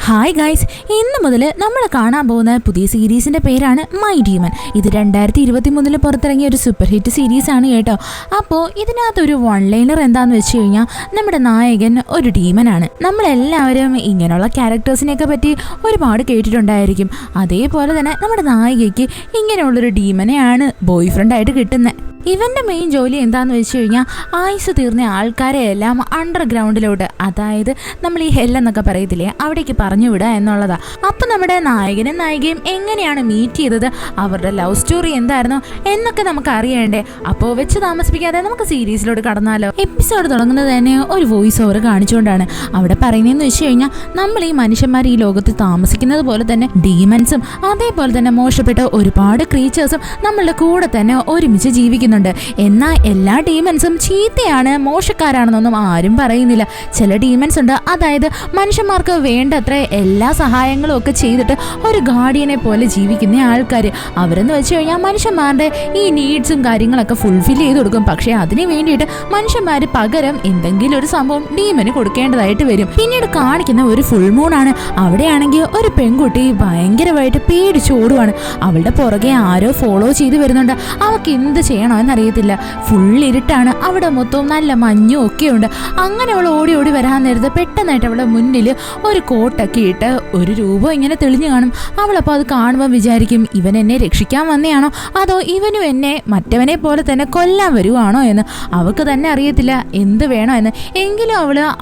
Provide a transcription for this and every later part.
Hi guys, ഇന്ന് മുതൽ നമ്മൾ കാണാൻ പോകുന്ന പുതിയ സീരീസിന്റെ പേരാണ് മൈ ഡീമൺ. ഇത് 2023 പുറത്തിറങ്ങിയ ഒരു സൂപ്പർ ഹിറ്റ് സീരീസ് ആണ് കേട്ടോ. അപ്പോൾ ഇതിനകത്തൊരു വൺ ലൈനർ എന്താന്ന് വെച്ച് കഴിഞ്ഞാൽ നമ്മുടെ നായകൻ ഒരു ഡീമനാണ്. നമ്മളെല്ലാവരും ഇങ്ങനെയുള്ള ക്യാരക്ടേഴ്സിനെയൊക്കെ പറ്റി ഒരുപാട് കേട്ടിട്ടുണ്ടായിരിക്കും. അതേപോലെ തന്നെ നമ്മുടെ നായികയ്ക്ക് ഇങ്ങനെയുള്ളൊരു ഡീമനെയാണ് ബോയ് ഫ്രണ്ടായിട്ട് കിട്ടുന്നത്. ഇവന്റെ മെയിൻ ജോലി എന്താന്ന് വെച്ച് കഴിഞ്ഞാൽ ആയുസ് തീർന്ന ആൾക്കാരെ എല്ലാം അണ്ടർഗ്രൗണ്ടിലോട്ട്, അതായത് നമ്മൾ ഈ ഹെല്ലെന്നൊക്കെ പറയത്തില്ലേ, അവിടേക്ക് പറഞ്ഞു വിടുക എന്നുള്ളതാ. അപ്പം നമ്മുടെ നായകനും നായികയും എങ്ങനെയാണ് മീറ്റ് ചെയ്തത്, അവരുടെ ലവ് സ്റ്റോറി എന്തായിരുന്നു എന്നൊക്കെ നമുക്ക് അറിയണ്ടേ. അപ്പോൾ വെച്ച് താമസിപ്പിക്കാതെ നമുക്ക് സീരീസിലോട്ട് കടന്നാലോ. എപ്പിസോഡ് തുടങ്ങുന്നത് തന്നെ ഒരു വോയിസ് ഓവർ കാണിച്ചുകൊണ്ടാണ്. അവിടെ പറയുന്നതെന്ന് വെച്ച് കഴിഞ്ഞാൽ നമ്മൾ ഈ മനുഷ്യന്മാർ ഈ ലോകത്ത് താമസിക്കുന്നത് പോലെ തന്നെ ഡീമൻസും അതേപോലെ തന്നെ മോശപ്പെട്ട ഒരുപാട് ക്രീച്ചേഴ്സും നമ്മളുടെ കൂടെ തന്നെ ഒരുമിച്ച് ജീവിക്കുന്നു. എന്നാൽ എല്ലാ ഡീമൻസും ചീത്തയാണ്, മോശക്കാരാണെന്നൊന്നും ആരും പറയുന്നില്ല. ചില ഡീമൻസ് ഉണ്ട്, അതായത് മനുഷ്യന്മാർക്ക് വേണ്ടത്ര എല്ലാ സഹായങ്ങളും ഒക്കെ ചെയ്തിട്ട് ഒരു ഗാർഡിയനെ പോലെ ജീവിക്കുന്ന ആൾക്കാർ. അവരെന്ന് വെച്ച് കഴിഞ്ഞാൽ മനുഷ്യന്മാരുടെ ഈ നീഡ്സും കാര്യങ്ങളൊക്കെ ഫുൾഫിൽ ചെയ്ത് കൊടുക്കും. പക്ഷേ അതിന് വേണ്ടിയിട്ട് മനുഷ്യന്മാർ പകരം എന്തെങ്കിലും ഒരു സംഭവം ഡീമന് കൊടുക്കേണ്ടതായിട്ട് വരും. പിന്നീട് കാണിക്കുന്ന ഒരു ഫുൾ മൂണാണ്. അവിടെയാണെങ്കിൽ ഒരു പെൺകുട്ടി ഭയങ്കരമായിട്ട് പേടിച്ചോടുവാണ്. അവളുടെ പുറകെ ആരോ ഫോളോ ചെയ്ത് വരുന്നുണ്ട്. അവൾക്ക് എന്ത് ചെയ്യണോ അറിയത്തില്ല. ഫുൾ ഇരുട്ടാണ്, അവിടെ മൊത്തവും നല്ല മഞ്ഞും ഒക്കെ ഉണ്ട്. അങ്ങനെ അവൾ ഓടി ഓടി വരാൻ നേരത്ത് പെട്ടെന്നായിട്ട് അവളുടെ മുന്നിൽ ഒരു കോട്ടൊക്കെ ഇട്ട് ഒരു രൂപം ഇങ്ങനെ തെളിഞ്ഞു കാണും. അവളപ്പോൾ അത് കാണുമ്പോൾ വിചാരിക്കും, ഇവൻ എന്നെ രക്ഷിക്കാൻ വന്നെയാണോ അതോ ഇവനും എന്നെ മറ്റവനെ പോലെ തന്നെ കൊല്ലാൻ വരുവാണോ എന്ന്. അവൾക്ക് തന്നെ അറിയത്തില്ല എന്ത് വേണോ എന്ന്. എങ്കിലും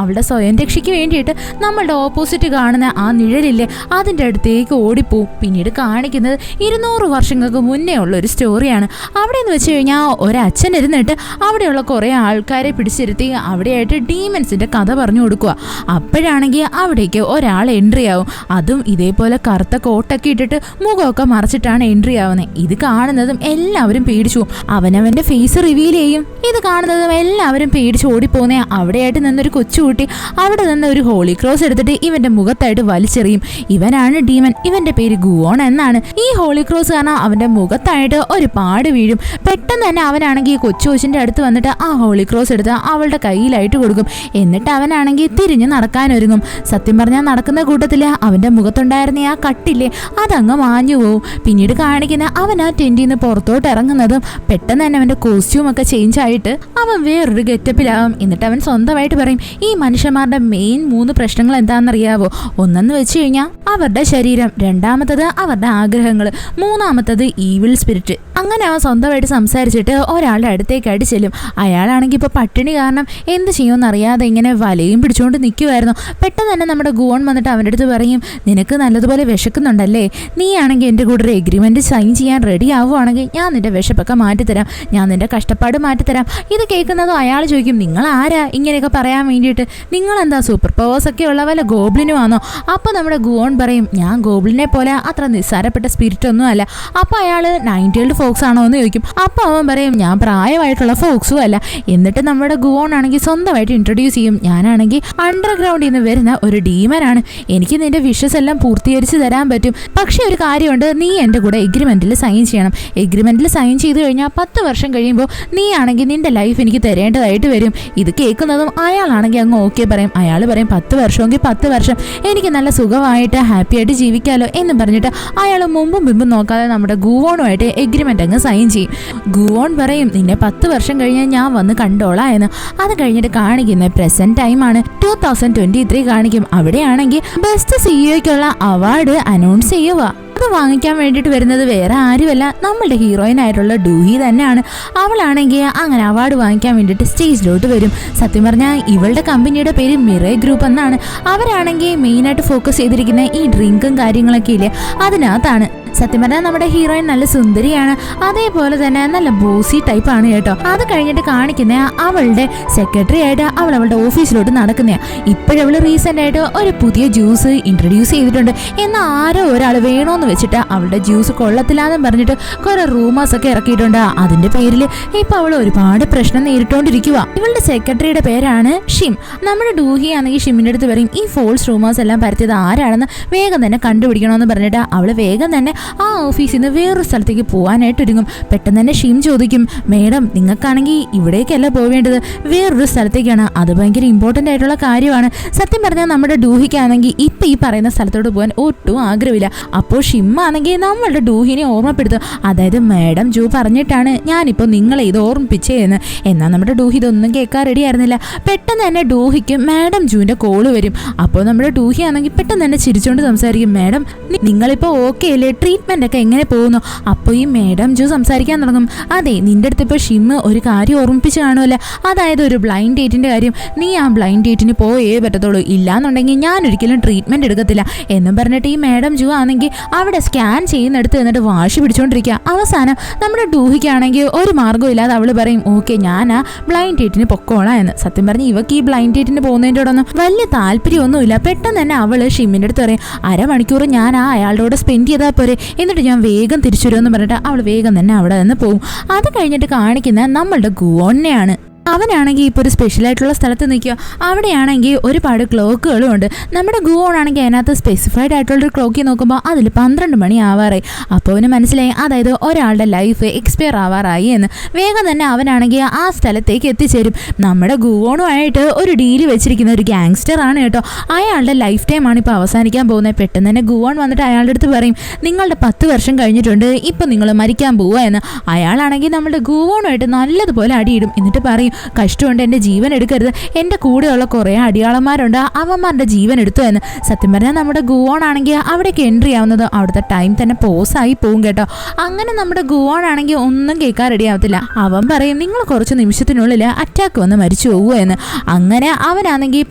അവളുടെ സ്വയം രക്ഷയ്ക്ക് വേണ്ടിയിട്ട് നമ്മളുടെ ഓപ്പോസിറ്റ് കാണുന്ന ആ നിഴലില്ലേ, അതിൻ്റെ അടുത്തേക്ക് ഓടിപ്പോവും. പിന്നീട് കാണിക്കുന്നത് 200 വർഷങ്ങൾക്ക് മുന്നേ ഉള്ള ഒരു സ്റ്റോറിയാണ്. അവിടെ എന്ന് വെച്ച് കഴിഞ്ഞാൽ ഒരച്ഛൻ ഇരുന്നിട്ട് അവിടെയുള്ള കുറേ ആൾക്കാരെ പിടിച്ചിരുത്തി അവിടെയായിട്ട് ഡീമൻസിന്റെ കഥ പറഞ്ഞു കൊടുക്കുക. അപ്പോഴാണെങ്കിൽ അവിടേക്ക് ഒരാൾ എൻട്രി ആവും. അതും ഇതേപോലെ കറുത്ത കോട്ടൊക്കെ ഇട്ടിട്ട് മുഖമൊക്കെ മറച്ചിട്ടാണ് എൻട്രി ആവുന്നത്. ഇത് കാണുന്നതും എല്ലാവരും പേടിച്ചു പോകും. അവനവന്റെ ഫേസ് റിവീൽ ചെയ്യും. ഇത് കാണുന്നതും എല്ലാവരും പേടിച്ച് ഓടിപ്പോകുന്നേ. അവിടെയായിട്ട് നിന്നൊരു കൊച്ചുകുട്ടി അവിടെ നിന്ന് ഒരു ഹോളി ക്രോസ് എടുത്തിട്ട് ഇവന്റെ മുഖത്തായിട്ട് വലിച്ചെറിയും. ഇവനാണ് ഡീമൻ. ഇവന്റെ പേര് ഗുവോൺ എന്നാണ്. ഈ ഹോളി ക്രോസ് കാരണം അവന്റെ മുഖത്തായിട്ട് ഒരു പാട് വീഴും. പെട്ടെന്ന് തന്നെ അവനാണെങ്കിൽ കൊച്ചുകൊച്ചിൻ്റെ അടുത്ത് വന്നിട്ട് ആ ഹോളി ക്രോസ് എടുത്ത് അവളുടെ കയ്യിലായിട്ട് കൊടുക്കും. എന്നിട്ട് അവനാണെങ്കിൽ തിരിഞ്ഞ് നടക്കാനൊരുങ്ങും. സത്യം പറഞ്ഞാൽ നടക്കുന്ന കൂട്ടത്തിൽ അവൻ്റെ മുഖത്തുണ്ടായിരുന്ന ആ കട്ടില്ലേ, അതങ്ങ് മാഞ്ഞു പോവും. പിന്നീട് കാണിക്കുന്ന അവൻ ആ ടെന്റിൽ നിന്ന് പുറത്തോട്ട് ഇറങ്ങുന്നതും പെട്ടെന്ന് തന്നെ അവൻ്റെ കോസ്റ്റ്യൂമൊക്കെ ചേഞ്ച് ആയിട്ട് അവൻ വേറൊരു ഗെറ്റപ്പിലാവും. എന്നിട്ട് അവൻ സ്വന്തമായിട്ട് പറയും, ഈ മനുഷ്യന്മാരുടെ മെയിൻ 3 പ്രശ്നങ്ങൾ എന്താണെന്നറിയാവോ? ഒന്നെന്ന് വെച്ച് കഴിഞ്ഞാൽ അവരുടെ ശരീരം, രണ്ടാമത്തത് അവരുടെ ആഗ്രഹങ്ങൾ, മൂന്നാമത്തത് ഈവിൾ സ്പിരിറ്റ്. അങ്ങനെ അവൻ സ്വന്തമായിട്ട് സംസാരിച്ചിട്ട് ഒരാളുടെ അടുത്തേക്കായിട്ട് ചെല്ലും. അയാളാണെങ്കിൽ ഇപ്പോൾ പട്ടിണി കാരണം എന്ത് ചെയ്യുമെന്ന് അറിയാതെ ഇങ്ങനെ വലയും പിടിച്ചുകൊണ്ട് നിൽക്കുമായിരുന്നു. പെട്ടെന്ന് തന്നെ നമ്മുടെ ഗുവോൺ വന്നിട്ട് അവൻ്റെ അടുത്ത് പറയും, നിനക്ക് നല്ലതുപോലെ വിശക്കുന്നുണ്ടല്ലേ, നീ ആണെങ്കിൽ എൻ്റെ കൂടെ ഒരു എഗ്രിമെൻറ്റ് സൈൻ ചെയ്യാൻ റെഡി ആവുകയാണെങ്കിൽ ഞാൻ നിൻ്റെ വിശപ്പൊക്കെ മാറ്റിത്തരാം, ഞാൻ നിൻ്റെ കഷ്ടപ്പാട് മാറ്റിത്തരാം. ഇത് കേൾക്കുന്നതും അയാൾ ചോദിക്കും, നിങ്ങൾ ആരാ ഇങ്ങനെയൊക്കെ പറയാൻ വേണ്ടിയിട്ട്? നിങ്ങളെന്താ സൂപ്പർ പവേഴ്സ് ഒക്കെ ഉള്ള വല്ല ഗോബ്ലിനും ആണോ? അപ്പോൾ നമ്മുടെ ഗുവോൺ പറയും, ഞാൻ ഗോബ്ലിനെ പോലെ അത്ര നിസ്സാരപ്പെട്ട സ്പിരിറ്റ് ഒന്നും അല്ല. അപ്പോൾ അയാൾ 90 ഫോക്സ് ആണോ എന്ന് ചോദിക്കും. അപ്പോൾ അവൻ പറയും, ഞാൻ പ്രായമായിട്ടുള്ള ഫോക്സും അല്ല. എന്നിട്ട് നമ്മുടെ ഗുവോൺ ആണെങ്കിൽ സ്വന്തമായിട്ട് ഇൻട്രൊഡ്യൂസ് ചെയ്യും, ഞാനാണെങ്കിൽ അണ്ടർഗ്രൗണ്ടിൽ നിന്ന് വരുന്ന ഒരു ഡീമനാണ്, എനിക്ക് നിന്റെ വിഷസ് എല്ലാം പൂർത്തീകരിച്ച് തരാൻ പറ്റും. പക്ഷേ ഒരു കാര്യമുണ്ട്, നീ എൻ്റെ കൂടെ എഗ്രിമെൻറ്റിൽ സൈൻ ചെയ്യണം. എഗ്രിമെൻറ്റിൽ സൈൻ ചെയ്ത് കഴിഞ്ഞാൽ 10 വർഷം കഴിയുമ്പോൾ നീ ആണെങ്കിൽ നിന്റെ ലൈഫ് എനിക്ക് തരേണ്ടതായിട്ട് വരും. ഇത് കേൾക്കുന്നതും അയാളാണെങ്കിൽ അങ്ങ് ഓക്കെ പറയും. അയാൾ പറയും, 10 വർഷമെങ്കിൽ 10 വർഷം എനിക്ക് നല്ല സുഖമായിട്ട് ഹാപ്പി ആയിട്ട് ജീവിക്കാമല്ലോ എന്ന് പറഞ്ഞിട്ട് അയാൾ മുമ്പും പിമ്പും നോക്കാതെ നമ്മുടെ ഗുവോണുമായിട്ട് എഗ്രിമെൻ്റ് അങ്ങ് സൈൻ ചെയ്യും. ഗുവോൺ പറയും, നിന്നെ 10 വർഷം കഴിഞ്ഞാൽ ഞാൻ വന്ന് കണ്ടോളാം എന്ന്. അത് കഴിഞ്ഞിട്ട് കാണിക്കുന്ന പ്രസന്റ് ടൈമാണ് 2023 കാണിക്കും. അവിടെയാണെങ്കിൽ ബെസ്റ്റ് സിഇഒയ്ക്കുള്ള അവാർഡ് അനൗൺസ് ചെയ്യുക. അത് വാങ്ങിക്കാൻ വേണ്ടിയിട്ട് വരുന്നത് വേറെ ആരുമല്ല, നമ്മളുടെ ഹീറോയിൻ ആയിട്ടുള്ള ഡൂഹി തന്നെയാണ്. അവളാണെങ്കിൽ അങ്ങനെ അവാർഡ് വാങ്ങിക്കാൻ വേണ്ടിയിട്ട് സ്റ്റേജിലോട്ട് വരും. സത്യം പറഞ്ഞാൽ ഇവളുടെ കമ്പനിയുടെ പേര് മിറേ ഗ്രൂപ്പ് എന്നാണ്. അവരാണെങ്കിൽ മെയിനായിട്ട് ഫോക്കസ് ചെയ്തിരിക്കുന്ന ഈ ഡ്രിങ്കും കാര്യങ്ങളൊക്കെ ഇല്ലേ, അതിനകത്താണ്. സത്യം പറഞ്ഞാൽ നമ്മുടെ ഹീറോയിൻ നല്ല സുന്ദരിയാണ്, അതേപോലെ തന്നെ നല്ല ബോസി ടൈപ്പാണ് കേട്ടോ. അത് കഴിഞ്ഞിട്ട് കാണിക്കുന്ന അവളുടെ സെക്രട്ടറി ആയിട്ട് അവളുടെ ഓഫീസിലോട്ട് നടക്കുന്ന. ഇപ്പോഴവള് റീസെന്റ് ആയിട്ട് ഒരു പുതിയ ജ്യൂസ് ഇൻട്രൊഡ്യൂസ് ചെയ്തിട്ടുണ്ട്. എന്നാൽ ആരോ ഒരാൾ വേണോന്ന് വെച്ചിട്ട് അവളുടെ ജ്യൂസ് കൊള്ളത്തില്ലാന്ന് പറഞ്ഞിട്ട് കുറെ റൂമേഴ്സ് ഒക്കെ ഇറക്കിയിട്ടുണ്ട്. അതിന്റെ പേരിൽ ഇപ്പൊ അവൾ ഒരുപാട് പ്രശ്നം നേരിട്ടോണ്ടിരിക്കുക. ഇവളുടെ സെക്രട്ടറിയുടെ പേരാണ് ഷിം. നമ്മുടെ ഡൂഹി ആണെങ്കിൽ ഷിമിന്റെ അടുത്ത് പറയും, ഈ ഫോൾസ് റൂമേഴ്സ് എല്ലാം പരത്തിയത് ആരാണെന്ന് വേഗം തന്നെ കണ്ടുപിടിക്കണമെന്ന് പറഞ്ഞിട്ട് അവള് വേഗം തന്നെ ആ ഓഫീസിൽ നിന്ന് വേറൊരു സ്ഥലത്തേക്ക് പോകാനായിട്ട് ഒരുങ്ങും. പെട്ടെന്ന് തന്നെ ഷിം ചോദിക്കും, മേഡം നിങ്ങൾക്കാണെങ്കിൽ ഇവിടേക്കല്ല പോവേണ്ടത്, വേറൊരു സ്ഥലത്തേക്കാണ്, അത് ഭയങ്കര ഇമ്പോർട്ടൻ്റ് ആയിട്ടുള്ള കാര്യമാണ്, സത്യം പറഞ്ഞാൽ നമ്മുടെ ഡൂഹിക്കാണെങ്കിൽ ഇപ്പം ഈ പറയുന്ന സ്ഥലത്തോട്ട് പോകാൻ ഒട്ടും ആഗ്രഹമില്ല. അപ്പോൾ ഷിമ്മാണെങ്കിൽ നമ്മളുടെ ഡൂഹിനെ ഓർമ്മപ്പെടുത്തും. അതായത് മാഡം ജൂ പറഞ്ഞിട്ടാണ് ഞാനിപ്പോൾ നിങ്ങളെ ഇത് ഓർമ്മിപ്പിച്ചേന്ന്. എന്നാൽ നമ്മുടെ ഡൂഹി ഇതൊന്നും കേൾക്കാൻ റെഡി ആയിരുന്നില്ല. പെട്ടെന്ന് തന്നെ ഡൂഹിക്ക് മാഡം ജൂവിൻ്റെ കോള് വരും. അപ്പോൾ നമ്മുടെ ഡൂഹി ആണെങ്കിൽ പെട്ടെന്ന് തന്നെ ചിരിച്ചുകൊണ്ട് സംസാരിക്കും. മാഡം നിങ്ങളിപ്പോൾ ഓക്കെ അല്ലേ, ട്രീറ്റ്മെൻ്റ് ഒക്കെ എങ്ങനെ പോകുന്നു? അപ്പോൾ ഈ മാഡം ജൂ സംസാരിക്കാൻ തുടങ്ങും. അതെ, നിൻ്റെ അടുത്ത് ഇപ്പോൾ ഷിമ്മ് ഒരു കാര്യം ഓർമ്മിപ്പിച്ച് കാണുമല്ലോ, അതായത് ഒരു ബ്ലൈൻഡ് ഡേറ്റിൻ്റെ കാര്യം. നീ ആ ബ്ലൈൻഡ് ഡേറ്റിന് പോയേ പറ്റത്തുള്ളൂ, ഇല്ലാന്നുണ്ടെങ്കിൽ ഞാൻ ഒരിക്കലും ട്രീറ്റ്മെൻറ്റ് എടുക്കത്തില്ല എന്നും പറഞ്ഞിട്ട് ഈ മാഡം ജൂ ആണെങ്കിൽ അവിടെ സ്കാൻ ചെയ്യുന്നിടത്ത് എന്നിട്ട് വാശി പിടിച്ചുകൊണ്ടിരിക്കുക. അവസാനം നമ്മുടെ ഡൂഹിക്കാണെങ്കിൽ ഒരു മാർഗ്ഗവും ഇല്ലാതെ അവൾ പറയും ഓക്കെ ഞാൻ ആ ബ്ലൈൻഡ് ഡേറ്റിന് പൊക്കോളാം എന്ന്. സത്യം പറഞ്ഞ് ഇവക്ക് ഈ ബ്ലൈൻഡ് ഡേറ്റിന് പോകുന്നതിൻ്റെയോടൊന്നും വലിയ താല്പര്യമൊന്നുമില്ല. പെട്ടെന്ന് തന്നെ അവൾ ഷിമ്മിൻ്റെ അടുത്ത് പറയും അരമണിക്കൂർ ഞാൻ ആ അയാളുടെ കൂടെ സ്പെൻഡ് ചെയ്താൽ പോരെ, എന്നിട്ട് ഞാൻ വേഗം തിരിച്ചു വരുമെന്ന് പറഞ്ഞിട്ട് അവൾ വേഗം തന്നെ അവിടെ നിന്ന് പോകും. അത് കഴിഞ്ഞിട്ട് കാണിക്കുന്ന നമ്മളുടെ ഗുവോണിനെയാണ്. അവനാണെങ്കിൽ ഇപ്പോൾ ഒരു സ്പെഷ്യലായിട്ടുള്ള സ്ഥലത്ത് നിൽക്കുക. അവിടെയാണെങ്കിൽ ഒരുപാട് ക്ലോക്കുകളും ഉണ്ട്. നമ്മുടെ ഗുവോണാണെങ്കിൽ അതിനകത്ത് സ്പെസിഫൈഡ് ആയിട്ടുള്ളൊരു ക്ലോക്കിൽ നോക്കുമ്പോൾ അതിൽ 12 മണി ആവാറായി. അപ്പോൾ അവന് മനസ്സിലായി അതായത് ഒരാളുടെ ലൈഫ് എക്സ്പയർ ആവാറായി എന്ന്. വേഗം തന്നെ അവനാണെങ്കിൽ ആ സ്ഥലത്തേക്ക് എത്തിച്ചേരും. നമ്മുടെ ഗുവോണുമായിട്ട് ഒരു ഡീല് വെച്ചിരിക്കുന്ന ഒരു ഗാങ്സ്റ്റർ ആണ് കേട്ടോ. അയാളുടെ ലൈഫ് ടൈമാണ് ഇപ്പോൾ അവസാനിക്കാൻ പോകുന്നത്. പെട്ടെന്ന് തന്നെ ഗുവോൺ വന്നിട്ട് അയാളുടെ അടുത്ത് പറയും നിങ്ങളുടെ 10 വർഷം കഴിഞ്ഞിട്ടുണ്ട്, ഇപ്പം നിങ്ങൾ മരിക്കാൻ പോവുക എന്ന്. അയാളാണെങ്കിൽ നമ്മുടെ ഗുവോണുമായിട്ട് നല്ലതുപോലെ അടിയിടും. എന്നിട്ട് പറയും കഷ്ടമുണ്ട്, എൻ്റെ ജീവൻ എടുക്കരുത്, എൻ്റെ കൂടെയുള്ള കുറേ അടിയാളന്മാരുണ്ട്, അവന്മാരുടെ ജീവൻ എടുത്തു എന്ന്. സത്യം പറഞ്ഞാൽ നമ്മുടെ ഗുവോൺ ആണെങ്കിൽ അവിടേക്ക് എൻട്രി ആവുന്നത് അവിടുത്തെ ടൈം തന്നെ പോസായി പോകും കേട്ടോ. അങ്ങനെ നമ്മുടെ ഗുവോൺ ആണെങ്കിൽ ഒന്നും കേൾക്കാൻ റെഡി ആവത്തില്ല. അവൻ പറയും നിങ്ങൾ കുറച്ച് നിമിഷത്തിനുള്ളിൽ അറ്റാക്ക് വന്ന് മരിച്ചു പോകുമോ എന്ന്. അങ്ങനെ അവനാണെങ്കിൽ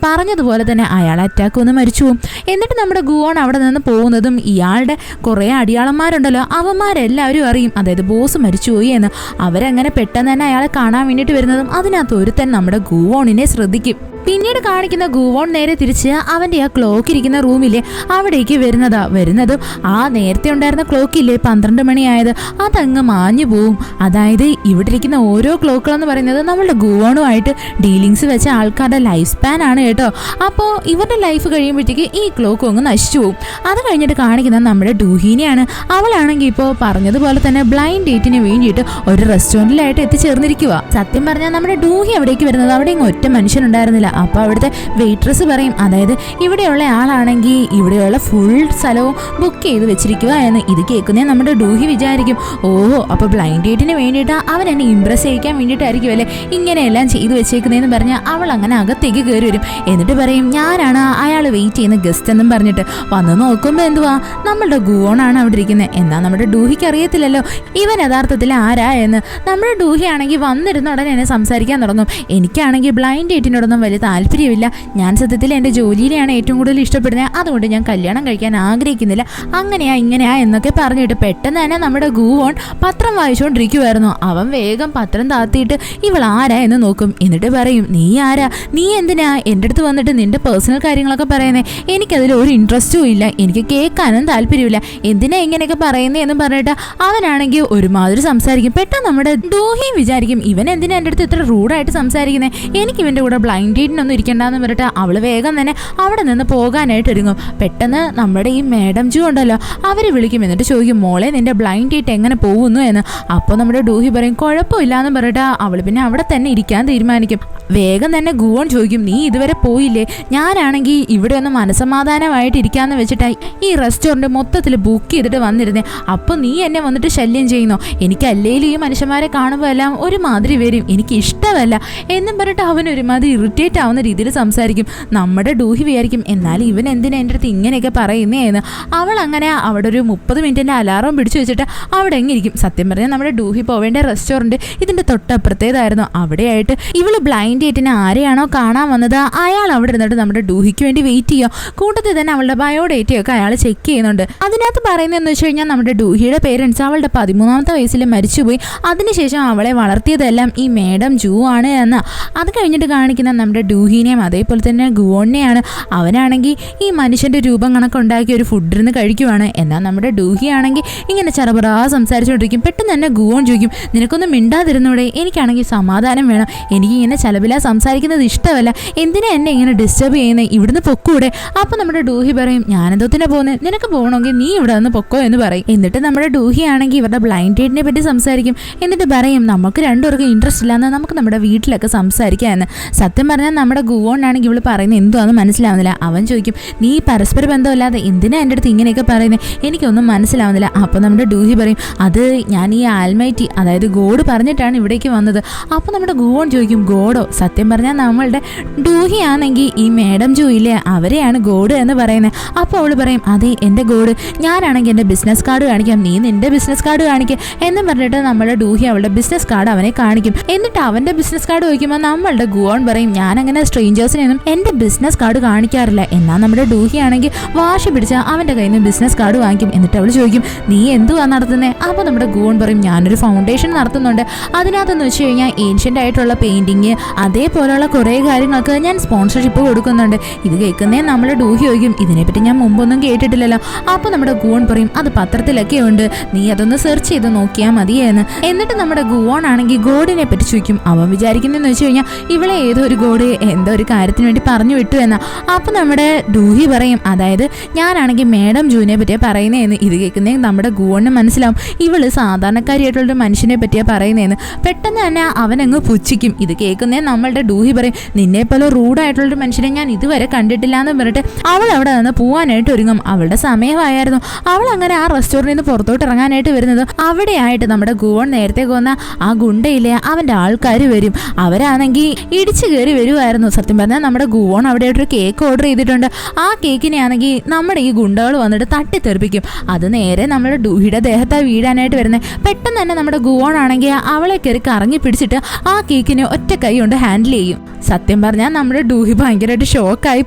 പറഞ്ഞതുപോലെ തന്നെ അയാൾ അറ്റാക്ക് വന്ന് മരിച്ചു പോകും. എന്നിട്ട് നമ്മുടെ ഗുവോൺ അവിടെ നിന്ന് പോകുന്നതും ഇയാളുടെ കുറേ അടിയാളന്മാരുണ്ടല്ലോ അവന്മാരെല്ലാവരും അറിയും അതായത് ബോസ് മരിച്ചുപോയി എന്ന്. അവരങ്ങനെ പെട്ടെന്ന് തന്നെ അയാളെ കാണാൻ വേണ്ടിയിട്ട് വരുന്നതും അതിനകത്ത് ഒരുത്തൻ നമ്മുടെ ഗുവോണിനെ ശ്രദ്ധിക്കും. പിന്നീട് കാണിക്കുന്ന ഗുവോൺ നേരെ തിരിച്ച് അവൻ്റെ ആ ക്ലോക്ക് ഇരിക്കുന്ന റൂമിലെ അവിടേക്ക് വരുന്നതും ആ നേരത്തെ ഉണ്ടായിരുന്ന ക്ലോക്കില്ലേ 12 മണിയായത് അതങ്ങ് മാഞ്ഞു പോവും. അതായത് ഇവിടെ ഇരിക്കുന്ന ഓരോ ക്ലോക്കുകളെന്ന് പറയുന്നത് നമ്മളുടെ ഗുവോണുമായിട്ട് ഡീലിങ്സ് വെച്ച ആൾക്കാരുടെ ലൈഫ് സ്പാൻ ആണ് കേട്ടോ. അപ്പോൾ ഇവരുടെ ലൈഫ് കഴിയുമ്പോഴത്തേക്ക് ഈ ക്ലോക്കും അങ്ങ് നശിച്ചു പോവും. അത് കഴിഞ്ഞിട്ട് കാണിക്കുന്നത് നമ്മുടെ ഡൂഹിനെയാണ്. അവളാണെങ്കിൽ ഇപ്പോൾ പറഞ്ഞതുപോലെ തന്നെ ബ്ലൈൻഡ് ഡേറ്റിന് വേണ്ടിയിട്ട് ഒരു റെസ്റ്റോറൻറ്റിലായിട്ട് എത്തിച്ചേർന്നിരിക്കുക. സത്യം പറഞ്ഞാൽ നമ്മുടെ ഡൂഹി അവിടേക്ക് വരുന്നത് അവിടെ ഒറ്റ മനുഷ്യനുണ്ടായിരുന്നില്ല. അപ്പോൾ അവിടുത്തെ വെയിട്രസ് പറയും അതായത് ഇവിടെയുള്ള ആളാണെങ്കിൽ ഇവിടെയുള്ള ഫുൾ സ്ഥലവും ബുക്ക് ചെയ്ത് വെച്ചിരിക്കുക എന്ന്. ഇത് കേൾക്കുന്നേ നമ്മുടെ ഡൂഹി വിചാരിക്കും ഓഹോ അപ്പോൾ ബ്ലൈൻഡ് ഡേറ്റിന് വേണ്ടിയിട്ട് അവൻ എന്നെ ഇംപ്രസ് ചെയ്യിക്കാൻ വേണ്ടിയിട്ടായിരിക്കും അല്ലേ ഇങ്ങനെയെല്ലാം ചെയ്ത് വെച്ചേക്കുന്നതെന്ന് പറഞ്ഞാൽ അവൾ അങ്ങനെ അകത്തേക്ക് കയറി വരും. എന്നിട്ട് പറയും ഞാനാണ് അയാൾ വെയിറ്റ് ചെയ്യുന്ന ഗസ്റ്റ് എന്നും പറഞ്ഞിട്ട് വന്ന് നോക്കുമ്പോൾ എന്തുവാ നമ്മളുടെ ഗുവോണാണ് അവിടെ ഇരിക്കുന്നത്. എന്നാൽ നമ്മുടെ ഡൂഹിക്ക് അറിയത്തില്ലല്ലോ ഇവൻ യഥാർത്ഥത്തിൽ ആരാ എന്ന്. നമ്മുടെ ഡൂഹി ആണെങ്കിൽ വന്നിരുന്ന ഉടനെ എന്നെ സംസാരിക്കാൻ തുടങ്ങും. എനിക്കാണെങ്കിൽ ബ്ലൈൻഡ് ഡേറ്റിനോടൊന്നും വലിയ താല്പര്യമില്ല, ഞാൻ സത്യത്തിൽ എൻ്റെ ജോലിയിലെയാണ് ഏറ്റവും കൂടുതൽ ഇഷ്ടപ്പെടുന്നത്, അതുകൊണ്ട് ഞാൻ കല്യാണം കഴിക്കാൻ ആഗ്രഹിക്കുന്നില്ല, അങ്ങനെയാ ഇങ്ങനെയാ എന്നൊക്കെ പറഞ്ഞിട്ട് പെട്ടെന്ന് തന്നെ നമ്മുടെ ഗുവോൺ പത്രം വായിച്ചുകൊണ്ടിരിക്കുമായിരുന്നു. അവൻ വേഗം പത്രം താത്തിയിട്ട് ഇവൾ ആരാ എന്ന് നോക്കും. എന്നിട്ട് പറയും നീ ആരാ, നീ എന്തിനാ എൻ്റെ അടുത്ത് വന്നിട്ട് നിന്റെ പേഴ്സണൽ കാര്യങ്ങളൊക്കെ പറയുന്നേ, എനിക്കതിൽ ഒരു ഇൻട്രസ്റ്റും ഇല്ല, എനിക്ക് കേൾക്കാനും താല്പര്യമില്ല, എന്തിനാ ഇങ്ങനെയൊക്കെ പറയുന്നേ എന്ന് പറഞ്ഞിട്ട് അവനാണെങ്കിൽ ഒരുമാതിരി സംസാരിക്കും. പെട്ടെന്ന് നമ്മുടെ ഡൂഹിയും വിചാരിക്കും ഇവൻ എന്തിനാ എൻ്റെ അടുത്ത് ഇത്ര റൂഡായിട്ട് സംസാരിക്കുന്നത്, എനിക്ക് ഇവൻ്റെ കൂടെ ബ്ലൈൻഡ് ഡേറ്റിനൊന്നും ഇരിക്കണ്ടെന്ന് പറഞ്ഞിട്ട് അവൾ വേഗം തന്നെ അവിടെ നിന്ന് പോകാനായിട്ട് ഒരുങ്ങും. പെട്ടെന്ന് നമ്മുടെ ഈ മാഡം ജൂ ഉണ്ടല്ലോ അവർ വിളിക്കും. എന്നിട്ട് ചോദിക്കും മോളെ നിന്റെ ബ്ലൈൻഡ് ഡേറ്റ് എങ്ങനെ പോകുന്നു എന്ന്. അപ്പോൾ നമ്മുടെ ഡൂഹി പറയും കുഴപ്പമില്ലാന്ന് പറഞ്ഞിട്ട് അവൾ പിന്നെ അവിടെ തന്നെ ഇരിക്കാൻ തീരുമാനിക്കും. വേഗം തന്നെ ഗുവോൺ ചോദിക്കും നീ ഇതുവരെ പോയില്ലേ, ഞാനാണെങ്കിൽ ഇവിടെ ഒന്ന് മനസമാധാനമായിട്ട് ഇരിക്കാന്ന് വെച്ചിട്ട് ഈ റെസ്റ്റോറൻറ്റ് മൊത്തത്തിൽ ബുക്ക് ചെയ്തിട്ട് വന്നിരുന്നേ, അപ്പോൾ നീ എന്നെ വന്നിട്ട് ശല്യം ചെയ്യുന്നോ, എനിക്ക് അല്ലേലും ഈ മനുഷ്യന്മാരെ കാണുമ്പോൾ എല്ലാം ഒരുമാതിരി വരും, എനിക്ക് ഇഷ്ടമല്ല എന്നും പറഞ്ഞിട്ട് അവൻ ഒരുമാതിരി ഇറിറ്റേറ്റ് ആവുന്ന രീതിയിൽ സംസാരിക്കും. നമ്മുടെ ഡൂഹി വിചാരിക്കും എന്നാലും ഇവൻ എന്തിനാ എൻ്റെ അടുത്ത് ഇങ്ങനെയൊക്കെ പറയുന്നേ എന്ന്. അവൾ അങ്ങനെ അവിടെ ഒരു 30 മിനിറ്റിൻ്റെ അലാറം പിടിച്ചു വെച്ചിട്ട് അവിടെ എങ്ങിരിക്കും. സത്യം പറഞ്ഞാൽ നമ്മുടെ ഡൂഹി പോവേണ്ട റെസ്റ്റോറൻറ്റ് ഇതിൻ്റെ തൊട്ടപ്പുറത്തേതായിരുന്നു. അവിടെയായിട്ട് ഇവള് ബ്ലൈൻഡ് ഡേറ്റിന് ആരെയാണോ കാണാൻ വന്നത് അയാൾ അവിടെ ഇരുന്നിട്ട് നമ്മുടെ ഡൂഹിക്ക് വേണ്ടി വെയിറ്റ് ചെയ്യുക. കൂട്ടത്തിൽ തന്നെ അവളുടെ ബയോഡേറ്റയൊക്കെ അയാൾ ചെക്ക് ചെയ്യുന്നുണ്ട്. അതിനകത്ത് പറയുന്നതെന്ന് വെച്ച് കഴിഞ്ഞാൽ നമ്മുടെ ഡൂഹിയുടെ പേരൻസ് അവളുടെ 13ാമത്തെ വയസ്സിൽ മരിച്ചുപോയി, അതിനുശേഷം അവളെ വളർത്തിയതെല്ലാം ഈ മാഡം ജൂ ആണ് എന്ന്. അത് കഴിഞ്ഞിട്ട് കാണിക്കുന്ന നമ്മുടെ ഡൂഹിനെയും അതേപോലെ തന്നെ ഗുവോണിനെയാണ്. അവനാണെങ്കിൽ ഈ മനുഷ്യൻ്റെ രൂപം കണക്കുണ്ടാക്കി ഒരു ഫുഡ് ഇരുന്ന് കഴിക്കുവാണ്. എന്നാൽ നമ്മുടെ ഡൂഹി ആണെങ്കിൽ ഇങ്ങനെ ചെറുപറാ സംസാരിച്ചുകൊണ്ടിരിക്കും. പെട്ടെന്ന് തന്നെ ഗുവോൺ ചോദിക്കും നിനക്കൊന്നും മിണ്ടാതിരുന്നൂടെ, എനിക്കാണെങ്കിൽ സമാധാനം വേണം, എനിക്കിങ്ങനെ ചലപില സംസാരിക്കുന്നത് ഇഷ്ടമല്ല, എന്തിനാ എന്നെ ഇങ്ങനെ ഡിസ്റ്റർബ് ചെയ്യുന്നത്, ഇവിടുന്ന് പൊക്കൂടെ. അപ്പോൾ നമ്മുടെ ഡൂഹി പറയും ഞാനെന്തോത്തിനാ പോകുന്നത്, നിനക്ക് പോകണമെങ്കിൽ നീ ഇവിടെ നിന്ന് പൊക്കോ എന്ന് പറയും. എന്നിട്ട് നമ്മുടെ ഡൂഹി ആണെങ്കിൽ ഇവരുടെ ബ്ലൈൻഡ് ഡേറ്റിനെ പറ്റി സംസാരിക്കും. എന്നിട്ട് പറയും നമുക്ക് രണ്ടുപേർക്കും ഇൻട്രസ്റ്റ് ഇല്ലാന്ന്, നമുക്ക് നമ്മുടെ വീട്ടിലൊക്കെ സംസാരിക്കാമെന്ന്. സത്യം പറഞ്ഞാൽ നമ്മുടെ ഗുവോണാണെങ്കിൽ ഇവള് പറയുന്നത് എന്തുവാന്ന് മനസ്സിലാവുന്നില്ല. അവൻ ചോദിക്കും, നീ പരസ്പര ബന്ധമില്ലാതെ എന്തിനാ എൻ്റെ അടുത്ത് ഇങ്ങനെയൊക്കെ പറയുന്നത്, എനിക്കൊന്നും മനസ്സിലാവുന്നില്ല. അപ്പോൾ നമ്മുടെ ഡൂഹി പറയും, അത് ഞാൻ ഈ ആൽമൈറ്റി അതായത് ഗോഡ് പറഞ്ഞിട്ടാണ് ഇവിടേക്ക് വന്നത്. അപ്പോൾ നമ്മുടെ ഗുവോൺ ചോദിക്കും, ഗോഡോ? സത്യം പറഞ്ഞാൽ നമ്മളുടെ ഡൂഹി ആണെങ്കിൽ ഈ മേഡം ജൂ ഇല്ലേ അവരെയാണ് ഗോഡ് എന്ന് പറയുന്നത്. അപ്പോൾ അവൾ പറയും, അതെ എൻ്റെ ഗോഡ്, ഞാനാണെങ്കിൽ എൻ്റെ ബിസിനസ് കാർഡ് കാണിക്കാം, നീ നിൻ്റെ ബിസിനസ് കാർഡ് കാണിക്കുക എന്നും പറഞ്ഞിട്ട് നമ്മുടെ ഡൂഹി അവളുടെ ബിസിനസ് കാർഡ് അവനെ കാണിക്കും. എന്നിട്ട് അവൻ്റെ ബിസിനസ് കാർഡ് ചോദിക്കുമ്പോൾ നമ്മളുടെ ഗുവോൺ പറയും, ഞാനങ്ങനെ സ്ട്രേഞ്ചേഴ്സിനൊന്നും എൻ്റെ ബിസിനസ് കാർഡ് കാണിക്കാറില്ല. എന്നാൽ നമ്മുടെ ഡൂഹി ആണെങ്കിൽ വാശി പിടിച്ച അവൻ്റെ കയ്യിൽ നിന്ന് ബിസിനസ് കാർഡ് വാങ്ങിക്കും. എന്നിട്ട് അവൾ ചോദിക്കും, നീ എന്തുവാ നടത്തുന്നത്? അപ്പോൾ നമ്മുടെ ഗുവോൺ പറയും, ഞാനൊരു ഫൗണ്ടേഷൻ നടത്തുന്നുണ്ട്, അതിനകത്തെന്ന് വെച്ച് കഴിഞ്ഞാൽ ഏൻഷ്യൻ്റ് ആയിട്ടുള്ള പെയിൻറ്റിങ് അതേപോലെയുള്ള കുറേ കാര്യങ്ങൾക്ക് ഞാൻ സ്പോൺസർഷിപ്പ് കൊടുക്കുന്നുണ്ട്. ഇത് കേൾക്കുന്നേ നമ്മുടെ ഡൂഹി ചോദിക്കും, ഇതിനെപ്പറ്റി ഞാൻ മുമ്പൊന്നും കേട്ടിട്ടില്ലല്ലോ. അപ്പോൾ നമ്മുടെ ഗുവോൺ പറയും, അത് പത്രത്തിലൊക്കെ ഉണ്ട്, നീ അതൊന്ന് സെർച്ച് ചെയ്ത് നോക്കിയാൽ മതിയെന്ന്. എന്നിട്ട് നമ്മുടെ ഗുവോൺ ആണെങ്കിൽ ഗോഡിനെ പറ്റി ചോദിക്കും. അവൻ വിചാരിക്കുന്നതെന്ന് വെച്ച് കഴിഞ്ഞാൽ ഇവളെ ഏതോ ഒരു ഗോഡ് എന്തോ ഒരു കാര്യത്തിന് വേണ്ടി പറഞ്ഞു വിട്ടു എന്നാ. അപ്പോൾ നമ്മുടെ ഡൂഹി പറയും, അതായത് ഞാനാണെങ്കിൽ മേഡം ജൂനെ പറ്റിയാണ് പറയുന്നതെന്ന്. ഇത് കേൾക്കുന്നേ നമ്മുടെ ഗുവോണിന് മനസ്സിലാവും ഇവള് സാധാരണക്കാരിയായിട്ടുള്ളൊരു മനുഷ്യനെ പറ്റിയാണ് പറയുന്നതെന്ന്. പെട്ടെന്ന് തന്നെ അവനങ്ങ് പുച്ഛിക്കും. ഇത് കേൾക്കുന്നേ നമ്മളുടെ ഡൂഹി പറയും, നിന്നെ പോലെ റൂഡായിട്ടുള്ളൊരു മനുഷ്യനെ ഞാൻ ഇതുവരെ കണ്ടിട്ടില്ല എന്ന് പറഞ്ഞിട്ട് അവൾ അവിടെ നിന്ന് പോവാനായിട്ട് ഒരുങ്ങും. അവളുടെ സമയമായിരുന്നു. അവൾ അങ്ങനെ ആ റെസ്റ്റോറൻറ്റിൽ നിന്ന് പുറത്തോട്ട് ഇറങ്ങാനായിട്ട് വരുന്നത്. അവിടെയായിട്ട് നമ്മുടെ ഗുവോൺ നേരത്തെ കൊന്ന ആ ഗുണ്ടയിലെ അവൻ്റെ ആൾക്കാർ വരും. അവരാണെങ്കിൽ ഇടിച്ചു കയറി വരുമായിരുന്നു. സത്യം പറഞ്ഞാൽ നമ്മുടെ ഗുവോൺ അവിടെയായിട്ടൊരു കേക്ക് ഓർഡർ ചെയ്തിട്ടുണ്ട്. ആ കേക്കിനെ ആണെങ്കിൽ നമ്മുടെ ഈ ഗുണ്ടകൾ വന്നിട്ട് തട്ടിത്തെറിപ്പിക്കും. അത് നേരെ നമ്മുടെ ഡൂഹിയുടെ ദേഹത്തെ വീഴാനായിട്ട് വരുന്നത്. പെട്ടെന്ന് തന്നെ നമ്മുടെ ഗുവോൺ ആണെങ്കിൽ അവളെ കയറി കറങ്ങി പിടിച്ചിട്ട് ആ കേക്കിനെ ഒറ്റ കൈ കൊണ്ട് ഹാൻഡിൽ ചെയ്യും. സത്യം പറഞ്ഞാൽ നമ്മുടെ ഡൂഹി ഭയങ്കരമായിട്ട് ഷോക്കായി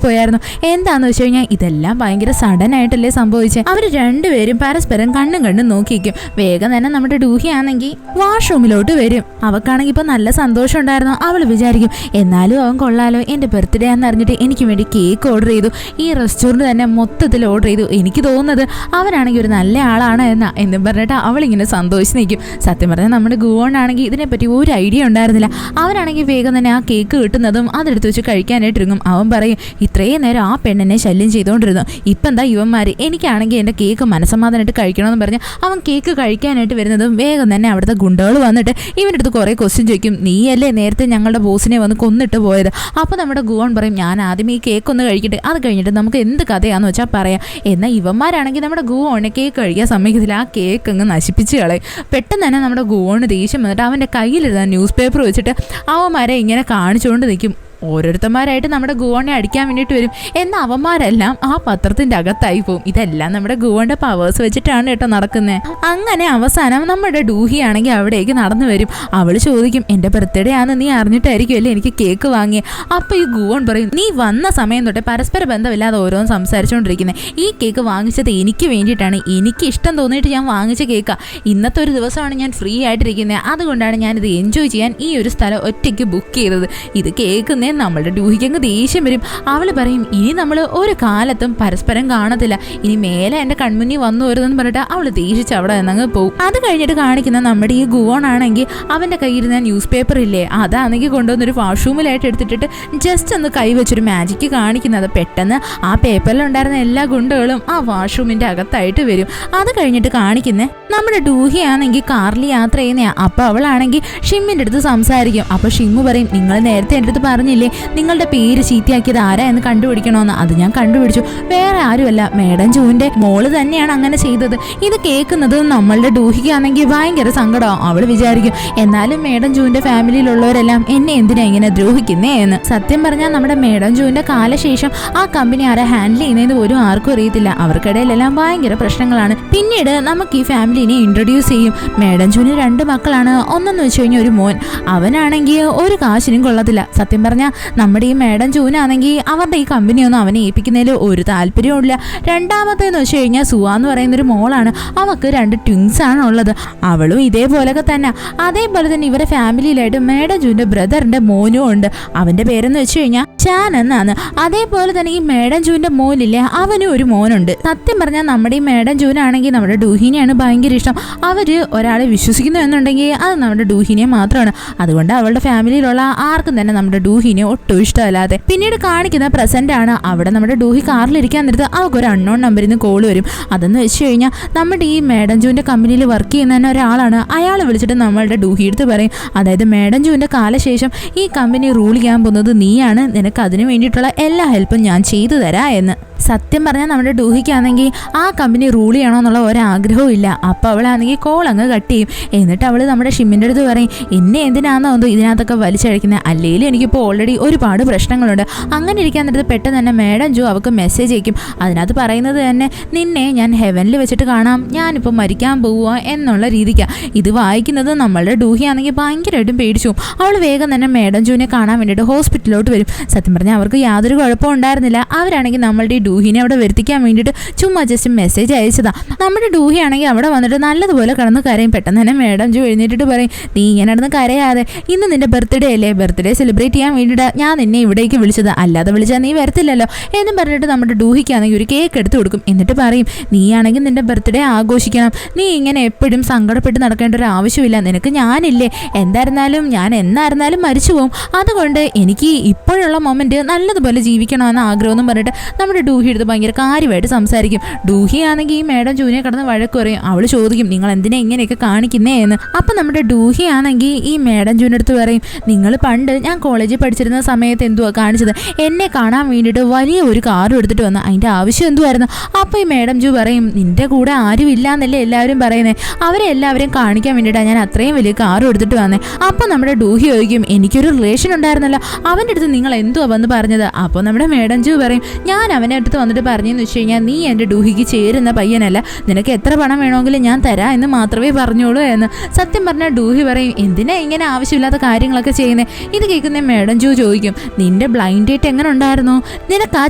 പോയായിരുന്നു. എന്താണെന്ന് വെച്ച് കഴിഞ്ഞാൽ ഇതെല്ലാം ഭയങ്കര സഡൻ ആയിട്ടല്ലേ സംഭവിച്ചത്. അവർ രണ്ടുപേരും പരസ്പരം കണ്ണും നോക്കിക്കും. വേഗം തന്നെ നമ്മുടെ ഡൂഹി ആണെങ്കിൽ വാഷ്റൂമിലോട്ട് വരും. അവക്കാണെങ്കിൽ ഇപ്പോൾ നല്ല സന്തോഷം ഉണ്ടായിരുന്നു. അവൾ വിചാരിക്കും, എന്നാലും അവൻ കൊള്ളാലോ, എൻ്റെ ബർത്ത്ഡേ ആണെന്ന് അറിഞ്ഞിട്ട് എനിക്ക് വേണ്ടി കേക്ക് ഓർഡർ ചെയ്തു, ഈ റെസ്റ്റോറൻറ്റ് തന്നെ മൊത്തത്തിൽ ഓർഡർ ചെയ്തു, എനിക്ക് തോന്നുന്നത് അവനാണെങ്കിൽ ഒരു നല്ല ആളാണ് എന്നും പറഞ്ഞിട്ട് അവളിങ്ങനെ സന്തോഷിച്ച് നിൽക്കും. സത്യം പറഞ്ഞാൽ നമ്മുടെ ഗുവോൺ ആണെങ്കിൽ ഇതിനെപ്പറ്റി ഒരു ഐഡിയ ഉണ്ടായിരുന്നില്ല. അവനാണെങ്കിൽ വേഗം തന്നെ ആ കേക്ക് കിട്ടുന്നതും അതെടുത്ത് വെച്ച് കഴിക്കാനായിട്ടിരുങ്ങും. അവൻ പറയും, ഇത്രയും നേരം ആ പെണ്ണിനെ ശല്യം ചെയ്തുകൊണ്ടിരുന്നു, ഇപ്പം എന്താ ഇവന്മാർ, എനിക്കാണെങ്കിൽ എൻ്റെ കേക്ക് മനസ്സമാധാനമായിട്ട് കഴിക്കണമെന്ന് പറഞ്ഞ് അവൻ കേക്ക് കഴിക്കാനായിട്ട് വരുന്നതും വേഗം തന്നെ അവിടുത്തെ ഗുണ്ടകൾ വന്നിട്ട് ഇവൻ്റെ അടുത്ത് കുറേ ക്വസ്റ്റ്യൻ ചോദിക്കും. നീയല്ലേ നേരത്തെ ഞങ്ങളുടെ ബോസിനെ വന്ന് കൊന്നിട്ട് പോയത്? അപ്പോൾ നമ്മുടെ ഗുവോൺ പറയും, ഞാൻ ആദ്യം ഈ കേക്ക് ഒന്ന് കഴിക്കട്ടെ, അത് കഴിഞ്ഞിട്ട് നമുക്ക് എന്ത് കഥയാണെന്ന് വെച്ചാൽ പറയാം. എന്നാൽ ഇവന്മാരാണെങ്കിൽ നമ്മുടെ ഗുവോണിനെ കേക്ക് കഴിക്കാൻ സമ്മതിക്കത്തില്ല. ആ കേക്ക് അങ്ങ് നശിപ്പിച്ച് കളയും. പെട്ടെന്ന് തന്നെ നമ്മുടെ ഗുവോണിന് ദേഷ്യം വന്നിട്ട് അവൻ്റെ കയ്യിലിരുന്ന ന്യൂസ് പേപ്പർ വെച്ചിട്ട് അവന്മാരെ ഇങ്ങനെ കാണിച്ചുകൊണ്ട് നിൽക്കും. ഓരോരുത്തന്മാരായിട്ട് നമ്മുടെ ഗുവോണെ അടിക്കാൻ വേണ്ടിയിട്ട് വരും. എന്നാൽ അവന്മാരെല്ലാം ആ പത്രത്തിൻ്റെ അകത്തായി പോകും. ഇതെല്ലാം നമ്മുടെ ഗുവോണിൻ്റെ പവേഴ്സ് വെച്ചിട്ടാണ് കേട്ടോ നടക്കുന്നത്. അങ്ങനെ അവസാനം നമ്മുടെ ഡൂഹി ആണെങ്കിൽ അവിടേക്ക് നടന്നു വരും. അവൾ ചോദിക്കും, എൻ്റെ ബർത്ത്ഡേ ആണെന്ന് നീ അറിഞ്ഞിട്ടായിരിക്കും അല്ലേ എനിക്ക് കേക്ക് വാങ്ങിയത്? അപ്പോൾ ഈ ഗുവോൺ പറയും, നീ വന്ന സമയം തൊട്ടേ പരസ്പര ബന്ധമില്ലാതെ ഓരോന്ന് സംസാരിച്ചുകൊണ്ടിരിക്കുന്നത്. ഈ കേക്ക് വാങ്ങിച്ചത് എനിക്ക് വേണ്ടിയിട്ടാണ്, എനിക്ക് ഇഷ്ടം തോന്നിയിട്ട് ഞാൻ വാങ്ങിച്ച കേക്കാണ്. ഇന്നത്തെ ഒരു ദിവസമാണ് ഞാൻ ഫ്രീ ആയിട്ടിരിക്കുന്നത്, അതുകൊണ്ടാണ് ഞാനിത് എൻജോയ് ചെയ്യാൻ ഈ ഒരു സ്ഥലം ഒറ്റയ്ക്ക് ബുക്ക് ചെയ്തത്. ഇത് കേൾക്കുന്നേ നമ്മളുടെ ഡൂഹിക്കങ്ങ് ദേഷ്യം വരും. അവൾ പറയും, ഇനി നമ്മൾ ഒരു കാലത്തും പരസ്പരം കാണത്തില്ല, ഇനി മേലെ എൻ്റെ കൺമുന്നിൽ വന്നു വരുതെന്ന് പറഞ്ഞിട്ട് അവൾ ദേഷിച്ച് അവിടെ നിന്നങ്ങ് പോകും. അത് കഴിഞ്ഞിട്ട് കാണിക്കുന്ന നമ്മുടെ ഈ ഗുവോൺ ആണെങ്കിൽ അവൻ്റെ കയ്യിരുന്ന ന്യൂസ് പേപ്പർ ഇല്ലേ, അതാണെങ്കിൽ കൊണ്ടുവന്നൊരു വാഷ്റൂമിലായിട്ട് എടുത്തിട്ട് ജസ്റ്റ് ഒന്ന് കൈവച്ചൊരു മാജിക്ക് കാണിക്കുന്നത്. പെട്ടെന്ന് ആ പേപ്പറിലുണ്ടായിരുന്ന എല്ലാ ഗുണ്ടകളും ആ വാഷ്റൂമിൻ്റെ അകത്തായിട്ട് വരും. അത് കഴിഞ്ഞിട്ട് കാണിക്കുന്നേ നമ്മുടെ ഡൂഹി ആണെങ്കിൽ കാറിൽ യാത്ര ചെയ്യുന്നതാണ്. അപ്പോൾ അവളാണെങ്കിൽ ഷിമ്മിൻ്റെ അടുത്ത് സംസാരിക്കും. അപ്പോൾ ഷിമ്മു പറയും, നിങ്ങൾ നേരത്തെ എൻ്റെ അടുത്ത് പറഞ്ഞില്ലേ നിങ്ങളുടെ പേര് ചീത്തയാക്കിയത് ആരാ എന്ന് കണ്ടുപിടിക്കണമെന്ന്? അത് ഞാൻ കണ്ടുപിടിച്ചു, വേറെ ആരുമല്ല, മേഡം ജൂവിൻ്റെ മോള് തന്നെയാണ് അങ്ങനെ ചെയ്തത്. ഇത് കേൾക്കുന്നത് നമ്മളുടെ ഡൂഹിക്കാണെങ്കിൽ ഭയങ്കര സങ്കടമാവും. അവൾ വിചാരിക്കും, എന്നാലും മേഡം ജൂവിൻ്റെ ഫാമിലിയിലുള്ളവരെല്ലാം എന്നെ എന്തിനാ ഇങ്ങനെ ദ്രോഹിക്കുന്നേ എന്ന്. സത്യം പറഞ്ഞാൽ നമ്മുടെ മേഡം ജൂവിൻ്റെ കാലശേഷം ആ കമ്പനി ആരെ ഹാൻഡിൽ ചെയ്യുന്നതെന്ന് പോലും ആർക്കും അറിയത്തില്ല. അവർക്കിടയിലെല്ലാം ഭയങ്കര പ്രശ്നങ്ങളാണ്. പിന്നീട് നമുക്ക് ഈ ഫാമിലിനെ ഇൻട്രൊഡ്യൂസ് ചെയ്യും. മേഡം ജൂവിന് 2 മക്കളാണ്. ഒന്നെന്ന് വെച്ച് കഴിഞ്ഞാൽ ഒരു മോൻ, അവനാണെങ്കിൽ ഒരു കാശിനും കൊള്ളത്തില്ല. സത്യം പറഞ്ഞാൽ നമ്മുടെ ഈ മേഡം ജൂനാണെങ്കിൽ അവരുടെ ഈ കമ്പനിയൊന്നും അവനെ ഏൽപ്പിക്കുന്നതിൽ ഒരു താല്പര്യവും ഇല്ല. രണ്ടാമത്തേന്ന് വെച്ച് കഴിഞ്ഞാൽ സുവ എന്ന് പറയുന്നൊരു മോളാണ്. അവൾക്ക് 2 ട്വിൻസ് ആണ് ഉള്ളത്. അവളും ഇതേപോലൊക്കെ തന്നെ. അതേപോലെ തന്നെ ഇവരുടെ ഫാമിലിയിലായിട്ട് മേഡം ജൂവിൻ്റെ ബ്രദറിൻ്റെ മോനും ഉണ്ട്. അവൻ്റെ പേരെന്ന് വെച്ച് കഴിഞ്ഞാൽ ചാൻ എന്നാണ്. അതേപോലെ തന്നെ ഈ മേഡം ജൂവിന്റെ മോനില്ലേ, അവനും ഒരു മോനുണ്ട്. സത്യം പറഞ്ഞാൽ നമ്മുടെ ഈ മേഡം ജൂനാണെങ്കിൽ നമ്മുടെ ഡൂഹിനെയാണ് ഭയങ്കര ഇഷ്ടം. അവര് ഒരാളെ വിശ്വസിക്കുന്നു എന്നുണ്ടെങ്കിൽ അത് നമ്മുടെ ഡൂഹിനെ മാത്രമാണ്. അതുകൊണ്ട് അവളുടെ ഫാമിലിയിലുള്ള ആർക്കും തന്നെ നമ്മുടെ ഡൂഹിനെ ഒട്ടും ഇഷ്ടമല്ലാതെ. പിന്നീട് കാണിക്കുന്ന പ്രസന്റ് ആണ്. അവിടെ നമ്മുടെ ഡൂഹി കാറിലിരിക്കാൻ നേരത്ത് അവർക്ക് ഒരു അൺനോൺ നമ്പറിൽ നിന്ന് കോൾ വരും. അതെന്ന് വെച്ച് കഴിഞ്ഞാൽ നമ്മുടെ ഈ മേഡം ജൂവിന്റെ കമ്പനിയിൽ വർക്ക് ചെയ്യുന്ന തന്നെ ഒരാളാണ്. അയാൾ വിളിച്ചിട്ട് നമ്മളുടെ ഡൂഹി എടുത്ത് പറയും, അതായത് മേഡം ജൂവിന്റെ കാലശേഷം ഈ കമ്പനി റൂൾ ചെയ്യാൻ പോകുന്നത് നീയാണ്, നിനക്ക് അതിന് വേണ്ടിയിട്ടുള്ള എല്ലാ ഹെൽപ്പും ഞാൻ ചെയ്തു തരാം എന്ന്. സത്യം പറഞ്ഞാൽ നമ്മുടെ ഡൂഹിക്കാണെങ്കിൽ ആ കമ്പനി റൂൾ ചെയ്യണമെന്നുള്ള ഒരാഗ്രഹവും ഇല്ല. അപ്പോൾ അവളാണെങ്കിൽ കോൾ അങ്ങ് കട്ട് ചെയ്യും. എന്നിട്ട് അവൾ നമ്മുടെ ഷിമ്മിൻ്റെ അടുത്ത് പറയും, എന്നെ എന്തിനാണെന്നോ ഇതിനകത്തൊക്കെ വലിച്ചഴിക്കുന്നത്, അല്ലെങ്കിൽ എനിക്കിപ്പോൾ ഓൾറെഡി ഒരുപാട് പ്രശ്നങ്ങളുണ്ട്. അങ്ങനെ ഇരിക്കാൻ നേരത്ത് പെട്ടെന്ന് തന്നെ മേഡം ജോ അവൾക്ക് മെസ്സേജ് അയക്കും. അതിനകത്ത് പറയുന്നത് തന്നെ, നിന്നെ ഞാൻ ഹെവനിൽ വെച്ചിട്ട് കാണാം, ഞാനിപ്പോൾ മരിക്കാൻ പോവുക എന്നുള്ള രീതിക്കാണ്. ഇത് വായിക്കുന്നത് നമ്മളുടെ ഡൂഹിയാണെങ്കിൽ ഭയങ്കരമായിട്ടും പേടിച്ചു. അവൾ വേഗം തന്നെ മേഡം ജോനെ കാണാൻ വേണ്ടിയിട്ട് ഹോസ്പിറ്റലിലോട്ട് വരും. സത്യം പറഞ്ഞാൽ അവർക്ക് യാതൊരു കുഴപ്പവും ഉണ്ടായിരുന്നില്ല. അവരാണെങ്കിൽ നമ്മളുടെ ഡൂഹിനെ അവിടെ വരുത്തിക്കാൻ വേണ്ടിയിട്ട് ചുമ്മാ ജസ്റ്റ് മെസ്സേജ് അയച്ചതാ. നമ്മുടെ ഡൂഹി ആണെങ്കിൽ അവിടെ വന്നിട്ട് നല്ലതുപോലെ കിടന്ന് കരയും. പെട്ടെന്ന് തന്നെ മേഡം ജോ എഴുന്നേറ്റിട്ട് പറയും, നീ ഇങ്ങനെ നടന്ന് കരയാതെ, ഇന്ന് നിന്റെ ബർത്ത്ഡേ അല്ലേ, ബർത്ത്ഡേ സെലിബ്രേറ്റ് ചെയ്യാൻ വേണ്ടിയിട്ട് ഞാൻ നിന്നെ ഇവിടേക്ക് വിളിച്ചത്, അല്ലാതെ വിളിച്ചാൽ നീ വരത്തില്ലല്ലോ എന്നും പറഞ്ഞിട്ട് നമ്മുടെ ഡൂഹിക്കാണെങ്കിൽ ഒരു കേക്ക് എടുത്ത് കൊടുക്കും. എന്നിട്ട് പറയും, നീയാണെങ്കിൽ നിന്റെ ബർത്ത്ഡേ ആഘോഷിക്കണം, നീ ഇങ്ങനെ എപ്പോഴും സങ്കടപ്പെട്ട് നടക്കേണ്ട ഒരു ആവശ്യമില്ല, നിനക്ക് ഞാനില്ലേ, എന്തായിരുന്നാലും ഞാൻ എന്നായിരുന്നാലും മരിച്ചു പോകും, അതുകൊണ്ട് എനിക്ക് ഇപ്പോഴുള്ള മൊമെന്റ് നല്ലതുപോലെ ജീവിക്കണമെന്ന് ആഗ്രഹമെന്നും പറഞ്ഞിട്ട് നമ്മുടെ ഡൂഹി എടുത്ത് ഭയങ്കര കാര്യമായിട്ട് സംസാരിക്കും. ഡൂഹി ആണെങ്കിൽ ഈ മേഡം ജൂനിയെ കിടന്ന് വഴക്ക് പറയും. അവൾ ചോദിക്കും, നിങ്ങൾ എന്തിനാ ഇങ്ങനെയൊക്കെ കാണിക്കുന്നേ എന്ന്. അപ്പം നമ്മുടെ ഡൂഹി ആണെങ്കിൽ ഈ മേഡം ജൂനിയുടെ അടുത്ത് പറയും, നിങ്ങൾ പണ്ട് ഞാൻ കോളേജിൽ പഠിച്ചിരുന്ന സമയത്ത് എന്തുവാ കാണിച്ചത്, എന്നെ കാണാൻ വേണ്ടിയിട്ട് വലിയ ഒരു കാറും എടുത്തിട്ട് വന്നു, അതിൻ്റെ ആവശ്യം എന്തുമായിരുന്നു. അപ്പോൾ ഈ മേഡം ജൂ പറയും, നിൻ്റെ കൂടെ ആരും ഇല്ല എന്നല്ലേ എല്ലാവരും പറയുന്നത്, അവരെ എല്ലാവരെയും കാണിക്കാൻ വേണ്ടിയിട്ടാണ് ഞാൻ അത്രയും വലിയ കാറും എടുത്തിട്ട് വന്നേ. അപ്പോൾ നമ്മുടെ ഡൂഹി ചോദിക്കും, എനിക്കൊരു റിലേഷൻ ഉണ്ടായിരുന്നല്ലോ, അവൻ്റെ അടുത്ത് നിങ്ങൾ എന്തുവാ വന്ന് പറഞ്ഞത്. അപ്പോൾ നമ്മുടെ മേഡം ജൂ പറയും, ഞാൻ അവനെ അടുത്ത് വന്നിട്ട് പറഞ്ഞെന്ന് വെച്ച് കഴിഞ്ഞാൽ, നീ എൻ്റെ ഡൂഹിക്ക് ചേരുന്ന പയ്യനല്ല, നിനക്ക് എത്ര പണം വേണമെങ്കിലും ഞാൻ തരാം എന്ന് മാത്രമേ പറഞ്ഞോളൂ എന്ന്. സത്യം പറഞ്ഞാൽ ഡൂഹി പറയും, എന്തിനാ ഇങ്ങനെ ആവശ്യമില്ലാത്ത കാര്യങ്ങളൊക്കെ ചെയ്യുന്നത്. ഇത് കേൾക്കുന്ന മേഡം ജൂ ചോദിക്കും, നിന്റെ ബ്ലൈൻഡ് ഡേറ്റ് എങ്ങനെ ഉണ്ടായിരുന്നു, നിനക്ക് ആ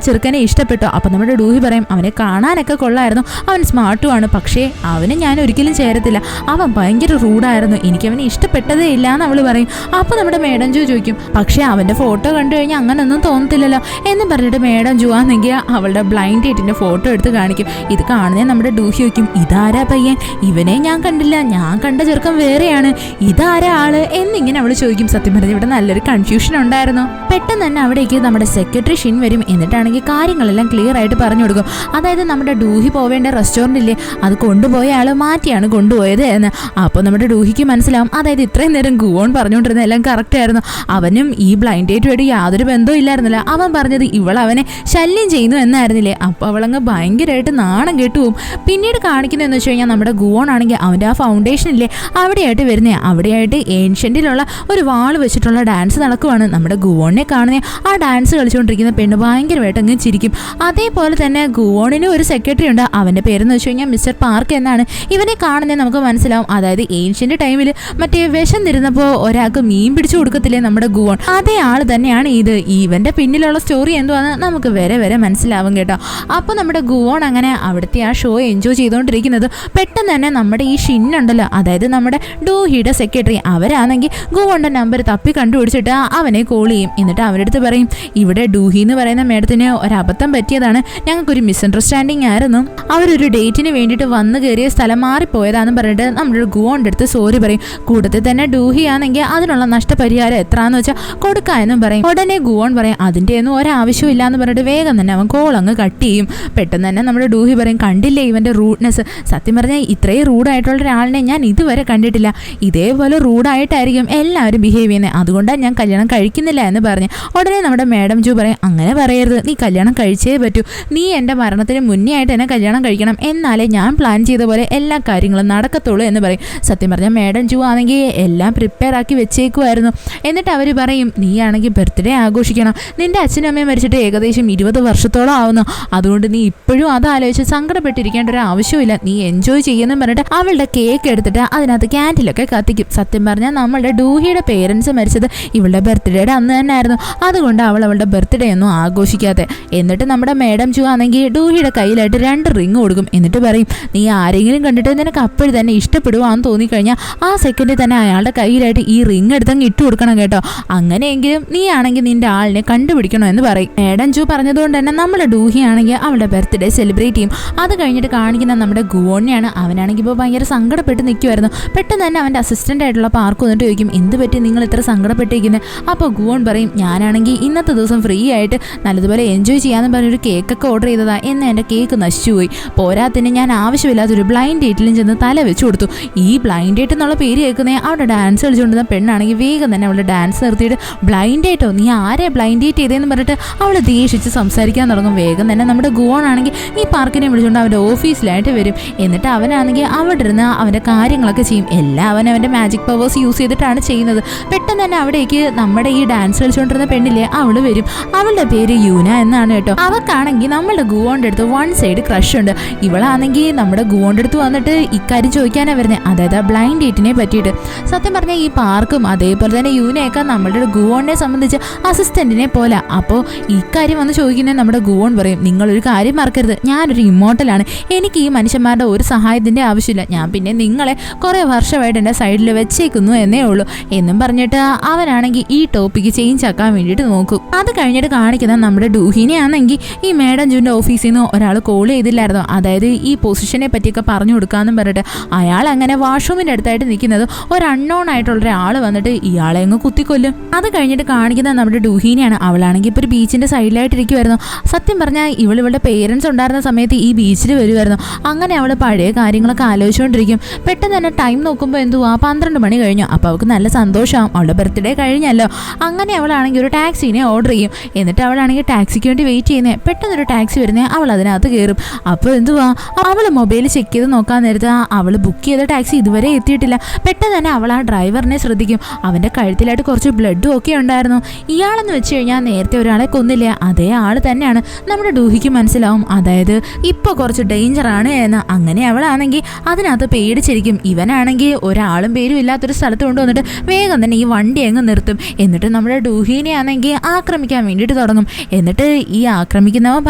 ചെറുക്കനെ ഇഷ്ടപ്പെട്ടോ. അപ്പം നമ്മുടെ ഡൂഹി പറയും, അവനെ കാണാനൊക്കെ കൊള്ളായിരുന്നു, അവൻ സ്മാർട്ടുമാണ്, പക്ഷേ അവന് ഞാൻ ഒരിക്കലും ചേരത്തില്ല, അവൻ ഭയങ്കര റൂഡായിരുന്നു, എനിക്ക് അവനെ ഇഷ്ടപ്പെട്ടതേ ഇല്ല എന്ന് അവൾ പറയും. അപ്പോൾ നമ്മുടെ മേഡം ജൂ ചോദിക്കും, പക്ഷേ അവൻ്റെ ഫോട്ടോ കണ്ടു കഴിഞ്ഞാൽ അങ്ങനൊന്നും തോന്നത്തില്ലല്ലോ എന്ന് പറഞ്ഞിട്ട് മേഡം ജൂ ആണെങ്കിൽ അവളുടെ ബ്ലൈൻഡ് ഡേറ്റിൻ്റെ ഫോട്ടോ എടുത്ത് കാണിക്കും. ഇത് കാണുന്നേ നമ്മുടെ ഡൂഹി വയ്ക്കും, ഇതാരാ പയ്യൻ, ഇവനെ ഞാൻ കണ്ടില്ല, ഞാൻ കണ്ട ചെറുക്കം വേറെയാണ്, ഇതാരാ ആള് എന്നിങ്ങനെ അവൾ ചോദിക്കും. സത്യം പറഞ്ഞാൽ ഇവിടെ നല്ലൊരു കൺഫ്യൂഷൻ ഉണ്ടായിരുന്നു. പെട്ടെന്ന് തന്നെ അവിടേക്ക് നമ്മുടെ സെക്രട്ടറി ഷിൻ വരും. എന്നിട്ടാണെങ്കിൽ കാര്യങ്ങളെല്ലാം ക്ലിയർ ആയിട്ട് പറഞ്ഞു കൊടുക്കും. അതായത് നമ്മുടെ ഡൂഹി പോവേണ്ട റെസ്റ്റോറൻ്റ് ഇല്ലേ, അത് കൊണ്ടുപോയ ആൾ മാറ്റിയാണ് കൊണ്ടുപോയത് എന്ന്. അപ്പോൾ നമ്മുടെ ഡൂഹിക്ക് മനസ്സിലാവും, അതായത് ഇത്രയും നേരം ഗുവോൺ പറഞ്ഞുകൊണ്ടിരുന്ന എല്ലാം കറക്റ്റ് ആയിരുന്നു, അവനും ഈ ബ്ലൈൻഡ് ഡേറ്റുമായിട്ട് യാതൊരു ബന്ധവും ഇല്ലായിരുന്നില്ല, അവൻ പറഞ്ഞത് ഇവൾ അവനെ ശല്യം ചെയ്യുന്നു എന്നായിരുന്നില്ലേ. അപ്പോൾ അവളങ്ങ് ഭയങ്കരമായിട്ട് നാണം കേട്ടുപോകും. പിന്നീട് കാണിക്കുന്നതെന്ന് വെച്ച് കഴിഞ്ഞാൽ നമ്മുടെ ഗുവോൺ ആണെങ്കിൽ അവൻ്റെ ആ ഫൗണ്ടേഷൻ ഇല്ലേ അവിടെയായിട്ട് വരുന്നേ, അവിടെയായിട്ട് ഏൻഷ്യൻറ്റിലുള്ള ഒരു വാള് വെച്ചിട്ടുള്ള ഡാൻസ് നടക്കുവാണ്. നമ്മുടെ ഗുവോണിനെ കാണുന്നേ ആ ഡാൻസ് കളിച്ചുകൊണ്ടിരിക്കുന്ന പെണ്ണ് ഭയങ്കരമായിട്ട് അങ്ങ് ചിരിക്കും. അതേപോലെ തന്നെ ഗുവോണിന് ഒരു സെക്രട്ടറി ഉണ്ട്, അവൻ്റെ പേരെന്ന് വെച്ച് കഴിഞ്ഞാൽ മിസ്റ്റർ പാർക്ക് എന്നാണ്. ഇവനെ കാണുന്നേ നമുക്ക് മനസ്സിലാവും, അതായത് ഏൻഷ്യൻ്റ് ടൈമിൽ മറ്റേ വിഷം തരുന്നപ്പോൾ ഒരാൾക്ക് മീൻ പിടിച്ചു കൊടുക്കത്തില്ലേ നമ്മുടെ ഗുവോൺ, അതേ ആൾ തന്നെയാണ് ഇത്. ഇവൻ്റെ പിന്നിലുള്ള സ്റ്റോറി എന്തുവാന്ന് നമുക്ക് വരെ മനസ്സിലാവും കേട്ടോ. അപ്പോൾ നമ്മുടെ ഗുവോൺ അങ്ങനെ അവിടുത്തെ ആ ഷോ എൻജോയ് ചെയ്തുകൊണ്ടിരിക്കുന്നത് പെട്ടെന്ന് തന്നെ നമ്മുടെ ഈ ഷിന്നുണ്ടല്ലോ, അതായത് നമ്മുടെ ഡൂഹിയുടെ സെക്രട്ടറി, അവരാണെങ്കിൽ ഗുവോണിൻ്റെ നമ്പർ തപ്പി കണ്ടുപിടിച്ചിട്ട് അവനെ കോൾ ചെയ്യും. എന്നിട്ട് അവരുടെ അടുത്ത് പറയും, ഇവിടെ ഡൂഹി എന്ന് പറയുന്ന മേഡത്തിന് ഒരബദ്ധം പറ്റിയതാണ്, ഞങ്ങൾക്കൊരു മിസ്അണ്ടർസ്റ്റാൻഡിങ് ആയിരുന്നു, അവരൊരു ഡേറ്റിന് വേണ്ടിയിട്ട് വന്നു കയറിയ സ്ഥലം മാറിപ്പോയതാണെന്ന് പറഞ്ഞിട്ട് നമ്മുടെ ഗുവോണിൻ്റെ അടുത്ത് സോറി പറയും. കൂട്ടത്തിൽ തന്നെ ഡൂഹി ആണെങ്കിൽ അതിനുള്ള നഷ്ടപരിഹാരം എത്രയാണെന്ന് വെച്ചാൽ കൊടുക്കാമെന്നും പറയും. ഉടനെ ഗുവോൺ പറയും, അതിൻ്റെ ഒന്നും ഒരാവശ്യവും ഇല്ലാന്ന് പറഞ്ഞിട്ട് വേഗം തന്നെ അവൻ കോൾ അങ്ങ് കട്ട് ചെയ്യും. പെട്ടെന്ന് തന്നെ നമ്മുടെ ഡൂഹി പറയും, കണ്ടില്ലേ ഇവൻ്റെ റൂഡ്നെസ്, സത്യം പറഞ്ഞാൽ ഇത്രയും റൂഡായിട്ടുള്ള ഒരാളിനെ ഞാൻ ഇതുവരെ കണ്ടിട്ടില്ല, ഇതേപോലെ റൂഡായിട്ടായിരിക്കും എല്ലാവരും ബിഹേവ് ചെയ്യുന്നത്, അതുകൊണ്ടാണ് ഞാൻ കല്യാണം കഴിക്കുന്നില്ല എന്ന് പറഞ്ഞ്. ഉടനെ നമ്മുടെ മേഡം ജൂ പറയും, അങ്ങനെ പറയരുത്, നീ കല്യാണം കഴിച്ചേ പറ്റൂ, നീ എൻ്റെ മരണത്തിന് മുന്നേ ആയിട്ട് എന്നെ കല്യാണം കഴിക്കണം, എന്നാലേ ഞാൻ പ്ലാൻ ചെയ്ത പോലെ എല്ലാ കാര്യങ്ങളും നടക്കത്തുള്ളൂ എന്ന് പറയും. സത്യം പറഞ്ഞാൽ മേഡം ജൂ ആണെങ്കിൽ എല്ലാം പ്രിപ്പയർ ആക്കി വെച്ചേക്കുമായിരുന്നു. എന്നിട്ട് അവർ പറയും, നീ ആണെങ്കിൽ ബർത്ത്ഡേ ആഘോഷിക്കണം, നിൻ്റെ അച്ഛനും അമ്മയും മരിച്ചിട്ട് ഏകദേശം 20 വർഷത്തോളം മനസ്സിലാവുന്നു. അതുകൊണ്ട് നീ ഇപ്പോഴും അത് ആലോചിച്ച് സങ്കടപ്പെട്ടിരിക്കേണ്ട ഒരു ആവശ്യമില്ല. നീ എൻജോയ് ചെയ്യുന്നു പറഞ്ഞിട്ട് അവളുടെ കേക്ക് എടുത്തിട്ട് അതിനകത്ത് ക്യാൻഡിലൊക്കെ കത്തിക്കും. സത്യം പറഞ്ഞാൽ നമ്മളുടെ ഡൂഹിയുടെ പേരൻസ് മരിച്ചത് ഇവളുടെ ബർത്ത്ഡേയുടെ അന്ന് തന്നെ ആയിരുന്നു. അതുകൊണ്ട് അവളുടെ ബർത്ത്ഡേ ഒന്നും ആഘോഷിക്കാതെ. എന്നിട്ട് നമ്മുടെ മേഡം ജു ആണെങ്കിൽ ഡൂഹിയുടെ കയ്യിലായിട്ട് 2 റിങ് കൊടുക്കും. എന്നിട്ട് പറയും, നീ ആരെങ്കിലും കണ്ടിട്ട് നിനക്ക് അപ്പോഴും തന്നെ ഇഷ്ടപ്പെടുവാന്ന് തോന്നിക്കഴിഞ്ഞാൽ ആ സെക്കൻഡിൽ തന്നെ അയാളുടെ കയ്യിലായിട്ട് ഈ റിങ് എടുത്തങ്ങ് ഇട്ട് കൊടുക്കണം കേട്ടോ. അങ്ങനെയെങ്കിലും നീ ആണെങ്കിൽ നിന്റെ ആളിനെ കണ്ടുപിടിക്കണോ എന്ന് പറയും. മേഡം ജു പറഞ്ഞതുകൊണ്ട് തന്നെ നമ്മുടെ ഡൂഹി ആണെങ്കിൽ അവളുടെ ബർത്ത്ഡേ സെലിബ്രേറ്റ് ചെയ്യും. അത് കഴിഞ്ഞിട്ട് കാണിക്കുന്ന നമ്മുടെ ഗുവോണിനെയാണ്. അവനാണെങ്കിൽ ഇപ്പോൾ ഭയങ്കര സങ്കടപ്പെട്ട് നിൽക്കുമായിരുന്നു. പെട്ടെന്ന് തന്നെ അവൻ്റെ അസിസ്റ്റൻ്റ് ആയിട്ടുള്ള പാർക്ക് വന്നിട്ട് ചോദിക്കും, എന്ത് പറ്റി നിങ്ങൾ ഇത്ര സങ്കടപ്പെട്ടിരിക്കുന്നത്? അപ്പോൾ ഗുവോൺ പറയും, ഞാനാണെങ്കിൽ ഇന്നത്തെ ദിവസം ഫ്രീ ആയിട്ട് നല്ലതുപോലെ എൻജോയ് ചെയ്യാമെന്ന് പറഞ്ഞൊരു കേക്കൊക്കെ ഓർഡർ ചെയ്തതാണ്. എന്നാൽ എൻ്റെ കേക്ക് നശിച്ചുപോയി. പോരാത്തിന് ഞാൻ ആവശ്യമില്ലാത്തൊരു ബ്ലൈൻഡ് ഡേറ്റിലും ചെന്ന് തല വെച്ച് കൊടുത്തു. ഈ ബ്ലൈൻഡ് ഡേറ്റ് എന്നുള്ള പേര് കേൾക്കുന്നേ അവിടെ ഡാൻസ് കളിച്ചുകൊണ്ടിരുന്ന പെണ്ണാണെങ്കിൽ വേഗം തന്നെ അവളുടെ ഡാൻസ് നിർത്തിയിട്ട്, ബ്ലൈൻഡ് ഡേറ്റോ, നീ ആരെ ബ്ലൈൻഡ് ഡേറ്റ് ചെയ്തതെന്ന് പറഞ്ഞിട്ട് അവൾ ദേഷിച്ച് സംസാരിക്കാൻ തുടങ്ങും. വേഗം തന്നെ നമ്മുടെ ഗുവോൺ ആണെങ്കിൽ ഈ പാർക്കിനെ വിളിച്ചുകൊണ്ട് അവൻ്റെ ഓഫീസിലായിട്ട് വരും. എന്നിട്ട് അവനാണെങ്കിൽ അവിടെ ഇരുന്ന് അവൻ്റെ കാര്യങ്ങളൊക്കെ ചെയ്യും. എല്ലാം അവൻ്റെ മാജിക് പവേഴ്സ് യൂസ് ചെയ്തിട്ടാണ് ചെയ്യുന്നത്. പെട്ടെന്ന് തന്നെ അവിടേക്ക് നമ്മുടെ ഈ ഡാൻസ് കളിച്ചുകൊണ്ടിരുന്ന പെണ്ണില്ലേ അവൾ വരും. അവളുടെ പേര് യൂന എന്നാണ് കേട്ടോ. അവൾക്കാണെങ്കിൽ നമ്മുടെ ഗുവോൻ്റെ അടുത്ത് 1 സൈഡ് ക്രഷ് ഉണ്ട്. ഇവളാണെങ്കിൽ നമ്മുടെ ഗുവോൻ്റെ അടുത്ത് വന്നിട്ട് ഇക്കാര്യം ചോദിക്കാനാണ് വരുന്നത്, അതായത് ബ്ലൈൻഡ് ഡേറ്റിനെ പറ്റിയിട്ട്. സത്യം പറഞ്ഞാൽ ഈ പാർക്കും അതേപോലെ തന്നെ യൂനയൊക്കെ നമ്മുടെ ഗുവോണിനെ സംബന്ധിച്ച് അസിസ്റ്റന്റിനെ പോലെ. അപ്പോൾ ഇക്കാര്യം വന്ന് ചോദിക്കുന്നത് നമ്മുടെ ഗുവോൺ പറയും, നിങ്ങളൊരു കാര്യം മറക്കരുത്, ഞാനൊരു ഇമ്മോർട്ടലാണ്. എനിക്ക് ഈ മനുഷ്യന്മാരുടെ ഒരു സഹായത്തിൻ്റെ ആവശ്യമില്ല. ഞാൻ പിന്നെ നിങ്ങളെ കുറേ വർഷമായിട്ട് എൻ്റെ സൈഡിൽ വെച്ചേക്കുന്നു എന്നേ ഉള്ളൂ എന്നും പറഞ്ഞിട്ട് അവനാണെങ്കിൽ ഈ ടോപ്പിക്ക് ചേഞ്ച് ആക്കാൻ വേണ്ടിയിട്ട് നോക്കും. അത് കഴിഞ്ഞിട്ട് കാണിക്കുന്ന നമ്മുടെ ഡൂഹിനെ ആണെങ്കിൽ ഈ മേഡം ജൂൻ്റെ ഓഫീസിൽ നിന്ന് ഒരാൾ കോൾ ചെയ്തില്ലായിരുന്നു. അതായത് ഈ പൊസിഷനെ പറ്റിയൊക്കെ പറഞ്ഞു കൊടുക്കാമെന്നും പറഞ്ഞിട്ട് അയാൾ അങ്ങനെ വാഷ്റൂമിൻ്റെ അടുത്തായിട്ട് നിൽക്കുന്നത് ഒരു അൺനോൺ ആയിട്ടുള്ള ഒരാൾ വന്നിട്ട് ഇയാളെ അങ്ങ് കുത്തിക്കൊല്ലും. അത് കഴിഞ്ഞിട്ട് കാണിക്കുന്ന നമ്മുടെ ഡൂഹിനെയാണ്. അവളാണെങ്കിൽ ഇപ്പോൾ ഒരു ബീച്ചിൻ്റെ സൈഡിലായിട്ടിരിക്കുമായിരുന്നു. സത്യം പറഞ്ഞാൽ ഇവളുടെ പേരൻസ് ഉണ്ടായിരുന്ന സമയത്ത് ഈ ബീച്ചിൽ വരുമായിരുന്നു. അങ്ങനെ അവൾ പഴയ കാര്യങ്ങളൊക്കെ ആലോചിച്ചുകൊണ്ടിരിക്കും. പെട്ടെന്ന് തന്നെ ടൈം നോക്കുമ്പോൾ എന്തുവാ 12 മണി കഴിഞ്ഞു. അപ്പോൾ അവൾക്ക് നല്ല സന്തോഷമാവും, അവളുടെ ബർത്ത്ഡേ കഴിഞ്ഞല്ലോ. അങ്ങനെ അവളാണെങ്കിൽ ഒരു ടാക്സിനെ ഓർഡർ ചെയ്യും. എന്നിട്ട് അവളാണെങ്കിൽ ടാക്സിക്ക് വേണ്ടി വെയിറ്റ് ചെയ്യുന്നത്. പെട്ടെന്നൊരു ടാക്സി വരുന്നത്, അവൾ അതിനകത്ത് കയറും. അപ്പോൾ എന്തുവാ അവൾ മൊബൈൽ ചെക്ക് ചെയ്ത് നോക്കാൻ നേരത്ത് അവൾ ബുക്ക് ചെയ്ത ടാക്സി ഇതുവരെ എത്തിയിട്ടില്ല. പെട്ടെന്ന് തന്നെ അവൾ ആ ഡ്രൈവറിനെ ശ്രദ്ധിക്കും. അവൻ്റെ കഴുത്തിലായിട്ട് കുറച്ച് ബ്ലഡും ഒക്കെ ഉണ്ടായിരുന്നു. ഇയാളെന്ന് വെച്ച് കഴിഞ്ഞാൽ നേരത്തെ ഒരാളെ കൊന്നില്ലേ, അതേ ആൾ തന്നെയാണ്. നമ്മുടെ ഡൂഹിക്ക് മനസ്സിലാവും, അതായത് ഇപ്പോൾ കുറച്ച് ഡേഞ്ചറാണ് എന്ന്. അങ്ങനെ അവളാണെങ്കിൽ അതിനകത്ത് പേടിച്ചിരിക്കും. ഇവനാണെങ്കിൽ ഒരാളും പേരും ഇല്ലാത്തൊരു സ്ഥലത്ത് കൊണ്ടുവന്നിട്ട് വേഗം തന്നെ ഈ വണ്ടി അങ്ങ് നിർത്തും. എന്നിട്ട് നമ്മുടെ ഡൂഹിനെ ആണെങ്കിൽ ആക്രമിക്കാൻ വേണ്ടിയിട്ട് തുടങ്ങും. എന്നിട്ട് ഈ ആക്രമിക്കുന്നവൻ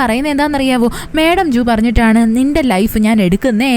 പറയുന്നത് എന്താണെന്നറിയാവോ, മേഡം ജു പറഞ്ഞിട്ടാണ് നിന്റെ ലൈഫ് ഞാൻ എടുക്കുന്നേ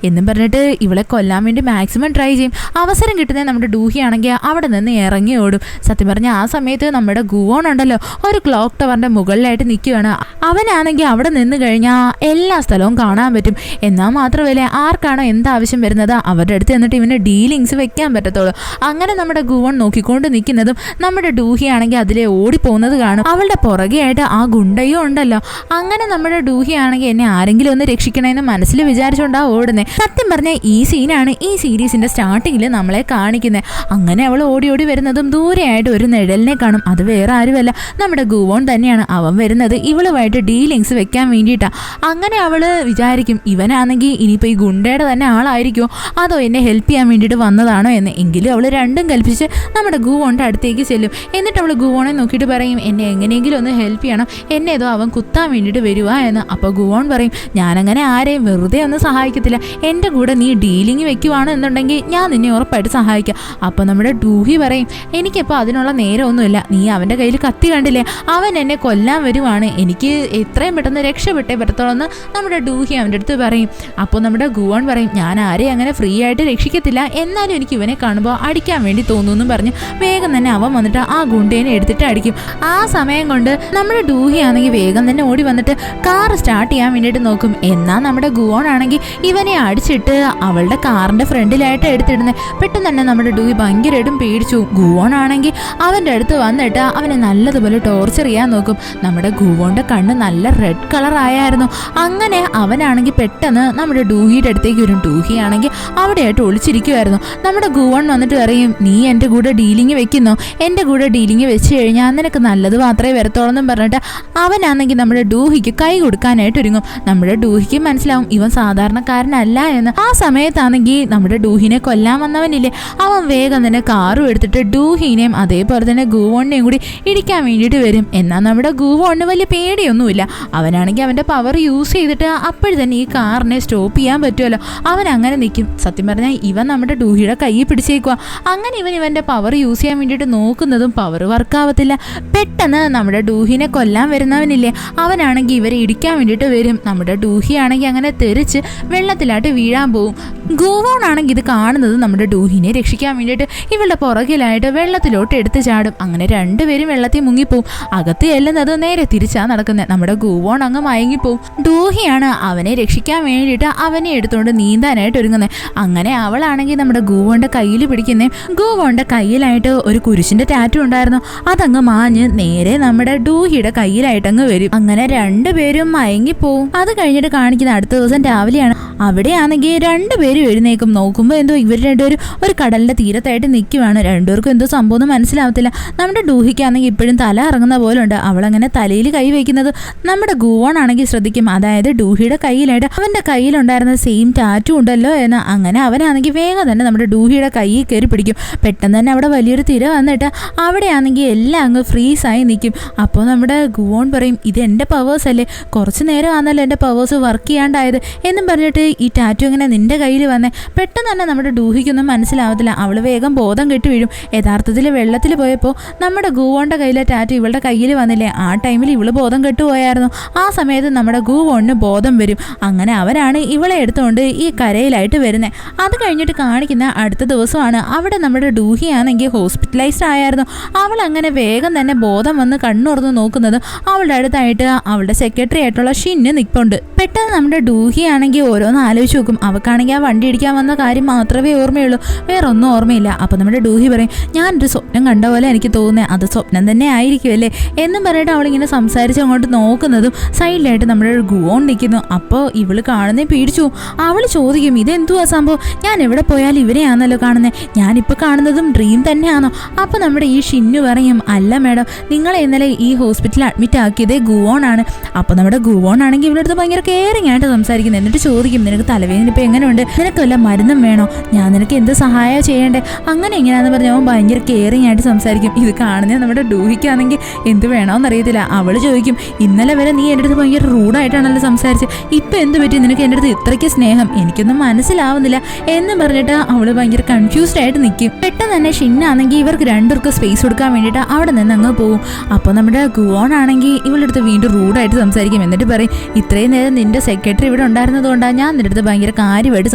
എന്നും പറഞ്ഞിട്ട് ഇവളെ കൊല്ലാൻ വേണ്ടി മാക്സിമം ട്രൈ ചെയ്യും. അവസരം കിട്ടുന്നത് നമ്മുടെ ഡൂഹി ആണെങ്കിൽ അവിടെ നിന്ന് ഇറങ്ങി ഓടും. സത്യം പറഞ്ഞാൽ ആ സമയത്ത് നമ്മുടെ ഗുവോൺ ഉണ്ടല്ലോ ഒരു ക്ലോക്ക് ടവറിൻ്റെ മുകളിലായിട്ട് നിൽക്കുകയാണ്. അവനാണെങ്കിൽ അവിടെ നിന്ന് കഴിഞ്ഞാൽ എല്ലാ സ്ഥലവും കാണാൻ പറ്റും. എന്നാൽ മാത്രമല്ല ആർക്കാണോ എന്താവശ്യം വരുന്നത് അവരുടെ അടുത്ത് എന്നിട്ട് ഇവന് ഡീലിങ്സ് വെക്കാൻ പറ്റത്തുള്ളൂ. അങ്ങനെ നമ്മുടെ ഗുവോൺ നോക്കിക്കൊണ്ട് നിൽക്കുന്നതും നമ്മുടെ ഡൂഹി ആണെങ്കിൽ അതിലെ ഓടിപ്പോകുന്നത് കാണും. അവളുടെ പുറകെ ആയിട്ട് ആ ഗുണ്ടയും ഉണ്ടല്ലോ. അങ്ങനെ നമ്മുടെ ഡൂഹി ആണെങ്കിൽ എന്നെ ആരെങ്കിലും ഒന്ന് രക്ഷിക്കണമെന്ന് മനസ്സിൽ വിചാരിച്ചുകൊണ്ടാ ഓടുന്നത്. സത്യം പറഞ്ഞാൽ ഈ സീനാണ് ഈ സീരീസിന്റെ സ്റ്റാർട്ടിങ്ങിൽ നമ്മളെ കാണിക്കുന്നത്. അങ്ങനെ അവൾ ഓടി ഓടി വരുന്നതും ദൂരെയായിട്ട് ഒരു നിഴലിനെ കാണും. അത് വേറെ ആരുമല്ല, നമ്മുടെ ഗുവോൺ തന്നെയാണ്. അവൻ വരുന്നത് ഇവളുമായിട്ട് ഡീലിങ്സ് വെക്കാൻ വേണ്ടിയിട്ടാണ്. അങ്ങനെ അവള് വിചാരിക്കും ഇവനാണെങ്കിൽ ഇനിയിപ്പോൾ ഈ ഗുണ്ടയുടെ തന്നെ ആളായിരിക്കുമോ അതോ എന്നെ ഹെൽപ്പ് ചെയ്യാൻ വേണ്ടിയിട്ട് വന്നതാണോ എന്ന്. എങ്കിലും അവൾ രണ്ടും കൽപ്പിച്ച് നമ്മുടെ ഗുവോണിൻ്റെ അടുത്തേക്ക് ചെല്ലും. എന്നിട്ട് അവൾ ഗുവോണെ നോക്കിയിട്ട് പറയും, എന്നെ എങ്ങനെയെങ്കിലും ഒന്ന് ഹെൽപ്പ് ചെയ്യണം, എന്നെ ഏതോ അവൻ കുത്താൻ വേണ്ടിയിട്ട് വരുക എന്ന്. അപ്പോൾ ഗുവോൺ പറയും, ഞാനങ്ങനെ ആരെയും വെറുതെ ഒന്നും സഹായിക്കത്തില്ല, എൻ്റെ കൂടെ നീ ഡീലിങ് വെക്കുവാണ് എന്നുണ്ടെങ്കിൽ ഞാൻ നിന്നെ ഉറപ്പായിട്ട് സഹായിക്കാം. അപ്പോൾ നമ്മുടെ ഡൂഹി പറയും, എനിക്കിപ്പോൾ അതിനുള്ള നേരമൊന്നുമില്ല, നീ അവൻ്റെ കയ്യിൽ കത്തി കണ്ടില്ലേ, അവൻ എന്നെ കൊല്ലാൻ വരുവാണ്, എനിക്ക് എത്രയും പെട്ടെന്ന് രക്ഷപ്പെട്ടേ പറ്റത്തുള്ളൂ എന്ന് നമ്മുടെ ഡൂഹി അവൻ്റെ അടുത്ത് പറയും. അപ്പോൾ നമ്മുടെ ഗുവോൺ പറയും, ഞാൻ ആരെയും അങ്ങനെ ഫ്രീ ആയിട്ട് രക്ഷിക്കത്തില്ല, എന്നാലും എനിക്ക് ഇവനെ കാണുമ്പോൾ അടിക്കാൻ വേണ്ടി തോന്നുന്നു പറഞ്ഞ് വേഗം തന്നെ അവൻ വന്നിട്ട് ആ ഗുണ്ടേനെ എടുത്തിട്ട് അടിക്കും. ആ സമയം കൊണ്ട് നമ്മുടെ ഡൂഹി ആണെങ്കിൽ വേഗം തന്നെ ഓടി വന്നിട്ട് കാർ സ്റ്റാർട്ട് ചെയ്യാൻ വേണ്ടിയിട്ട് നോക്കും. എന്നാൽ നമ്മുടെ ഗുവോൺ ആണെങ്കിൽ ഇവനെ അടിച്ചിട്ട് അവളുടെ കാറിൻ്റെ ഫ്രണ്ടിലായിട്ട് എടുത്തിടുന്നത്. പെട്ടെന്ന് തന്നെ നമ്മുടെ ഡൂഹി ഭയങ്കരമായിട്ടും പേടിച്ചു. ഗുവോൺ ആണെങ്കിൽ അവൻ്റെ അടുത്ത് വന്നിട്ട് അവനെ നല്ലതുപോലെ ടോർച്ചർ ചെയ്യാൻ നോക്കും. നമ്മുടെ ഗുവോണിൻ്റെ കണ്ണ് നല്ല റെഡ് കളർ ആയായിരുന്നു. അങ്ങനെ അവനാണെങ്കിൽ പെട്ടെന്ന് നമ്മുടെ ഡൂഹിയുടെ അടുത്തേക്ക് വരും. ഡൂഹി ആണെങ്കിൽ അവിടെയായിട്ട് ഒളിച്ചിരിക്കുമായിരുന്നു. നമ്മുടെ ഗുവോൺ വന്നിട്ട് പറയും, നീ എൻ്റെ കൂടെ ഡീലിങ് വെക്കുന്നോ, എൻ്റെ കൂടെ ഡീലിങ് വെച്ച് കഴിഞ്ഞാൽ നിനക്ക് നല്ലത് മാത്രമേ വരത്തോളെന്നും പറഞ്ഞിട്ട് അവനാണെങ്കിൽ നമ്മുടെ ഡൂഹിക്ക് കൈ കൊടുക്കാനായിട്ട് ഒരുങ്ങും. നമ്മുടെ ഡൂഹിക്ക് മനസ്സിലാവും ഇവൻ സാധാരണക്കാരനല്ല എന്ന്. ആ സമയത്താണെങ്കിൽ നമ്മുടെ ഡൂഹിനെ കൊല്ലാൻ വന്നവനില്ലേ, അവൻ വേഗം തന്നെ കാറും എടുത്തിട്ട് ഡൂഹിനെയും അതേപോലെ തന്നെ ഗുവോണിനെയും കൂടി ഇടിക്കാൻ വേണ്ടിയിട്ട് വരും. എന്നാൽ നമ്മുടെ ഗുവോണിന് വലിയ പേടിയൊന്നും പേടിയൊന്നുമില്ല. അവനാണെങ്കിൽ അവൻ്റെ പവർ യൂസ് ചെയ്തിട്ട് അപ്പോഴും തന്നെ ഈ കാറിനെ സ്റ്റോപ്പ് ചെയ്യാൻ പറ്റുമല്ലോ. അവൻ അങ്ങനെ നിൽക്കും. സത്യം പറഞ്ഞാൽ ഇവൻ നമ്മുടെ ഡൂഹിയുടെ കൈ പിടിച്ചേക്കുക. അങ്ങനെ ഇവൻ്റെ പവർ യൂസ് ചെയ്യാൻ വേണ്ടിയിട്ട് നോക്കുന്നതും പവർ വർക്കാവത്തില്ല. പെട്ടെന്ന് നമ്മുടെ ഡൂഹിനെ കൊല്ലാൻ വരുന്നവനില്ലേ, അവനാണെങ്കിൽ ഇവരെ ഇടിക്കാൻ വേണ്ടിയിട്ട് വരും. നമ്മുടെ ഡൂഹി ആണെങ്കിൽ അങ്ങനെ തെറിച്ച് വെള്ളത്തിലായിട്ട് വീഴാൻ പോകും. ഗോവോൺ ആണെങ്കിൽ ഇത് കാണുന്നത് നമ്മുടെ ഡൂഹിനെ രക്ഷിക്കാൻ വേണ്ടിയിട്ട് ഇവളുടെ പുറകിലായിട്ട് വെള്ളത്തിലോട്ട് എടുത്ത് ചാടും. അങ്ങനെ രണ്ടുപേരും വെള്ളത്തിൽ മുങ്ങിപ്പോവും. അകത്ത് ചെല്ലുന്നത് നേരെ തിരിച്ചാ നടക്കുന്നത്. നമ്മുടെ ഗോവോൺ അങ്ങ് മയങ്ങിപ്പോവും. ഡൂഹിയാണ് അവനെ രക്ഷിക്കാൻ വേണ്ടിയിട്ട് അവനെ എടുത്തുകൊണ്ട് നീന്താനായിട്ട് ഒരുങ്ങുന്നത്. അങ്ങനെ അവളാണെങ്കിൽ നമ്മുടെ ഗോവോന്റെ കയ്യിൽ പിടിക്കുന്നേ. ഗോവോന്റെ കയ്യിലായിട്ട് ഒരു കുരിശിന്റെ ടാറ്റു ഉണ്ടായിരുന്നു. അതങ്ങ് മാഞ്ഞ് നേരെ നമ്മുടെ ഡൂഹിയുടെ കയ്യിലായിട്ട് അങ്ങ് വരും. അങ്ങനെ രണ്ടുപേരും മയങ്ങിപ്പോവും. അത് കഴിഞ്ഞിട്ട് കാണിക്കുന്ന അടുത്ത ദിവസം രാവിലെയാണ്. അവിടെയാണെങ്കിൽ രണ്ടുപേരും എഴുന്നേക്കും. നോക്കുമ്പോൾ എന്തോ ഇവർ രണ്ടുപേരും ഒരു കടലിന്റെ തീരത്തായിട്ട് നിൽക്കുവാണ്. രണ്ടുപേർക്കും എന്തോ സംഭവം മനസ്സിലാവത്തില്ല. നമ്മുടെ ഡൂഹിക്കാണെങ്കിൽ ഇപ്പോഴും തല ഇറങ്ങുന്ന പോലെ ഉണ്ട്. അവളങ്ങനെ തലയിൽ കൈ വയ്ക്കുന്നത് നമ്മുടെ ഗുവോൺ ആണെങ്കിൽ ശ്രദ്ധിക്കും. അതായത് ഡൂഹിയുടെ കയ്യിലായിട്ട് അവന്റെ കയ്യിലുണ്ടായിരുന്ന സെയിം ടാറ്റു ഉണ്ടല്ലോ എന്ന്. അങ്ങനെ അവനാണെങ്കിൽ വേഗം തന്നെ നമ്മുടെ ഡൂഹിയുടെ കയ്യിൽ കയറി പിടിക്കും. പെട്ടെന്ന് തന്നെ അവിടെ വലിയൊരു തിര വന്നിട്ട് അവിടെയാണെങ്കിൽ എല്ലാം അങ്ങ് ഫ്രീസായി നിൽക്കും. അപ്പോൾ നമ്മുടെ ഗുവോൺ പറയും, ഇത് എൻ്റെ പവേഴ്സ് അല്ലേ, കുറച്ച് നേരം ആണല്ലോ എൻ്റെ പവേഴ്സ് വർക്ക് ചെയ്യാണ്ടായത് എന്നും പറഞ്ഞിട്ട് ഈ ടാറ്റു ഇങ്ങനെ നിന്റെ കയ്യിൽ വന്നേ. പെട്ടെന്ന് തന്നെ നമ്മുടെ ഡൂഹിക്കൊന്നും മനസ്സിലാവത്തില്ല. അവൾ വേഗം ബോധം കെട്ടി വീഴും. യഥാർത്ഥത്തിൽ വെള്ളത്തിൽ പോയപ്പോൾ നമ്മുടെ ഗുവോണിൻ്റെ കയ്യിലെ ടാറ്റു ഇവളുടെ കയ്യിൽ വന്നില്ലേ, ആ ടൈമിൽ ഇവള് ബോധം കെട്ടുപോയായിരുന്നു. ആ സമയത്ത് നമ്മുടെ ഗുവോണിന് ബോധം വരും. അങ്ങനെ അവരാണ് ഇവളെ എടുത്തുകൊണ്ട് ഈ കരയിലായിട്ട് വരുന്നത്. അത് കഴിഞ്ഞിട്ട് കാണിക്കുന്ന അടുത്ത ദിവസമാണ്. അവിടെ നമ്മുടെ ഡൂഹി ആണെങ്കിൽ ഹോസ്പിറ്റലൈസ്ഡ് ആയിരുന്നു. അവൾ അങ്ങനെ വേഗം തന്നെ ബോധം വന്ന് കണ്ണുറന്ന് നോക്കുന്നത് അവളുടെ അടുത്തായിട്ട് അവളുടെ സെക്രട്ടറി ആയിട്ടുള്ള ഷിന്ന് നിൽപ്പുണ്ട്. പെട്ടെന്ന് നമ്മുടെ ഡൂഹി ആണെങ്കിൽ ഓരോന്ന് ആലോചിച്ച് നോക്കും. അവൾക്കാണെങ്കിൽ ആ വണ്ടി ഇടിക്കാൻ വന്ന കാര്യം മാത്രമേ ഓർമ്മയുള്ളൂ, വേറെ ഒന്നും ഓർമ്മയില്ല. അപ്പോൾ നമ്മുടെ ഡൂഹി പറയും, ഞാനൊരു സ്വപ്നം കണ്ട പോലെ എനിക്ക് തോന്നുന്നത്, അത് സ്വപ്നം തന്നെ ആയിരിക്കുമല്ലേ എന്നും പറഞ്ഞിട്ട് അവളിങ്ങനെ സംസാരിച്ച് അങ്ങോട്ട് നോക്കുന്നതും സൈഡിലായിട്ട് നമ്മുടെ ഗുവോൺ നിൽക്കുന്നു. അപ്പോൾ ഇവള് കാണുന്നേ പേടിച്ചു. അവൾ ചോദിക്കും, ഇതെന്തുവാ സംഭവം, ഞാൻ എവിടെ പോയാലും ഇവരെയാണല്ലോ കാണുന്നത്, ഞാനിപ്പോൾ കാണുന്നതും ഡ്രീം തന്നെയാണോ? അപ്പോൾ നമ്മുടെ ഈ ഷിന്നു പറയും, അല്ല മാഡം, നിങ്ങളെ ഇന്നലെ ഈ ഹോസ്പിറ്റലിൽ അഡ്മിറ്റ് ആക്കിയതേ ഗുവോൺ ആണ്. അപ്പോൾ നമ്മുടെ ഗുവോൺ ആണെങ്കിൽ ഇവളുടെ അടുത്ത് ഭയങ്കര കെയറിങ് ആയിട്ട് സംസാരിക്കുന്നത്. എന്നിട്ട് ചോദിക്കും, നിനക്ക് തലവേദന ഇപ്പോൾ എങ്ങനെയുണ്ട്, നിനക്ക് വല്ല മരുന്നും വേണോ, ഞാൻ നിനക്ക് എന്ത് സഹായം ചെയ്യേണ്ടേ, അങ്ങനെ എങ്ങനെയാണെന്ന് പറഞ്ഞാൽ അവൻ ഭയങ്കര കെയറിങ് ആയിട്ട് സംസാരിക്കും. ഇത് കാണുന്നത് നമ്മുടെ ഡൂഹിക്കാണെങ്കിൽ എന്ത് വേണമെന്ന് അറിയത്തില്ല. അവൾ ചോദിക്കും, ഇന്നലെ വരെ നീ എൻ്റെ അടുത്ത് ഭയങ്കര റൂഡായിട്ടാണല്ലോ സംസാരിച്ചത്, ഇപ്പം എന്ത് പറ്റി നിനക്ക് എൻ്റെ അടുത്ത് ഇത്രയ്ക്ക് സ്നേഹം, എനിക്കൊന്നും മനസ്സിലാവുന്നില്ല എന്ന് പറഞ്ഞിട്ട് അവൾ ഭയങ്കര കൺഫ്യൂസ്ഡ് ആയിട്ട് നിൽക്കും. പെട്ടെന്ന് തന്നെ ഷിന്നാണെങ്കിൽ ഇവർക്ക് രണ്ടുപേർക്ക് സ്പേസ് കൊടുക്കാൻ വേണ്ടിയിട്ട് അവിടെ നിന്ന് അങ്ങ് പോവും. അപ്പോൾ നമ്മുടെ ഗുവോൺ ആണെങ്കിൽ ഇവളുടെ അടുത്ത് വീണ്ടും റൂഡായിട്ട് സംസാരിക്കും. എന്നിട്ട് പറയും, ഇത്രയും നേരം നിന്റെ സെക്രട്ടറി ഇവിടെ ഉണ്ടായിരുന്നതുകൊണ്ടാണ് ഞാൻ നിന്റെ അടുത്ത് ഭയങ്കര കാര്യമായിട്ട്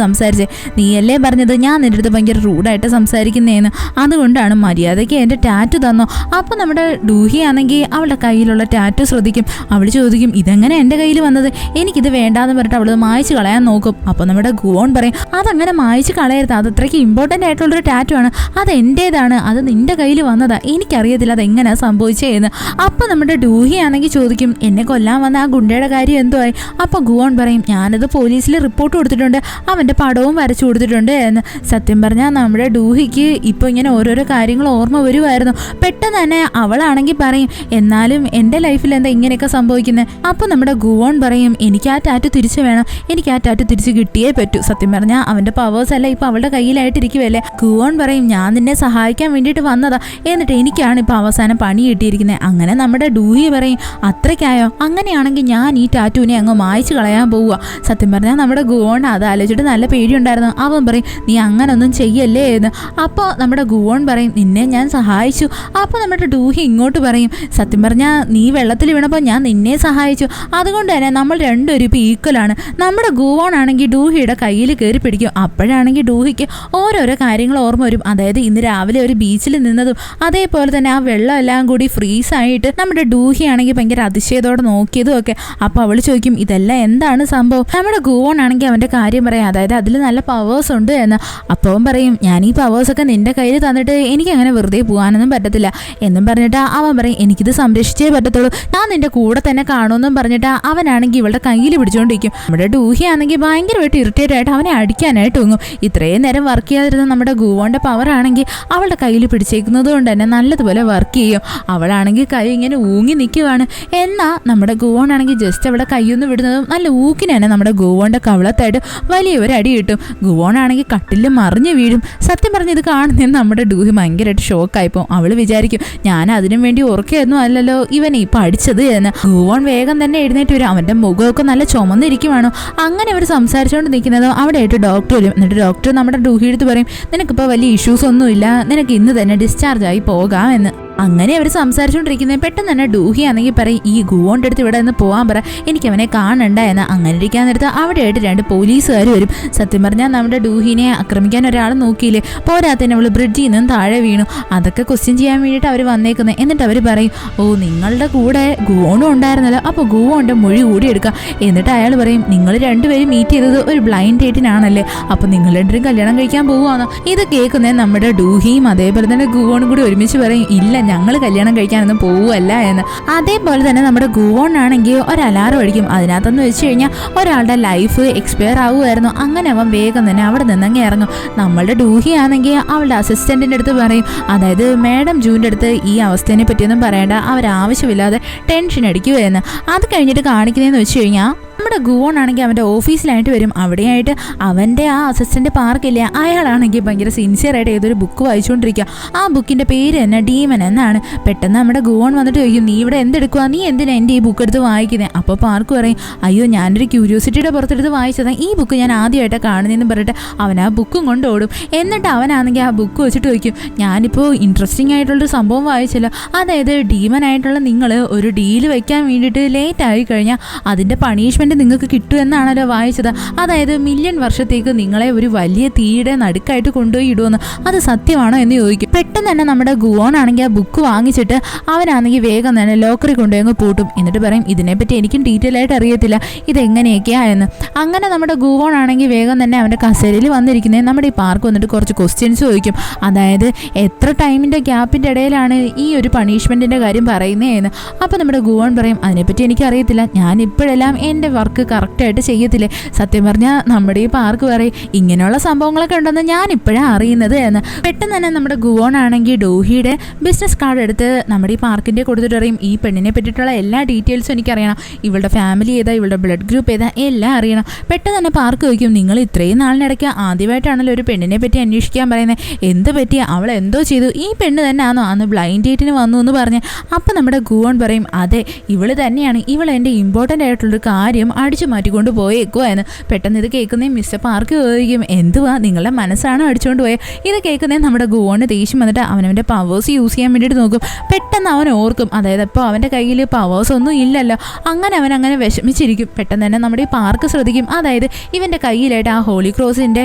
സംസാരിച്ചത്, നീയല്ലേ പറഞ്ഞത് ഞാൻ നിന്റെ അടുത്ത് ഭയങ്കര റൂഡായിട്ട് സംസാരിക്കുന്നതെന്ന്, അതുകൊണ്ടാണ് മര്യാദയ്ക്ക് എൻ്റെ ടാറ്റു തന്നോ. അപ്പോൾ നമ്മുടെ ഡൂഹി ആണെങ്കിൽ അവളുടെ കയ്യിലുള്ള ടാറ്റു ശ്രദ്ധിക്കും. അവൾ ചോദിക്കും, ഇതെങ്ങനെ എൻ്റെ കയ്യിൽ വന്നത്, എനിക്കിത് വേണ്ടാന്ന് പറഞ്ഞിട്ട് അവൾ മായ്ച്ച് കളയാൻ നോക്കും. അപ്പോൾ നമ്മുടെ ഗുവോൺ പറയും, അതങ്ങനെ മായ്ച്ച് കളയരുത്, അത് അത്രയ്ക്ക് ഇമ്പോർട്ടൻ്റ് ആയിട്ടുള്ളൊരു ടാറ്റു ആണ്, അത് എൻ്റേതാണ്, അത് നിൻ്റെ കയ്യിൽ വന്നതാ, എനിക്കറിയത്തില്ല അതെങ്ങനെയാണ് സംഭവിച്ചതെന്ന്. അപ്പോൾ നമ്മുടെ ഡൂഹി ആണെങ്കിൽ ചോദിക്കും, എന്നെ കൊല്ലാൻ വന്ന ആ ഗുണ്ടയുടെ കാര്യം എന്തുവായി? അപ്പോൾ ഗുവോൺ പറയും, ഞാനത് പോലീസിൽ റിപ്പോർട്ട് കൊടുത്തിട്ടുണ്ട്, അവൻ്റെ പടവും വരച്ചു കൊടുത്തിട്ടുണ്ട് എന്ന്. സത്യം പറഞ്ഞാൽ നമ്മുടെ ഡൂഹിക്ക് ഇപ്പോൾ ഇങ്ങനെ ഓരോരോ കാര്യങ്ങൾ ഓർമ്മ വരുമായിരുന്നു. പെട്ടെന്ന് തന്നെ അവളാണെങ്കിൽ പറയും, എന്നാലും എൻ്റെ ലൈഫിൽ എന്താ ഇങ്ങനെയൊക്കെ സംഭവിക്കുന്നത്? അപ്പോൾ നമ്മുടെ ഗുവോൺ പറയും, എനിക്ക് ആ ടാറ്റു തിരിച്ചു വേണം, എനിക്ക് ആ ടാറ്റു തിരിച്ച് കിട്ടിയേ പറ്റൂ. സത്യം പറഞ്ഞാൽ അവൻ്റെ പവേഴ്സ് അല്ല ഇപ്പോൾ അവളുടെ കയ്യിലായിട്ടിരിക്കുവല്ലേ. ഗുവോൺ പറയും, ഞാൻ നിന്നെ സഹായിക്കാൻ വേണ്ടിയിട്ട് വന്നതാ, എന്നിട്ട് എനിക്കാണ് ഇപ്പോൾ അവസാനം പണി കിട്ടിയിരിക്കുന്നത്. അങ്ങനെ നമ്മുടെ ഡൂഹി പറയും, അത്രയ്ക്കായോ, അങ്ങനെയാണെങ്കിൽ ഞാൻ ഈ ടാറ്റുവിനെ അങ്ങ് മായ്ച്ച് കളയാൻ പോവുക. സത്യം പറഞ്ഞാൽ നമ്മുടെ ഗുവോൺ അത് ആലോചിച്ചിട്ട് നല്ല പേടിയുണ്ടായിരുന്നു. അവൻ പറയും, നീ അങ്ങനൊന്നും ചെയ്യല്ലേ എന്ന്. അപ്പോൾ നമ്മുടെ ഗുവോൺ പറയും, നിന്നെ ഞാൻ സഹായിച്ചു. അപ്പോൾ നമ്മുടെ ഡൂഹി ഇങ്ങോട്ട് പറയും, സത്യം പറഞ്ഞാൽ നീ വെള്ളത്തിൽ വീണപ്പോൾ ഞാൻ നിന്നെ സഹായിച്ചു, അതുകൊണ്ട് തന്നെ നമ്മൾ രണ്ടുപേരും ഇപ്പോൾ ഈക്വലാണ്. നമ്മുടെ ഗുവോൺ ആണെങ്കിൽ ഡൂഹിയുടെ കയ്യിൽ കയറി പിടിക്കും. അപ്പോഴാണെങ്കിൽ ഡൂഹിക്ക് ഓരോരോ കാര്യങ്ങൾ ഓർമ്മ വരും. അതായത് ഇന്ന് രാവിലെ ഒരു ബീച്ചിൽ നിന്നതും അതേപോലെ തന്നെ ആ വെള്ളം എല്ലാം കൂടി ഫ്രീസായിട്ട് നമ്മുടെ ഡൂഹി ആണെങ്കിൽ ഭയങ്കര അതിശയത്തോടെ നോക്കിയതും ഒക്കെ. അപ്പോൾ അവൾ ചോദിക്കും, ഇതെല്ലാം എന്താണ് സംഭവം? നമ്മുടെ ഗുവോൺ ആണെങ്കിൽ അവൻ്റെ കാര്യം പറയാം, അതായത് അതിൽ നല്ല പവേഴ്സ് ഉണ്ട് എന്ന്. അപ്പോൾ അവൻ പറയും, ഞാൻ ഈ പവേഴ്സൊക്കെ നിൻ്റെ കയ്യിൽ തന്നിട്ട് എനിക്കങ്ങനെ വെറുതെ പോകാനൊന്നും പറ്റത്തില്ല എന്നും പറഞ്ഞിട്ട് അവൻ പറയും, എനിക്കിത് സംരക്ഷിച്ചേ പറ്റത്തുള്ളൂ, ഞാൻ നിൻ്റെ കൂടെ തന്നെ കാണുമെന്നും പറഞ്ഞിട്ട് അവനാണെങ്കിൽ ഇവളുടെ കയ്യിൽ പിടിച്ചുകൊണ്ടിരിക്കും. നമ്മുടെ ഡൂഹി ആണെങ്കിൽ ഭയങ്കരമായിട്ട് ഇറിറ്റേറ്റ് ആയിട്ട് അവനെ അടിക്കാനായിട്ട് ഒങ്ങും. ഇത്രയും നേരം വർക്ക് ചെയ്യാതിരുന്ന നമ്മുടെ ഗുവോൻ്റെ പവർ ആണെങ്കിൽ അവളുടെ കയ്യിൽ പിടിച്ചേക്കുന്നത് കൊണ്ട് തന്നെ നല്ലതുപോലെ വർക്ക് ചെയ്യും. അവളാണെങ്കിൽ കൈ ഇങ്ങനെ ഊങ്ങി നിൽക്കുവാണ്. എന്നാൽ നമ്മുടെ ഗുവോൺ ആണെങ്കിൽ ജസ്റ്റ് അവളുടെ കൈയൊന്ന് വിടുന്നതും നല്ല ഊക്കിന് തന്നെ നമ്മുടെ ഗുവോൻ്റെ കവളത്തായിട്ട് വലിയൊരു അടി കിട്ടും. ഗുവോൺ ആണെങ്കിൽ കട്ടിൽ മറിഞ്ഞു വീഴും. സത്യം പറഞ്ഞ് ഇത് കാണുന്നതിന് നമ്മുടെ ഡൂഹി ഭയങ്കരമായിട്ട് ഷോക്കായിപ്പോൾ. അവൾ വിചാരിക്കും, ഞാൻ അതിനും വേണ്ടി ഉറക്കുകയൊന്നും അല്ലല്ലോ ഇവനെ ഇപ്പം അടിച്ചത് എന്ന്. ഗുവോൺ വേഗം തന്നെ എഴുന്നേറ്റ് വരും. അവന്റെ മുഖമൊക്കെ നല്ല ചുമന്നിരിക്കുവാണോ. അങ്ങനെ അവർ സംസാരിച്ചുകൊണ്ട് നിൽക്കുന്നത് അവിടെയായിട്ട് ഡോക്ടർ വരും. എന്നിട്ട് ഡോക്ടർ നമ്മുടെ ഡൂഹി എടുത്ത് പറയും, നിനക്കിപ്പോൾ വലിയ ഇഷ്യൂസ് ഒന്നുമില്ല, നിനക്ക് ഇന്ന് തന്നെ ഡിസ്ചാർജ് ആയി പോകാം എന്ന്. അങ്ങനെ അവർ സംസാരിച്ചുകൊണ്ടിരിക്കുന്നത് പെട്ടെന്ന് തന്നെ ഡൂഹി ആണെങ്കിൽ പറയും, ഈ ഗുവോന്റെ അടുത്ത് ഇവിടെ നിന്ന് പോകാൻ പറ, എനിക്ക് അവനെ കാണണ്ട എന്ന്. അങ്ങനെ ഇരിക്കാൻ നേരത്ത് അവിടെയായിട്ട് 2 പോലീസുകാർ വരും. സത്യം പറഞ്ഞാൽ നമ്മുടെ ഡൂഹിനെ ആക്രമിക്കാൻ ഒരാൾ നോക്കിയില്ലേ, പോരാത്തന്നെ അവള് ബ്രിഡ്ജിൽ നിന്നും താഴെ വീണു. അതൊക്കെ ക്വസ്റ്റ്യൻ ചെയ്യാൻ വേണ്ടിയിട്ട് അവർ വന്നേക്കുന്നത്. എന്നിട്ട് അവർ പറയും, ഓ നിങ്ങളുടെ കൂടെ ഗുവോണും ഉണ്ടായിരുന്നല്ലോ, അപ്പോൾ ഗുവോന്റെ മൊഴി കൂടി എടുക്കാം. എന്നിട്ട് അയാൾ പറയും, നിങ്ങൾ രണ്ടുപേരും മീറ്റ് ചെയ്തത് ഒരു ബ്ലൈൻഡ് ഡേറ്റിനാണല്ലേ, അപ്പോൾ നിങ്ങൾ രണ്ടുപേരും കല്യാണം കഴിക്കാൻ പോവുകയാണോ. ഇത് കേൾക്കുന്നത് നമ്മുടെ ഡൂഹിയും അതേപോലെ തന്നെ ഗുവോണും കൂടി ഒരുമിച്ച് പറയും, ഇല്ല ഞങ്ങൾ കല്യാണം കഴിക്കാനൊന്നും പോവുമല്ല എന്ന്. അതേപോലെ തന്നെ നമ്മുടെ ഗുവോൺ ആണെങ്കിൽ ഒരു അലാറം അടിക്കും. അതിനകത്തെന്ന് വെച്ച് കഴിഞ്ഞാൽ ഒരാളുടെ ലൈഫ് എക്സ്പയർ ആവുമായിരുന്നു. അങ്ങനെ അവൻ വേഗം തന്നെ അവിടെ നിന്നങ്ങ് ഇറങ്ങും. നമ്മളുടെ ഡൂഹി ആണെങ്കിൽ അവളുടെ അസിസ്റ്റന്റിന്റെ അടുത്ത് പറയും, അതായത് മാഡം ജൂൻ്റെ അടുത്ത് ഈ അവസ്ഥയെ പറ്റിയൊന്നും പറയേണ്ട, അവരാവശ്യമില്ലാതെ ടെൻഷൻ അടിക്കുകയെന്ന്. അത് കഴിഞ്ഞിട്ട് കാണിക്കുന്നതെന്ന് വെച്ച് കഴിഞ്ഞാൽ നമ്മുടെ ഗുവോൺ ആണെങ്കിൽ അവൻ്റെ ഓഫീസിലായിട്ട് വരും. അവിടെയായിട്ട് അവൻ്റെ ആ അസിസ്റ്റന്റ് പാർക്കില്ലേ, അയാളാണെങ്കിൽ ഭയങ്കര സിൻസിയറായിട്ട് ഏതൊരു ബുക്ക് വായിച്ചുകൊണ്ടിരിക്കുക. ആ ബുക്കിൻ്റെ പേര് തന്നെ ഡീമൻ എന്നാണ്. പെട്ടെന്ന് നമ്മുടെ ഗുവോൺ വന്നിട്ട് ചോദിക്കും, നീ ഇവിടെ എന്തെടുക്കുക, നീ എന്തിനാ എൻ്റെ ഈ ബുക്ക് എടുത്ത് വായിക്കുന്നത്. അപ്പോൾ പാർക്ക് പറയും, അയ്യോ ഞാനൊരു ക്യൂരിയോസിറ്റിയുടെ പുറത്തെടുത്ത് വായിച്ചതാണ്, ഈ ബുക്ക് ഞാൻ ആദ്യമായിട്ടാണ് കാണുന്നതെന്ന് പറഞ്ഞിട്ട് അവൻ ആ ബുക്കും കൊണ്ട് ഓടും. എന്നിട്ട് അവനാണെങ്കിൽ ആ ബുക്ക് വെച്ചിട്ട് ചോദിക്കും, ഞാനിപ്പോൾ ഇൻട്രസ്റ്റിംഗ് ആയിട്ടുള്ളൊരു സംഭവം വായിച്ചല്ലോ, അതായത് ഡീമൻ ആയിട്ടുള്ള നിങ്ങൾ ഒരു ഡീല് വെക്കാൻ വേണ്ടിയിട്ട് ലേറ്റ് ആയി കഴിഞ്ഞാൽ അതിൻ്റെ പണിഷ്മെൻറ്റ് നിങ്ങൾക്ക് കിട്ടുമെന്നാണല്ലോ വായിച്ചത്. അതായത് 1,000,000 വർഷത്തേക്ക് നിങ്ങളെ ഒരു വലിയ തീയുടെ നടുക്കായിട്ട് കൊണ്ടുപോയി ഇടുമെന്ന്. അത് സത്യമാണോ എന്ന് ചോദിക്കും. പെട്ടെന്ന് തന്നെ നമ്മുടെ ഗുവോൺ ആണെങ്കിൽ ആ ബുക്ക് വാങ്ങിച്ചിട്ട് അവനാണെങ്കിൽ വേഗം തന്നെ ലോക്കറിൽ കൊണ്ടുപോയി അങ്ങ് പൂട്ടും. എന്നിട്ട് പറയും, ഇതിനെപ്പറ്റി എനിക്കും ഡീറ്റെയിൽ ആയിട്ട് അറിയത്തില്ല, ഇതെങ്ങനെയൊക്കെയാ എന്ന്. അങ്ങനെ നമ്മുടെ ഗുവോൺ ആണെങ്കിൽ വേഗം തന്നെ അവൻ്റെ കസേരയിൽ വന്നിരിക്കുന്നത് നമ്മുടെ ഈ പാർക്ക് വന്നിട്ട് കുറച്ച് ക്വസ്റ്റ്യൻസ് ചോദിക്കും. അതായത് എത്ര ടൈമിൻ്റെ ഗ്യാപ്പിൻ്റെ ഇടയിലാണ് ഈ ഒരു പണിഷ്മെൻറ്റിൻ്റെ കാര്യം പറയുന്നതെന്ന്. അപ്പോൾ നമ്മുടെ ഗുവോൺ പറയും, അതിനെപ്പറ്റി എനിക്കറിയത്തില്ല, ഞാൻ ഇപ്പോഴെല്ലാം എൻ്റെ വർക്ക് കറക്റ്റായിട്ട് ചെയ്യത്തില്ലേ. സത്യം പറഞ്ഞാൽ നമ്മുടെ ഈ പാർക്ക് പറയും, ഇങ്ങനെയുള്ള സംഭവങ്ങളൊക്കെ ഉണ്ടെന്ന് ഞാൻ ഇപ്പോഴാണ് അറിയുന്നത് എന്ന്. പെട്ടെന്ന് തന്നെ നമ്മുടെ ഗുവോൺ ആണെങ്കിൽ ഡൂഹിയുടെ ബിസിനസ് കാർഡ് എടുത്ത് നമ്മുടെ ഈ പാർക്കിൻ്റെ കൊടുത്തിട്ട് പറയും, ഈ പെണ്ണിനെ പറ്റിയിട്ടുള്ള എല്ലാ ഡീറ്റെയിൽസും എനിക്കറിയണം, ഇവളുടെ ഫാമിലി ഏതാ, ഇവളുടെ ബ്ലഡ് ഗ്രൂപ്പ് ഏതാ, എല്ലാം അറിയണം. പെട്ടെന്ന് തന്നെ പാർക്ക് ചോദിക്കും, നിങ്ങൾ ഇത്രയും നാളിനിടയ്ക്ക് ആദ്യമായിട്ടാണല്ലോ ഒരു പെണ്ണിനെ പറ്റി അന്വേഷിക്കാൻ പറയുന്നത്, എന്ത് പറ്റിയ, അവൾ എന്തോ ചെയ്തു, ഈ പെണ്ണ് തന്നെ ആണോ അന്ന് ബ്ലൈൻഡ് ഡേറ്റിന് വന്നു എന്ന് പറഞ്ഞ്. അപ്പം നമ്മുടെ ഗുവോൺ പറയും, അതെ ഇവള് തന്നെയാണ്, ഇവൾ എൻ്റെ ഇമ്പോർട്ടൻ്റ് ആയിട്ടുള്ളൊരു കാര്യം അടിച്ചു മാറ്റിക്കൊണ്ട് പോയേക്കുവാ എന്ന്. പെട്ടെന്ന് ഇത് കേൾക്കുന്നേ മിസ്റ്റർ പാർക്ക് ചോദിക്കും, എന്തുവാ നിങ്ങളുടെ മനസ്സാണോ അടിച്ചുകൊണ്ട് പോയത്. ഇത് കേൾക്കുന്നേ നമ്മുടെ ഗുവോണ് ദേഷ്യം വന്നിട്ട് അവനവൻ്റെ പവേഴ്സ് യൂസ് ചെയ്യാൻ വേണ്ടിയിട്ട് നോക്കും. പെട്ടെന്ന് അവൻ ഓർക്കും, അതായത് അപ്പോൾ അവൻ്റെ കയ്യിൽ പവേഴ്സ് ഒന്നും ഇല്ലല്ലോ. അങ്ങനെ അവൻ അങ്ങനെ വിഷമിച്ചിരിക്കും. പെട്ടെന്ന് തന്നെ നമ്മുടെ ഈ പാർക്ക് ശ്രദ്ധിക്കും, അതായത് ഇവൻ്റെ കയ്യിലായിട്ട് ആ ഹോളി ക്രോസിൻ്റെ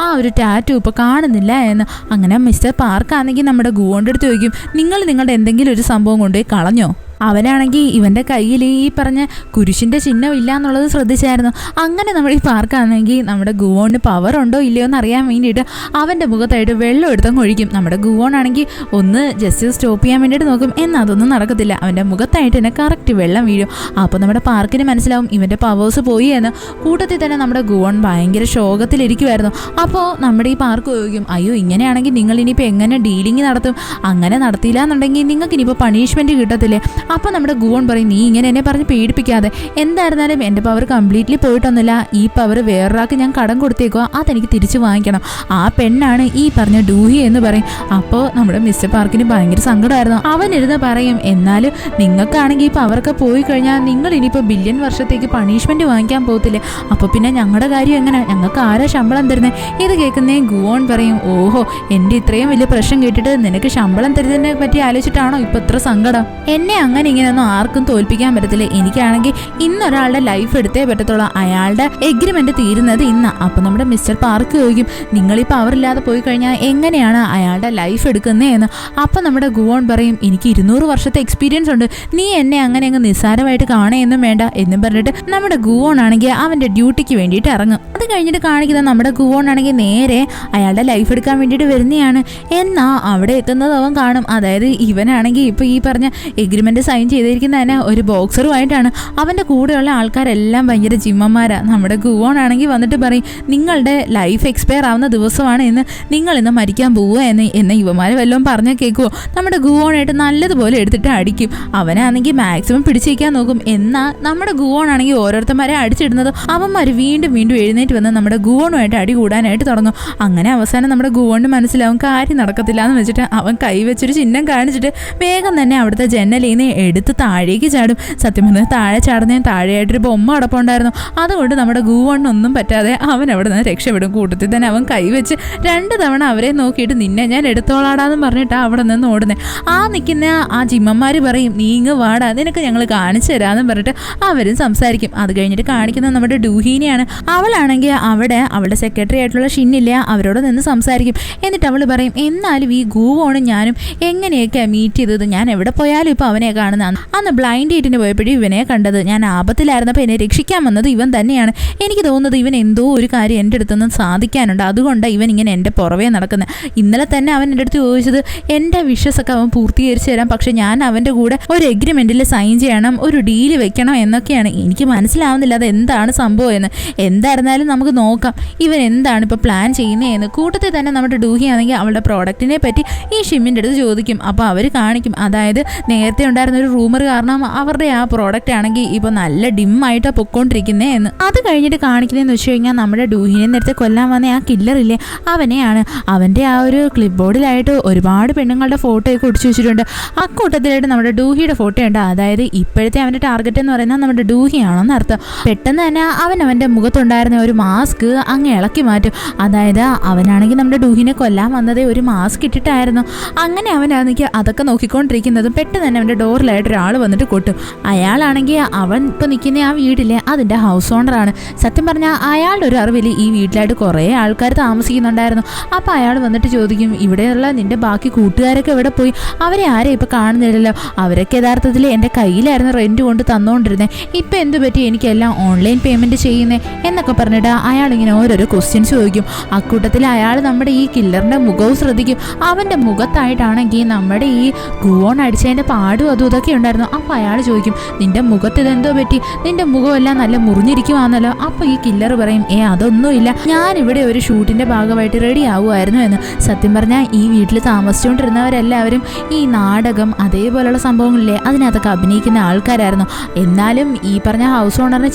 ആ ഒരു ടാറ്റു ഇപ്പോൾ കാണുന്നില്ല എന്ന്. അങ്ങനെ മിസ്റ്റർ പാർക്കാണെങ്കിൽ നമ്മുടെ ഗുവോൻ്റെ അടുത്ത് ചോദിക്കും, നിങ്ങൾ നിങ്ങളുടെ എന്തെങ്കിലും ഒരു സംഭവം കൊണ്ടുപോയി കളഞ്ഞോ. അവനാണെങ്കിൽ ഇവൻ്റെ കയ്യിൽ ഈ പറഞ്ഞ കുരിശിൻ്റെ ചിഹ്നം ഇല്ല എന്നുള്ളത് ശ്രദ്ധിച്ചായിരുന്നു. അങ്ങനെ നമ്മുടെ ഈ പാർക്കാണെങ്കിൽ നമ്മുടെ ഗുവോണിന് പവർ ഉണ്ടോ ഇല്ലയോ എന്ന് അറിയാൻ വേണ്ടിയിട്ട് അവൻ്റെ മുഖത്തായിട്ട് വെള്ളം എടുത്തങ്ങ് ഒഴിക്കും. നമ്മുടെ ഗുവോൺ ആണെങ്കിൽ ഒന്ന് ജസ്റ്റ് സ്റ്റോപ്പ് ചെയ്യാൻ വേണ്ടിയിട്ട് നോക്കും, എന്നാൽ അതൊന്നും നടക്കത്തില്ല. അവൻ്റെ മുഖത്തായിട്ട് തന്നെ കറക്റ്റ് വെള്ളം വീഴും. അപ്പോൾ നമ്മുടെ പാർക്കിന് മനസ്സിലാവും ഇവൻ്റെ പവേഴ്സ് പോയി എന്ന്. കൂട്ടത്തിൽ തന്നെ നമ്മുടെ ഗുവോൺ ഭയങ്കര ശോകത്തിലിരിക്കുമായിരുന്നു. അപ്പോൾ നമ്മുടെ ഈ പാർക്ക് ചോദിക്കും, അയ്യോ ഇങ്ങനെയാണെങ്കിൽ നിങ്ങൾ ഇനിയിപ്പോൾ എങ്ങനെ ഡീലിംഗ് നടത്തും, അങ്ങനെ നടത്തിയില്ല എന്നുണ്ടെങ്കിൽ നിങ്ങൾക്ക് ഇനിയിപ്പോൾ പണിഷ്മെൻറ്റ് കിട്ടത്തില്ലേ. അപ്പോൾ നമ്മുടെ ഗുവോൺ പറയും, നീ ഇങ്ങനെ എന്നെ പറഞ്ഞ് പേടിപ്പിക്കാതെ, എന്തായിരുന്നാലും എൻ്റെ പവർ കംപ്ലീറ്റ്ലി പോയിട്ടൊന്നുമില്ല, ഈ പവർ വേറൊരാൾക്ക് ഞാൻ കടം കൊടുത്തേക്കുക, അതെനിക്ക് തിരിച്ചു വാങ്ങിക്കണം, ആ പെണ്ണാണ് ഈ പറഞ്ഞ ഡൂഹി എന്ന് പറയും. അപ്പോൾ നമ്മുടെ മിസ്റ്റർ പാർക്കിന് ഭയങ്കര സങ്കടമായിരുന്നു. അവനിരുന്ന് പറയും, എന്നാലും നിങ്ങൾക്കാണെങ്കിൽ ഈ പവറൊക്കെ പോയി കഴിഞ്ഞാൽ നിങ്ങൾ ഇനിയിപ്പോൾ 1,000,000,000 വർഷത്തേക്ക് പണിഷ്മെൻറ്റ് വാങ്ങിക്കാൻ പോകത്തില്ലേ, അപ്പോൾ പിന്നെ ഞങ്ങളുടെ കാര്യം എങ്ങനെ, ഞങ്ങൾക്ക് ആരാ ശമ്പളം തരുന്നത്. ഇത് കേൾക്കുന്നേ ഗുവോൺ പറയും, ഓഹോ എൻ്റെ ഇത്രയും വലിയ പ്രശ്നം കേട്ടിട്ട് നിനക്ക് ശമ്പളം തരുന്നതിനെ പറ്റി ആലോചിച്ചിട്ടാണോ ഇപ്പോൾ ഇത്ര സങ്കടം. എന്നെ അങ്ങനെ ഇങ്ങനെയൊന്നും ആർക്കും തോൽപ്പിക്കാൻ പറ്റത്തില്ല, എനിക്കാണെങ്കിൽ ഇന്നൊരാളുടെ ലൈഫ് എടുത്തേ പറ്റത്തുള്ളൂ, അയാളുടെ എഗ്രിമെന്റ് തീരുന്നത് ഇന്ന. അപ്പൊ നമ്മുടെ മിസ്റ്റർ പാർക്ക് ചോദിക്കും, നിങ്ങൾ ഈ പവർ ഇല്ലാതെ പോയി കഴിഞ്ഞാൽ എങ്ങനെയാണ് അയാളുടെ ലൈഫ് എടുക്കുന്നതെന്ന്. അപ്പൊ നമ്മുടെ ഗുവോൺ പറയും, എനിക്ക് 200 വർഷത്തെ എക്സ്പീരിയൻസ് ഉണ്ട്, നീ എന്നെ അങ്ങനെ അങ്ങ് നിസ്സാരമായിട്ട് കാണുകയൊന്നും വേണ്ട എന്നും പറഞ്ഞിട്ട് നമ്മുടെ ഗുവോൺ ആണെങ്കിൽ അവന്റെ ഡ്യൂട്ടിക്ക് വേണ്ടിയിട്ട് ഇറങ്ങും. അത് കഴിഞ്ഞിട്ട് കാണിക്കുന്നത് നമ്മുടെ ഗുവോൺ ആണെങ്കിൽ നേരെ അയാളുടെ ലൈഫ് എടുക്കാൻ വേണ്ടിയിട്ട് വരുന്നതാണ്. എന്നാ അവിടെ എത്തുന്നത് അവൻ കാണും, അതായത് ഇവനാണെങ്കിൽ ഇപ്പൊ ഈ പറഞ്ഞ എഗ്രിമെന്റ് സൈൻ ചെയ്തിരിക്കുന്ന തന്നെ ഒരു ബോക്സറുമായിട്ടാണ്. അവൻ്റെ കൂടെയുള്ള ആൾക്കാരെല്ലാം ഭയങ്കര ജിമ്മന്മാരാണ്. നമ്മുടെ ഗുവോൺ ആണെങ്കിൽ വന്നിട്ട് പറയും, നിങ്ങളുടെ ലൈഫ് എക്സ്പയർ ആവുന്ന ദിവസമാണ് ഇന്ന്, നിങ്ങൾ ഇന്ന് മരിക്കാൻ പോവുക എന്ന് യുവമാർ വല്ലതും പറഞ്ഞാൽ കേൾക്കുമോ. നമ്മുടെ ഗുവോണായിട്ട് നല്ലതുപോലെ എടുത്തിട്ട് അടിക്കും. അവനാണെങ്കിൽ മാക്സിമം പിടിച്ചിരിക്കാൻ നോക്കും. എന്നാൽ നമ്മുടെ ഗുവോൺ ആണെങ്കിൽ ഓരോരുത്തന്മാരെ അടിച്ചിടുന്നതും അവന്മാർ വീണ്ടും വീണ്ടും എഴുന്നേറ്റ് വന്ന് നമ്മുടെ ഗുവോണുമായിട്ട് അടി കൂടാനായിട്ട് തുടങ്ങും. അങ്ങനെ അവസാനം നമ്മുടെ ഗുവോണിന് മനസ്സിലാവും കാര്യം നടക്കത്തില്ല എന്ന് വെച്ചിട്ട് അവൻ കൈവച്ചൊരു ചിഹ്നം കാണിച്ചിട്ട് വേഗം തന്നെ അവിടുത്തെ ജനലിൽ നിന്ന് എടുത്ത് താഴേക്ക് ചാടും. സത്യം പറഞ്ഞാൽ താഴെ ചാടുന്നതിന് താഴെയായിട്ടൊരു ബൊമ്മ അടപ്പുണ്ടായിരുന്നു. അതുകൊണ്ട് നമ്മുടെ ഗൂവണ്ണൊന്നും പറ്റാതെ അവൻ അവിടെ നിന്ന് രക്ഷപ്പെടും. കൂട്ടത്തിൽ തന്നെ അവൻ കൈവച്ച് 2 തവണ അവരെ നോക്കിയിട്ട് നിന്നെ ഞാൻ എടുത്തോളാടാന്ന് പറഞ്ഞിട്ടാ അവിടെ നിന്ന് ഓടുന്നത്. ആ നിൽക്കുന്ന ആ ജിമ്മന്മാർ പറയും നീ ഇങ്ങ് വാടാ, നിനക്ക് ഞങ്ങൾ കാണിച്ചു തരാമെന്ന് പറഞ്ഞിട്ട് അവരും സംസാരിക്കും. അത് കഴിഞ്ഞിട്ട് കാണിക്കുന്നത് നമ്മുടെ ഡൂഹീനെയാണ്. അവളാണെങ്കിൽ അവിടെ അവളുടെ സെക്രട്ടറി ആയിട്ടുള്ള ഷിന്നില്ല അവരോട് നിന്ന് സംസാരിക്കും. എന്നിട്ട് അവൾ പറയും എന്നാലും ഈ ഗൂവോണും ഞാനും എങ്ങനെയൊക്കെയാണ് മീറ്റ് ചെയ്തത്, ഞാൻ എവിടെ പോയാലും ഇപ്പോൾ അവനെ കാണുന്നതാണ്. അന്ന് ബ്ലൈൻഡ് ഡേറ്റിന് പോയപ്പോഴും ഇവനെ കണ്ടത്, ഞാൻ ആപത്തിലായിരുന്നപ്പോൾ എന്നെ രക്ഷിക്കാൻ വന്നത് ഇവൻ തന്നെയാണ്. എനിക്ക് തോന്നുന്നത് ഇവൻ എന്തോ ഒരു കാര്യം എൻ്റെ അടുത്തുനിന്ന് സാധിക്കാനുണ്ട്, അതുകൊണ്ട് ഇവൻ ഇങ്ങനെ എൻ്റെ പുറവേ നടക്കുന്നത്. ഇന്നലെ തന്നെ അവൻ എൻ്റെ അടുത്ത് ചോദിച്ചത് എൻ്റെ വിഷസൊക്കെ അവൻ പൂർത്തീകരിച്ച് തരാം, പക്ഷെ ഞാൻ അവൻ്റെ കൂടെ ഒരു എഗ്രിമെൻറ്റിൽ സൈൻ ചെയ്യണം, ഒരു ഡീല് വെക്കണം എന്നൊക്കെയാണ്. എനിക്ക് മനസ്സിലാവുന്നില്ല അത് എന്താണ് സംഭവം എന്ന്. എന്തായിരുന്നാലും നമുക്ക് നോക്കാം ഇവൻ എന്താണ് ഇപ്പോൾ പ്ലാൻ ചെയ്യുന്നതെന്ന്. കൂട്ടത്തിൽ തന്നെ നമ്മുടെ ഡൂഹി ആണെങ്കിൽ അവളുടെ പ്രോഡക്റ്റിനെ പറ്റി ഈ ഷിമ്മിൻ്റെ അടുത്ത് ചോദിക്കും. അപ്പോൾ അവർ കാണിക്കും, അതായത് നേരത്തെ ഉണ്ടായിരുന്ന ഒരു റൂമർ കാരണം അവരുടെ ആ പ്രോഡക്റ്റ് ആണെങ്കിൽ ഇപ്പോൾ നല്ല ഡിമ്മായിട്ടാണ് പൊയ്ക്കൊണ്ടിരിക്കുന്നത് എന്ന്. അത് കഴിഞ്ഞിട്ട് കാണിക്കുന്നതെന്ന് വെച്ച് കഴിഞ്ഞാൽ നമ്മുടെ ഡൂഹിനെ നേരത്തെ കൊല്ലാൻ വന്ന ആ കില്ലറില്ലേ അവനെയാണ്. അവൻ്റെ ആ ഒരു ക്ലിപ്പ് ബോർഡിലായിട്ട് ഒരുപാട് പെണ്ണുങ്ങളുടെ ഫോട്ടോയൊക്കെ ഒടിച്ചു വെച്ചിട്ടുണ്ട്. അക്കൂട്ടത്തിലായിട്ട് നമ്മുടെ ഡൂഹിയുടെ ഫോട്ടോ ഉണ്ട്. അതായത് ഇപ്പോഴത്തെ അവൻ്റെ ടാർഗറ്റ് എന്ന് പറയുന്നത് നമ്മുടെ ഡൂഹിയാണെന്ന് അർത്ഥം. പെട്ടെന്ന് തന്നെ അവൻ്റെ മുഖത്തുണ്ടായിരുന്ന ഒരു മാസ്ക് അങ്ങ് ഇളക്കി മാറ്റും. അതായത് അവനാണെങ്കിൽ നമ്മുടെ ഡൂഹിനെ കൊല്ലാൻ വന്നതേ ഒരു മാസ്ക് ഇട്ടിട്ടായിരുന്നു. അങ്ങനെ അവനാണെങ്കിൽ അതൊക്കെ നോക്കിക്കൊണ്ടിരിക്കുന്നതും പെട്ടെന്ന് തന്നെ അവൻ്റെ ഡോറിലായിട്ട് ഒരാൾ വന്നിട്ട് കൊട്ടും. അയാളാണെങ്കിൽ അവൻ ഇപ്പോൾ നിൽക്കുന്ന ആ വീട്ടിലെ അതിൻ്റെ ഹൗസ് ഓണറാണ്. സത്യം പറഞ്ഞാൽ അയാളുടെ ഒരു അറിവിൽ ഈ വീട്ടിലായിട്ട് കുറേ ആൾക്കാർ താമസിക്കുന്നുണ്ടായിരുന്നു. അപ്പോൾ അയാൾ വന്നിട്ട് ചോദിക്കും ഇവിടെയുള്ള നിൻ്റെ ബാക്കി കൂട്ടുകാരൊക്കെ എവിടെ പോയി, അവരെ ആരെയും ഇപ്പോൾ കാണുന്നില്ലല്ലോ, അവരൊക്കെ യഥാർത്ഥത്തിൽ എൻ്റെ കയ്യിലായിരുന്നു റെൻറ്റ് കൊണ്ട് തന്നുകൊണ്ടിരുന്നത്, ഇപ്പം എന്ത് പറ്റി എനിക്കെല്ലാം ഓൺലൈൻ പേയ്മെൻറ്റ് ചെയ്യുന്നത് എന്നൊക്കെ പറഞ്ഞിട്ട് അയാളിങ്ങനെ ഓരോരോ ക്വസ്റ്റ്യൻസ് ചോദിക്കും. അക്കൂട്ടത്തിൽ അയാൾ നമ്മുടെ ഈ കില്ലറിൻ്റെ മുഖവും ശ്രദ്ധിക്കും. അവൻ്റെ മുഖത്തായിട്ടാണെങ്കിൽ നമ്മുടെ ഈ ഗുവോൺ അടിച്ചതിൻ്റെ പാടും അതും ഇതൊക്കെ ഉണ്ടായിരുന്നു. അപ്പോൾ അയാൾ ചോദിക്കും നിൻ്റെ മുഖത്ത് ഇതെന്തോ പറ്റി, നിൻ്റെ മുഖമെല്ലാം നല്ല മുറിഞ്ഞിരിക്കുവാന്നല്ലോ. അപ്പോൾ ഈ കില്ലർ പറയും അതൊന്നുമില്ല, ഞാനിവിടെ ഒരു ഷൂട്ടിൻ്റെ ഭാഗമായിട്ട് റെഡി ആവുമായിരുന്നു എന്ന്. സത്യം പറഞ്ഞാൽ ഈ വീട്ടിൽ താമസിച്ചുകൊണ്ടിരുന്നവരെല്ലാവരും ഈ നാടകം അതേപോലെയുള്ള സംഭവങ്ങളില്ലേ അതിനകത്തൊക്കെ അഭിനയിക്കുന്ന ആൾക്കാരായിരുന്നു. എന്നാലും ഈ പറഞ്ഞ ഹൗസ് ഓണറിന്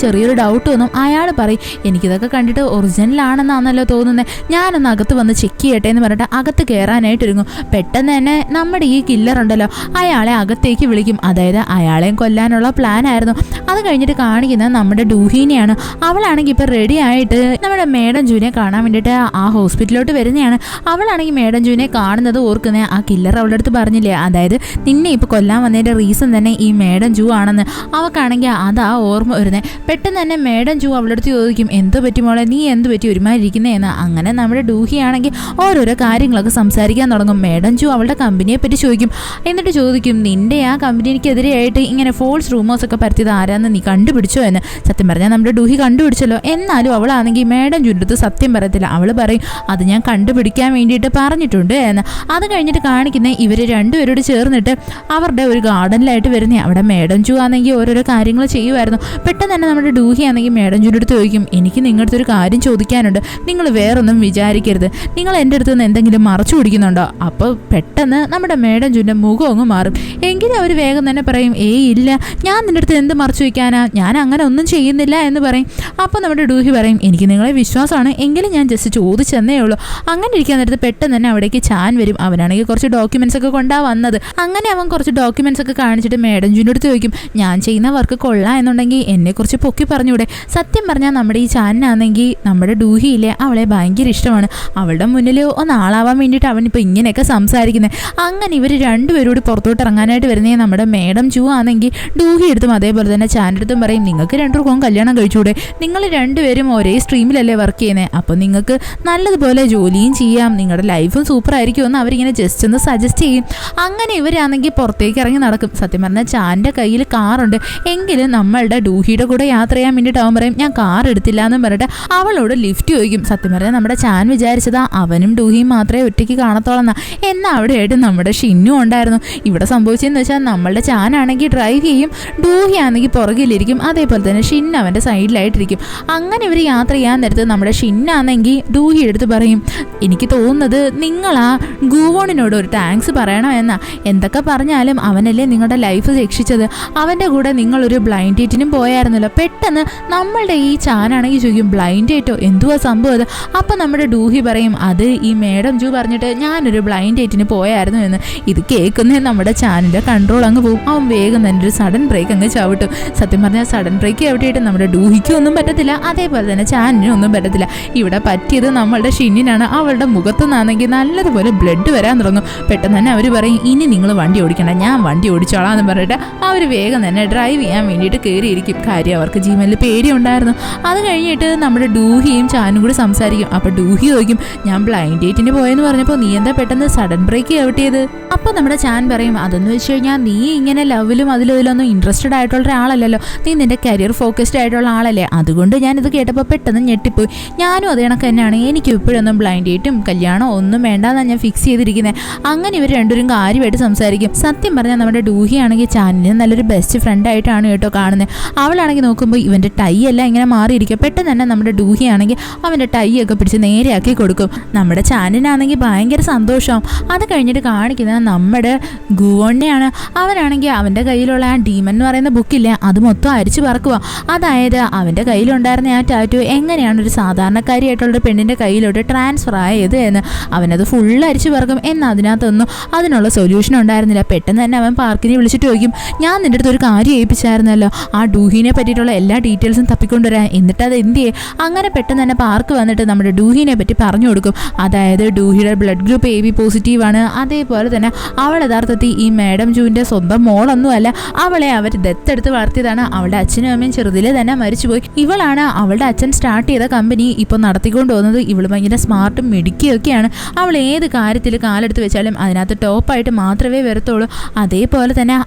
ചെറിയൊരു ഡൗട്ട് തോന്നും. അയാൾ പറയും എനിക്കിതൊക്കെ കണ്ടിട്ട് ഒറിജിനലാണെന്നാണല്ലോ തോന്നുന്നത്, ഞാനൊന്ന് അകത്ത് വന്ന് ചെക്ക് ചെയ്യട്ടെ എന്ന് പറഞ്ഞിട്ട് അകത്ത് കയറാനായിട്ടൊരുങ്ങും. പെട്ടെന്ന് തന്നെ നമ്മുടെ ഈ കില്ലറുണ്ടല്ലോ അയാളെ അകത്തേക്ക് വിളിക്കും. അതായത് അയാളെയും കൊല്ലാനുള്ള പ്ലാൻ ആയിരുന്നു. അത് കഴിഞ്ഞിട്ട് കാണിക്കുന്നത് നമ്മുടെ ഡൂഹീനെയാണ്. അവളാണെങ്കിൽ ഇപ്പോൾ റെഡി ആയിട്ട് നമ്മുടെ മേഡം ജൂനെ കാണാൻ വേണ്ടിയിട്ട് ആ ഹോസ്പിറ്റലിലോട്ട് വരുന്നതാണ്. അവളാണെങ്കിൽ മേഡം ജൂനെ കാണുന്നത് ഓർക്കുന്നത് ആ കില്ലർ അവളുടെ അടുത്ത് പറഞ്ഞില്ലേ, അതായത് നിന്നെ ഇപ്പോൾ കൊല്ലാൻ വന്നതിൻ്റെ റീസൺ തന്നെ ഈ മേഡം ജൂ ആണെന്ന്. അവൾക്കാണെങ്കിൽ അതാ ഓർമ്മ വരുന്നത്. പെട്ടെന്ന് തന്നെ മേഡം ജൂ അവളുടെ അടുത്ത് ചോദിക്കും എന്ത് പറ്റി മോളെ, നീ എന്ത് പറ്റി ഒരുമാതിരിക്കുന്നതെന്ന്. അങ്ങനെ നമ്മുടെ ഡൂഹിയാണെങ്കിൽ ഓരോരോ കാര്യങ്ങളൊക്കെ സംസാരിക്കാൻ തുടങ്ങും. മേഡം ജൂ അവളുടെ കമ്പനിയെ പറ്റി ചോദിക്കും. എന്നിട്ട് ചോദിക്കും നിൻ്റെ ആ കമ്പനിക്കെതിരെയായിട്ട് ഇങ്ങനെ ഫോൾസ് റൂമേഴ്സൊക്കെ പരത്തിയത് ആരാന്ന് നീ കണ്ടുപിടിച്ചോ എന്ന്. സത്യം പറഞ്ഞാൽ നമ്മുടെ ഡൂഹി കണ്ടുപിടിച്ചല്ലോ. എന്നാലും അവളാണെങ്കിൽ മേഡം ജൂൻ്റെ അടുത്ത് സത്യം പറയത്തില്ല. അവൾ പറയും അത് ഞാൻ കണ്ടുപിടിക്കാൻ വേണ്ടിയിട്ട് പറഞ്ഞിട്ടുണ്ട് എന്ന്. അത് കഴിഞ്ഞിട്ട് കാണിക്കുന്ന ഇവർ രണ്ടുപേരോട് ചേർന്നിട്ട് അവരുടെ ഒരു ഗാർഡനിലായിട്ട് വരുന്നേ. അവിടെ മേഡം ജൂ ആണെങ്കിൽ ഓരോരോ കാര്യങ്ങൾ ചെയ്യുമായിരുന്നു. പെട്ടെന്ന് തന്നെ നമ്മുടെ ഡൂഹി ആണെങ്കിൽ മേഡം ജൂൻ്റെ അടുത്ത് ചോദിക്കും എനിക്ക് നിങ്ങളുടെ അടുത്തൊരു കാര്യം ചോദിക്കാനുണ്ട്, നിങ്ങൾ വേറൊന്നും വിചാരിക്കരുത്, നിങ്ങൾ എൻ്റെ അടുത്ത് നിന്ന് എന്തെങ്കിലും മറച്ചു പിടിക്കുന്നുണ്ടോ. അപ്പോൾ പെട്ടെന്ന് നമ്മുടെ മേഡം ജൂൻ്റെ മുഖം അങ്ങ് മാറും. എങ്കിലും അവർ വേഗം തന്നെ പറയും ഇല്ല, ഞാൻ നിൻ്റെ അടുത്ത് എന്ത് മറച്ചു വയ്ക്കാനാ, ഞാൻ അങ്ങനെ ഒന്നും ചെയ്യുന്നില്ല എന്ന് പറയും. അപ്പോൾ നമ്മുടെ ഡൂഹി പറയും എനിക്ക് നിങ്ങളെ വിശ്വാസമാണ്, എങ്കിലും ഞാൻ ജസ്റ്റ് ചോദിച്ചെന്നേ ഉള്ളൂ. അങ്ങനെ ഇരിക്കാൻ നേരത്ത് പെട്ടെന്ന് തന്നെ അവിടേക്ക് ചാൻ വരും. അവനാണെങ്കിൽ കുറച്ച് ഡോക്യുമെൻറ്റ്സ് ഒക്കെ കൊണ്ടാണ് വന്നത്. അങ്ങനെ അവൻ കുറച്ച് ഡോക്യുമെൻറ്റ്സ് ഒക്കെ കാണിച്ചിട്ട് മേഡം ജൂൻ്റെ അടുത്ത് ചോദിക്കും ഞാൻ ചെയ്യുന്ന വർക്ക് കൊള്ളാം എന്നുണ്ടെങ്കിൽ എന്നെക്കുറിച്ച് പൊക്കി പറഞ്ഞൂടെ. സത്യം പറഞ്ഞാൽ നമ്മുടെ ഈ ചാനാണെങ്കിൽ നമ്മുടെ ഡൂഹിയില്ലേ അവളെ ഭയങ്കര ഇഷ്ടമാണ്. അവളുടെ മുന്നിൽ ഒന്നാളാവാൻ വേണ്ടിയിട്ട് അവനിപ്പോൾ ഇങ്ങനെയൊക്കെ സംസാരിക്കുന്നത്. അങ്ങനെ ഇവർ രണ്ടുപേരോട് പുറത്തോട്ട് ഇറങ്ങാനായിട്ട് വരുന്നേ. നമ്മുടെ മേഡം ജൂ ആണെങ്കിൽ ഡൂഹി എടുത്തും അതേപോലെ തന്നെ ചാൻ്റെ അടുത്തും പറയും നിങ്ങൾക്ക് രണ്ടുപേർക്കും കല്യാണം കഴിച്ചുകൂടെ, നിങ്ങൾ രണ്ടുപേരും ഒരേ സ്ട്രീമിലല്ലേ വർക്ക് ചെയ്യുന്നത്, അപ്പോൾ നിങ്ങൾക്ക് നല്ലതുപോലെ ജോലിയും ചെയ്യാം, നിങ്ങളുടെ ലൈഫും സൂപ്പർ ആയിരിക്കും എന്ന് അവരിങ്ങനെ ജസ്റ്റ് ഒന്ന് സജസ്റ്റ് ചെയ്യും. അങ്ങനെ ഇവരാണെങ്കിൽ പുറത്തേക്ക് ഇറങ്ങി നടക്കും. സത്യം പറഞ്ഞാൽ ചാൻ്റെ കയ്യിൽ കാറുണ്ട്, എങ്കിലും നമ്മളുടെ ഡൂഹിയുടെ കൂടെ യാത്ര ചെയ്യാൻ വേണ്ടിയിട്ട് അവൻ പറയും ഞാൻ കാർ എടുത്തില്ല എന്ന് പറഞ്ഞിട്ട് അവളോട് ലിഫ്റ്റ് ചോദിക്കും. സത്യം പറഞ്ഞാൽ നമ്മുടെ ചാൻ വിചാരിച്ചതാ അവനും ഡൂഹിയും മാത്രമേ ഒറ്റയ്ക്ക് കാണത്തോളെന്നാ. എന്നാൽ അവിടെയായിട്ട് നമ്മുടെ ഷിന്നും ഉണ്ടായിരുന്നു. ഇവിടെ സംഭവിച്ചതെന്ന് വെച്ചാൽ നമ്മളുടെ ചാനാണെങ്കിൽ ഡ്രൈവ് ചെയ്യും, ഡൂഹി ആണെങ്കിൽ പുറകിലിരിക്കും, അതേപോലെ തന്നെ ഷിൻ അവൻ്റെ സൈഡിലായിട്ടിരിക്കും. അങ്ങനെ ഇവർ യാത്ര ചെയ്യാൻ നേരത്ത് നമ്മുടെ ഷിന്നാണെങ്കിൽ ഡൂഹി എടുത്ത് പറയും എനിക്ക് തോന്നുന്നത് നിങ്ങളാ ഗുവോണിനോട് ഒരു താങ്ക്സ് പറയണമെന്നാ, എന്തൊക്കെ പറഞ്ഞാലും അവനല്ലേ നിങ്ങളുടെ ലൈഫ് രക്ഷിച്ചത്, അവൻ്റെ കൂടെ നിങ്ങളൊരു ബ്ലൈൻഡ് ഡേറ്റിനും പോയായിരുന്നല്ലോ. പെട്ടെന്ന് നമ്മളുടെ ഈ ചാനാണെങ്കിൽ ചോദിക്കും ബ്ലൈൻഡ് ഡേറ്റോ, എന്തുവാ സംഭവം അത്. അപ്പം നമ്മുടെ ഡൂഹി പറയും അത് ഈ മേഡം ജൂ പറഞ്ഞിട്ട് ഞാനൊരു ബ്ലൈൻഡ് ഡേറ്റിന് പോയായിരുന്നു എന്ന്. ഇത് കേൾക്കുന്നേ നമ്മുടെ ചാനിൻ്റെ കൺട്രോൾ അങ്ങ് പോകും. അവൻ വേഗം തന്നെ ഒരു സഡൻ ബ്രേക്ക് അങ്ങ് ചവിട്ടും. സത്യം പറഞ്ഞാൽ സഡൻ ബ്രേക്ക് എവിടെയായിട്ട് നമ്മുടെ ഡൂഹിക്കും ഒന്നും പറ്റത്തില്ല, അതേപോലെ തന്നെ ചാനിനും ഒന്നും പറ്റത്തില്ല. ഇവിടെ പറ്റിയത് നമ്മളുടെ ഷിന്നിനാണ്. അവളുടെ മുഖത്തു നിന്നാണെങ്കിൽ നല്ലതുപോലെ ബ്ലഡ് വരാൻ തുടങ്ങും. പെട്ടെന്ന് തന്നെ അവർ പറയും, ഇനി നിങ്ങൾ വണ്ടി ഓടിക്കണ്ട, ഞാൻ വണ്ടി ഓടിച്ചോളാം എന്ന് പറഞ്ഞിട്ട് അവർ വേഗം തന്നെ ഡ്രൈവ് ചെയ്യാൻ വേണ്ടിയിട്ട് കയറിയിരിക്കും. കാര്യം അവർക്ക് ജീവനിൽ പേടിയുണ്ടായിരുന്നു. അത് കഴിഞ്ഞിട്ട് നമ്മുടെ ഡൂഹിയും ചാനും കൂടി സംസാരിക്കും. അപ്പോൾ ഡൂഹി ചോദിക്കും, ഞാൻ ബ്ലൈൻഡ് ഡേറ്റിന് പോയെന്ന് പറഞ്ഞപ്പോൾ നീ എന്താ പെട്ടെന്ന് സഡൻ ബ്രേക്ക് ചവിട്ടിയത്? അപ്പോൾ നമ്മുടെ ചാൻ പറയും, അതെന്ന് വെച്ച് കഴിഞ്ഞാൽ നീ ഇങ്ങനെ ലവിലും അതിലൊന്നും ഇൻട്രസ്റ്റഡ് ആയിട്ടുള്ള ഒരാളല്ലല്ലോ, നീ നിന്റെ കരിയർ ഫോക്കസ്ഡ് ആയിട്ടുള്ള ആളല്ലേ, അതുകൊണ്ട് ഞാനിത് കേട്ടപ്പോൾ പെട്ടെന്ന് ഞെട്ടിപ്പോയി. ഞാനും അതേ കണക്ക് തന്നെയാണ്, എനിക്ക് ഇപ്പോഴൊന്നും ബ്ലൈൻഡ് ഡേറ്റും കല്യാണം ഒന്നും വേണ്ടാന്നാണ് ഞാൻ ഫിക്സ് ചെയ്തിരിക്കുന്നത്. അങ്ങനെ ഇവർ രണ്ടുപേരും കാര്യമായിട്ട് സംസാരിക്കും. സത്യം പറഞ്ഞാൽ നമ്മുടെ ഡൂഹി ആണെങ്കിൽ ചാനിന് നല്ലൊരു ബെസ്റ്റ് ഫ്രണ്ട് ആയിട്ടാണ് കേട്ടോ കാണുന്നത്. അവളാണെങ്കിൽ നോക്കുമ്പോൾ ഇവൻ്റെ ടൈ എല്ലാം ഇങ്ങനെ മാറിയിരിക്കും. പെട്ടെന്ന് തന്നെ നമ്മുടെ ഡൂഹി ആണെങ്കിൽ അവൻ്റെ ടൈ ഒക്കെ പിടിച്ച് നേരെയാക്കി കൊടുക്കും. നമ്മുടെ ചാനിനാണെങ്കിൽ ഭയങ്കര സന്തോഷമാവും. അത് കഴിഞ്ഞിട്ട് കാണിക്കുന്നത് നമ്മുടെ ഗുവോണിനെയാണ്. അവനാണെങ്കിൽ അവൻ്റെ കയ്യിലുള്ള ആ ഡീമൻ എന്ന് പറയുന്ന ബുക്കില്ലേ, അത് മൊത്തം അരിച്ചു പറക്കുക. അതായത് അവൻ്റെ കയ്യിലുണ്ടായിരുന്ന ആ ടാറ്റു എങ്ങനെയാണ് ഒരു സാധാരണക്കാരിയായിട്ടുള്ളൊരു പെണ്ണിൻ്റെ കയ്യിലോട്ട് ട്രാൻസ്ഫർ ആയത് എന്ന് അവനത് ഫുള്ള് അരിച്ചു പറക്കും. എന്നാൽ അതിനകത്തൊന്നും അതിനുള്ള സൊല്യൂഷൻ ഉണ്ടായിരുന്നില്ല. പെട്ടെന്ന് തന്നെ അവൻ പാർക്കിനെ വിളിച്ചിട്ട് ചോദിക്കും, ഞാൻ നിൻ്റെ അടുത്ത് ഒരു കാര്യം ഏൽപ്പിച്ചായിരുന്നല്ലോ, ആ ഡൂഹിനെ പറ്റിയിട്ടുള്ള എല്ലാ ഡീറ്റെയിൽസും തപ്പിക്കൊണ്ടുവരാൻ, എന്നിട്ട് അത് എന്ത് ചെയ്യേ? അങ്ങനെ പെട്ടെന്ന് തന്നെ പാർക്ക് വന്നിട്ട് നമ്മുടെ ഡൂഹിനെ പറ്റി പറഞ്ഞു കൊടുക്കും. അതായത് ഡൂഹിയുടെ ബ്ലഡ് ഗ്രൂപ്പ് AB പോസിറ്റീവാണ്. അതേപോലെ തന്നെ അവൾ യഥാർത്ഥത്തിൽ ഈ മാഡം ജൂവിൻ്റെ സ്വന്തം മോളൊന്നുമല്ല, അവളെ അവർ ദത്തെടുത്ത് വളർത്തിയതാണ്. അവളുടെ അച്ഛനും അമ്മയും ചെറുതിലെ തന്നെ മരിച്ചുപോയി. ഇവളാണ് അവളുടെ അച്ഛൻ സ്റ്റാർട്ട് ചെയ്ത കമ്പനി ഇപ്പോൾ നടത്തിക്കൊണ്ട് പോകുന്നത്. ഇവൾ ഭയങ്കര സ്മാർട്ടും മിടുക്കിയൊക്കെയാണ്. അവൾ ഏത് കാര്യത്തിൽ കാലെടുത്ത് വെച്ചാലും അതിനകത്ത് ടോപ്പായിട്ട് മാത്രമേ വരത്തുള്ളൂ. അതേപോലെ തന്നെ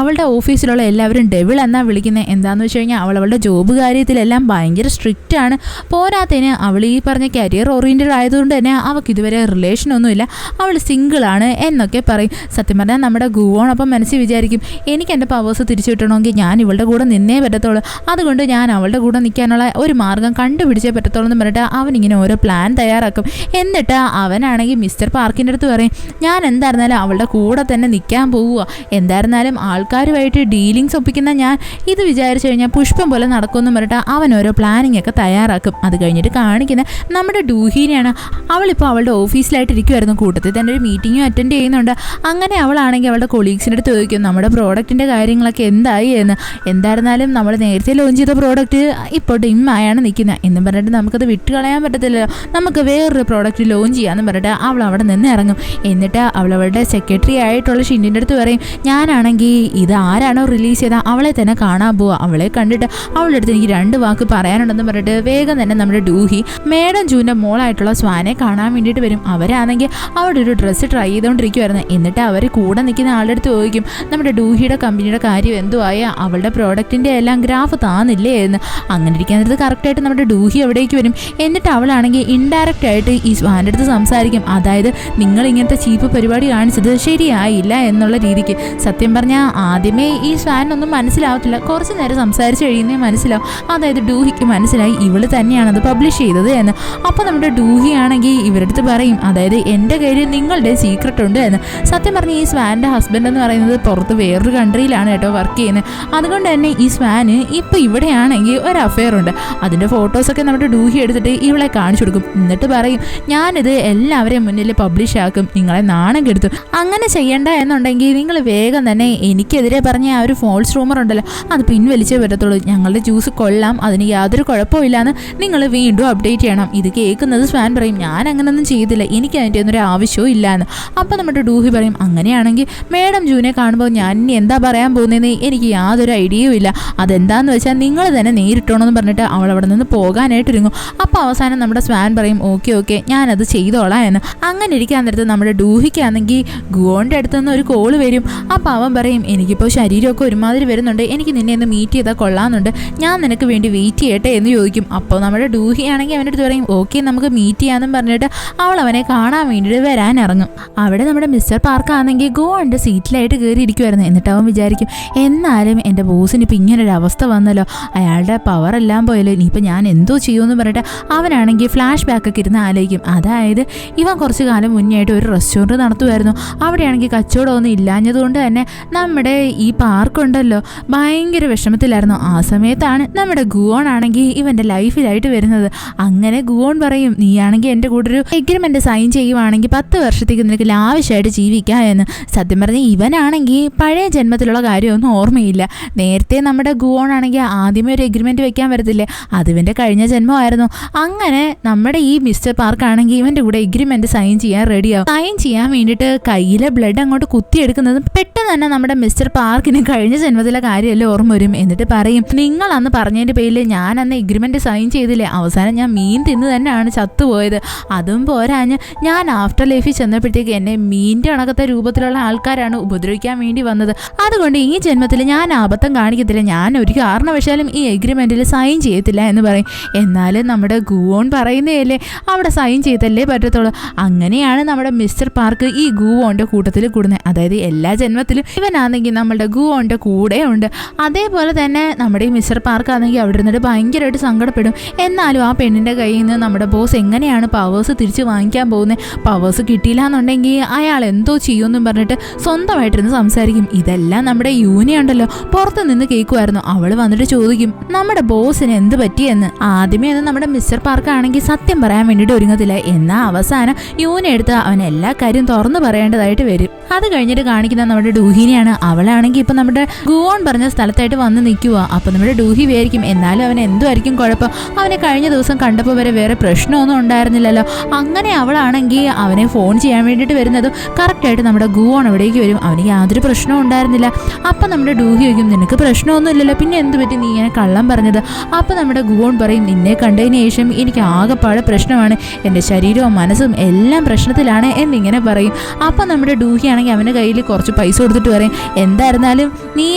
അവളുടെ ഓഫീസിലുള്ള എല്ലാവരും ഡെവിൾ എന്നാണ് വിളിക്കുന്നത്. എന്താണെന്ന് വെച്ച് കഴിഞ്ഞാൽ അവളുടെ ജോബ് കാര്യത്തിലെല്ലാം ഭയങ്കര സ്ട്രിക്റ്റ് ആണ്. പോരാത്തതിന് അവൾ ഈ പറഞ്ഞ കരിയർ ഓറിയൻറ്റഡ് ആയതുകൊണ്ട് തന്നെ അവൾക്ക് ഇതുവരെ റിലേഷനൊന്നുമില്ല, അവൾ സിംഗിളാണ് എന്നൊക്കെ പറയും. സത്യം പറഞ്ഞാൽ നമ്മുടെ ഗുവോണപ്പം മനസ്സിൽ വിചാരിക്കും, എനിക്ക് എൻ്റെ പവേഴ്സ് തിരിച്ചു കിട്ടണമെങ്കിൽ ഞാൻ ഇവളുടെ കൂടെ നിന്നേ പറ്റത്തുള്ളൂ, അതുകൊണ്ട് ഞാൻ അവളുടെ കൂടെ നിൽക്കാനുള്ള ഒരു മാർഗ്ഗം കണ്ടുപിടിച്ചേ പറ്റത്തുള്ളൂ എന്ന് പറഞ്ഞിട്ട് അവനിങ്ങനെ ഓരോ പ്ലാൻ തയ്യാറാക്കും. എന്നിട്ട് അവനാണെങ്കിൽ മിസ്റ്റർ പാർക്കിൻ്റെ അടുത്ത് പറയും, ഞാൻ എന്തായിരുന്നാലും അവളുടെ കൂടെ തന്നെ നിൽക്കാൻ പോവുക, എന്തായിരുന്നാലും ആൾക്കാരുമായിട്ട് ഡീലിങ്സ് ഒപ്പിക്കുന്ന ഞാൻ ഇത് വിചാരിച്ചു കഴിഞ്ഞാൽ പുഷ്പം പോലെ നടക്കുമെന്ന് പറഞ്ഞിട്ട് അവൻ ഓരോ പ്ലാനിങ് ഒക്കെ തയ്യാറാക്കും. അത് കഴിഞ്ഞിട്ട് കാണിക്കുന്ന നമ്മുടെ ഡൂഹീനെയാണ്. അവളിപ്പോൾ അവളുടെ ഓഫീസിലായിട്ട് ഇരിക്കുമായിരുന്നു. കൂട്ടത്തിൽ തന്നെ ഒരു മീറ്റിങ്ങും അറ്റൻഡ് ചെയ്യുന്നുണ്ട്. അങ്ങനെ അവളാണെങ്കിൽ അവളുടെ കൊളീഗ്സിൻ്റെ അടുത്ത് ചോദിക്കും, നമ്മുടെ പ്രോഡക്റ്റിൻ്റെ കാര്യങ്ങളൊക്കെ എന്തായി എന്ന്. എന്തായിരുന്നാലും നമ്മൾ നേരത്തെ ലോഞ്ച് ചെയ്ത പ്രോഡക്റ്റ് ഇപ്പോൾ ഡിമ്മായാണ് നിൽക്കുന്നത് എന്ന് പറഞ്ഞിട്ട് നമുക്കത് വിട്ട് കളയാൻ പറ്റത്തില്ലല്ലോ, നമുക്ക് വേറൊരു പ്രോഡക്റ്റ് ലോഞ്ച് ചെയ്യാമെന്ന് പറഞ്ഞിട്ട് അവൾ അവിടെ നിന്ന് ഇറങ്ങും. എന്നിട്ട് അവളുടെ സെക്രട്ടറി ആയിട്ടുള്ള ഷിന്നിൻ്റെ അടുത്ത് പറയും, ഞാനാണെങ്കിൽ ഇത് ആരാണോ റിലീസ് ചെയ്താൽ അവളെ തന്നെ കാണാൻ പോവുക, അവളെ കണ്ടിട്ട് അവളുടെ അടുത്ത് എനിക്ക് 2 വാക്ക് പറയാനുണ്ടെന്ന് പറഞ്ഞിട്ട് വേഗം തന്നെ നമ്മുടെ ഡൂഹി മേഡം ജൂൻ്റെ മോളായിട്ടുള്ള സ്വാനെ കാണാൻ വേണ്ടിയിട്ട് വരും. അവരാണെങ്കിൽ അവിടെ ഒരു ഡ്രസ്സ് ട്രൈ ചെയ്തുകൊണ്ടിരിക്കുമായിരുന്നു. എന്നിട്ട് അവർ കൂടെ നിൽക്കുന്ന ആളുടെ അടുത്ത് ചോദിക്കും, നമ്മുടെ ഡൂഹിയുടെ കമ്പനിയുടെ കാര്യം എന്തുവായ, അവളുടെ പ്രോഡക്റ്റിൻ്റെ എല്ലാം ഗ്രാഫ് താന്നില്ലേ എന്ന്. അങ്ങനെ ഇരിക്കുന്നത് കറക്റ്റായിട്ട് നമ്മുടെ ഡൂഹി അവിടേക്ക് വരും. എന്നിട്ട് അവളാണെങ്കിൽ ഇൻഡയറക്റ്റ് ആയിട്ട് ഈ സ്വാൻ്റെ അടുത്ത് സംസാരിക്കും. അതായത് നിങ്ങൾ ഇങ്ങനത്തെ ചീപ്പ് പരിപാടി കാണിച്ചത് ശരിയായില്ല എന്നുള്ള രീതിക്ക്. സത്യം പറഞ്ഞാൽ ആദ്യമേ ഈ സ്വാനൊന്നും മനസ്സിലാവത്തില്ല, കുറച്ച് നേരം സംസാരിച്ച് കഴിയുന്നേ മനസ്സിലാവും. അതായത് ഡൂഹിക്ക് മനസ്സിലായി ഇവള് തന്നെയാണത് പബ്ലിഷ് ചെയ്തത് എന്ന്. അപ്പോൾ നമ്മുടെ ഡൂഹി ആണെങ്കിൽ ഇവരുടെ അടുത്ത് പറയും, അതായത് എൻ്റെ കയ്യിൽ നിങ്ങളുടെ സീക്രട്ട് ഉണ്ട് എന്ന്. സത്യം പറഞ്ഞാൽ ഈ സ്വാൻ്റെ ഹസ്ബൻഡ് എന്ന് പറയുന്നത് പുറത്ത് വേറൊരു കൺട്രിയിലാണ് കേട്ടോ വർക്ക് ചെയ്യുന്നത്. അതുകൊണ്ട് തന്നെ ഈ സ്വാന് ഇപ്പോൾ ഇവിടെയാണെങ്കിൽ ഒരു അഫെയർ ഉണ്ട്. അതിൻ്റെ ഫോട്ടോസൊക്കെ നമ്മുടെ ഡൂഹി എടുത്തിട്ട് ഇവളെ കാണിച്ചു കൊടുക്കും. എന്നിട്ട് പറയും, ഞാനിത് എല്ലാവരെയും മുന്നിൽ പബ്ലിഷ് ആക്കും, നിങ്ങളെ നാണം കെടുത്തും. അങ്ങനെ ചെയ്യണ്ട എന്നുണ്ടെങ്കിൽ നിങ്ങൾ വേഗം തന്നെ എനിക്കെതിരെ പറഞ്ഞ ആ ഒരു ഫോൾസ് റൂമർ ഉണ്ടല്ലോ അത് പിൻവലിച്ചേ പറ്റത്തുള്ളൂ. ഞങ്ങളുടെ ജ്യൂസ് കൊള്ളാം, അതിന് യാതൊരു കുഴപ്പമില്ലാന്ന് നിങ്ങൾ വീണ്ടും അപ്ഡേറ്റ് ചെയ്യണം. ഇത് കേൾക്കുന്നത് സ്വാൻ പറയും, ഞാൻ അങ്ങനൊന്നും ചെയ്തില്ല, എനിക്ക് അതിൻ്റെ ഒന്നൊരു ആവശ്യവും ഇല്ലാന്ന്. അപ്പോൾ നമ്മുടെ ഡൂഹി പറയും, അങ്ങനെയാണെങ്കിൽ മേഡം ജൂനെ കാണുമ്പോൾ ഞാൻ ഇനി എന്താ പറയാൻ പോകുന്നതെന്ന് എനിക്ക് യാതൊരു ഐഡിയയും ഇല്ല, അതെന്താന്ന് വെച്ചാൽ നിങ്ങൾ തന്നെ നേരിട്ടോണമെന്ന് പറഞ്ഞിട്ട് അവൾ അവിടെ നിന്ന് പോകാനായിട്ടിരുന്നു. അപ്പോൾ അവസാനം നമ്മുടെ സ്വാൻ പറയും, ഓക്കെ ഞാനത് ചെയ്തോളാം എന്ന്. അങ്ങനെ ഇരിക്കാൻ നേരത്ത് നമ്മുടെ ഡൂഹിക്കാണെങ്കിൽ ഗുവോൻ്റെ അടുത്തുനിന്ന് ഒരു കോള് വരും. അപ്പോൾ അവൻ പറയും, എനിക്കിപ്പോൾ ശരീരമൊക്കെ ഒരുമാതിരി വരുന്നുണ്ട്, എനിക്ക് നിന്നെ ഒന്ന് മീറ്റ് ചെയ്താൽ കൊള്ളാമെന്നുണ്ട്, ഞാൻ നിനക്ക് വേണ്ടി വെയിറ്റ് ചെയ്യട്ടെ എന്ന് ചോദിക്കും. അപ്പോൾ നമ്മുടെ ഡൂഹി ആണെങ്കിൽ അവൻ്റെ അടുത്ത് പറയും, ഓക്കെ നമുക്ക് മീറ്റ് ചെയ്യാമെന്നും പറഞ്ഞിട്ട് അവൾ അവനെ കാണാൻ വേണ്ടിയിട്ട് വരാൻ ഇറങ്ങും. അവിടെ നമ്മുടെ മിസ്റ്റർ പാർക്കാണെങ്കിൽ ഗുവോൻ്റെ സീറ്റിലായിട്ട് കയറി ഇരിക്കുമായിരുന്നു. എന്നിട്ട് അവൻ വിചാരിക്കും, എന്നാലും എൻ്റെ ബോസിന് ഇപ്പോൾ ഇങ്ങനൊരു അവസ്ഥ വന്നല്ലോ, അയാളുടെ പവർ എല്ലാം പോയല്ലോ, ഇനിയിപ്പോൾ ഞാൻ എന്തോ ചെയ്യുമെന്ന് പറഞ്ഞിട്ട് അവനാണെങ്കിൽ ഫ്ലാഷ് ബാക്കൊക്കെ ഇരുന്ന് ആലോചിക്കും. അതായത് ഇവൻ കുറച്ച് കാലം മുന്നേ ആയിട്ട് ഒരു റെസ്റ്റോറൻറ്റ് നടത്തുമായിരുന്നു. അവിടെയാണെങ്കിൽ കച്ചവടമൊന്നും ഇല്ലാഞ്ഞതുകൊണ്ട് തന്നെ നമ്മുടെ ഈ പാർക്കുണ്ടല്ലോ ഭയങ്കര വിഷമത്തിലായിരുന്നു. ആ സമയത്താണ് നമ്മുടെ ഗുവോൺ ആണെങ്കിൽ ഇവൻ്റെ ലൈഫിലായിട്ട് വരുന്നത്. അങ്ങനെ ഗുവോൺ പറയും, നീയാണെങ്കിൽ എൻ്റെ കൂടെ ഒരു എഗ്രിമെൻ്റ് സൈൻ ചെയ്യുവാണെങ്കിൽ 10 വർഷത്തേക്ക് നിനക്ക് ലാവിഷായിട്ട് ജീവിക്കാം എന്ന്. സത്യം പറഞ്ഞാൽ ഇവൻ അവനാണെങ്കിൽ പഴയ ജന്മത്തിലുള്ള കാര്യമൊന്നും ഓർമ്മയില്ല. നേരത്തെ നമ്മുടെ ഗുവോൺ ആണെങ്കിൽ ആദ്യമേ ഒരു എഗ്രിമെന്റ് വെക്കാൻ വരത്തില്ലേ, അത് ഇവന്റെ കഴിഞ്ഞ ജന്മമായിരുന്നു. അങ്ങനെ നമ്മുടെ ഈ മിസ്റ്റർ പാർക്ക് ആണെങ്കിൽ ഇവന്റെ കൂടെ എഗ്രിമെന്റ് സൈൻ ചെയ്യാൻ റെഡിയാവും. സൈൻ ചെയ്യാൻ വേണ്ടിയിട്ട് കയ്യിലെ ബ്ലഡ് അങ്ങോട്ട് കുത്തിയെടുക്കുന്നതും പെട്ടെന്ന് തന്നെ നമ്മുടെ മിസ്റ്റർ പാർക്കിന് കഴിഞ്ഞ ജന്മത്തിലെ കാര്യമല്ലേ ഓർമ്മ വരും. എന്നിട്ട് പറയും, നിങ്ങൾ അന്ന് പറഞ്ഞതിന്റെ പേരിൽ ഞാൻ അന്ന് എഗ്രിമെന്റ് സൈൻ ചെയ്തില്ലേ, അവസാനം ഞാൻ മീൻ തിന്ന് തന്നെയാണ് ചത്തുപോയത്. അതും പോരാഞ്ഞ് ഞാൻ ആഫ്റ്റർ ലൈഫിൽ ചെന്നപ്പോഴത്തേക്ക് എന്നെ മീനിന്റെ അണക്കത്തെ രൂപത്തിലുള്ള ആൾക്കാരാണ് ഉപദ്രവിക്കാൻ വേണ്ടി വന്നത്. അതുകൊണ്ട് ഈ ജന്മത്തിൽ ഞാൻ അബദ്ധം കാണിക്കത്തില്ല, ഞാൻ ഒരു കാരണവശാലും ഈ എഗ്രിമെന്റിൽ സൈൻ ചെയ്യത്തില്ല എന്ന് പറയും. എന്നാലും നമ്മുടെ ഗുവോൺ പറയുന്നതല്ലേ അവിടെ സൈൻ ചെയ്തല്ലേ പറ്റത്തുള്ളൂ. അങ്ങനെയാണ് നമ്മുടെ മിസ്റ്റർ പാർക്ക് ഈ ഗുവോന്റെ കൂട്ടത്തിൽ കൂടുന്നത്. അതായത് എല്ലാ ജന്മത്തിലും ഇവനാണെങ്കിൽ നമ്മുടെ ഗുവോന്റെ കൂടെ ഉണ്ട്. അതേപോലെ തന്നെ നമ്മുടെ ഈ മിസ്റ്റർ പാർക്ക് ആണെങ്കിൽ അവിടെ ഇരുന്നിട്ട് ഭയങ്കരമായിട്ട് സങ്കടപ്പെടും. എന്നാലും ആ പെണ്ണിന്റെ കയ്യിൽ നിന്ന് നമ്മുടെ ബോസ് എങ്ങനെയാണ് പവേഴ്സ് തിരിച്ച് വാങ്ങിക്കാൻ പോകുന്നത്, പവേഴ്സ് കിട്ടിയില്ല എന്നുണ്ടെങ്കിൽ അയാൾ എന്തോ ചെയ്യുമെന്നും പറഞ്ഞിട്ട് സ്വന്തമായിട്ടിരുന്ന് സംസാരിക്കും. ഇതെല്ലാം നമ്മുടെ യൂനിയ ഉണ്ടല്ലോ പുറത്ത് നിന്ന് കേൾക്കുമായിരുന്നു. അവള് വന്നിട്ട് ചോദിക്കും നമ്മുടെ ബോസിന് എന്ത് പറ്റിയെന്ന്. ആദ്യമേ ഒന്ന് നമ്മുടെ മിസ്റ്റർ പാർക്ക് ആണെങ്കിൽ സത്യം പറയാൻ വേണ്ടിയിട്ട് ഒരുങ്ങത്തില്ല. എന്നാൽ അവസാനം യൂനിയ എടുത്ത് അവൻ എല്ലാ കാര്യം തുറന്നു പറയേണ്ടതായിട്ട് വരും. അത് കഴിഞ്ഞിട്ട് കാണിക്കുന്ന നമ്മുടെ ഡൂഹിനെയാണ്. അവളാണെങ്കിൽ ഇപ്പൊ നമ്മുടെ ഗുവോൺ പറഞ്ഞ സ്ഥലത്തായിട്ട് വന്ന് നിൽക്കുക. അപ്പൊ നമ്മുടെ ഡൂഹി വിചാരിക്കും എന്നാലും അവൻ എന്തുമായിരിക്കും കുഴപ്പം, അവനെ കഴിഞ്ഞ ദിവസം കണ്ടപ്പോൾ വരെ വേറെ പ്രശ്നമൊന്നും ഉണ്ടായിരുന്നില്ലല്ലോ. അങ്ങനെ അവളാണെങ്കിൽ അവനെ ഫോൺ ചെയ്യാൻ വേണ്ടിയിട്ട് വരുന്നതും കറക്റ്റായിട്ട് നമ്മുടെ ഗുവോൺ അവിടേക്ക് വരും. അവന് യാതൊരു പ്രശ്നവും ഉണ്ടായിരുന്നില്ല. അപ്പം നമ്മുടെ ഡൂഹി ചോദിക്കും നിനക്ക് പ്രശ്നമൊന്നും ഇല്ലല്ലോ, പിന്നെ എന്ത് പറ്റി നീ ഇങ്ങനെ കള്ളം പറഞ്ഞത്. അപ്പം നമ്മുടെ ഗുവോൺ പറയും നിന്നെ കണ്ടതിന് ശേഷം എനിക്ക് ആകെപ്പാടെ പ്രശ്നമാണ്, എൻ്റെ ശരീരവും മനസ്സും എല്ലാം പ്രശ്നത്തിലാണ് എന്നിങ്ങനെ പറയും. അപ്പം നമ്മുടെ ഡൂഹി ആണെങ്കിൽ അവൻ്റെ കയ്യിൽ കുറച്ച് പൈസ കൊടുത്തിട്ട് പറയും എന്തായിരുന്നാലും നീ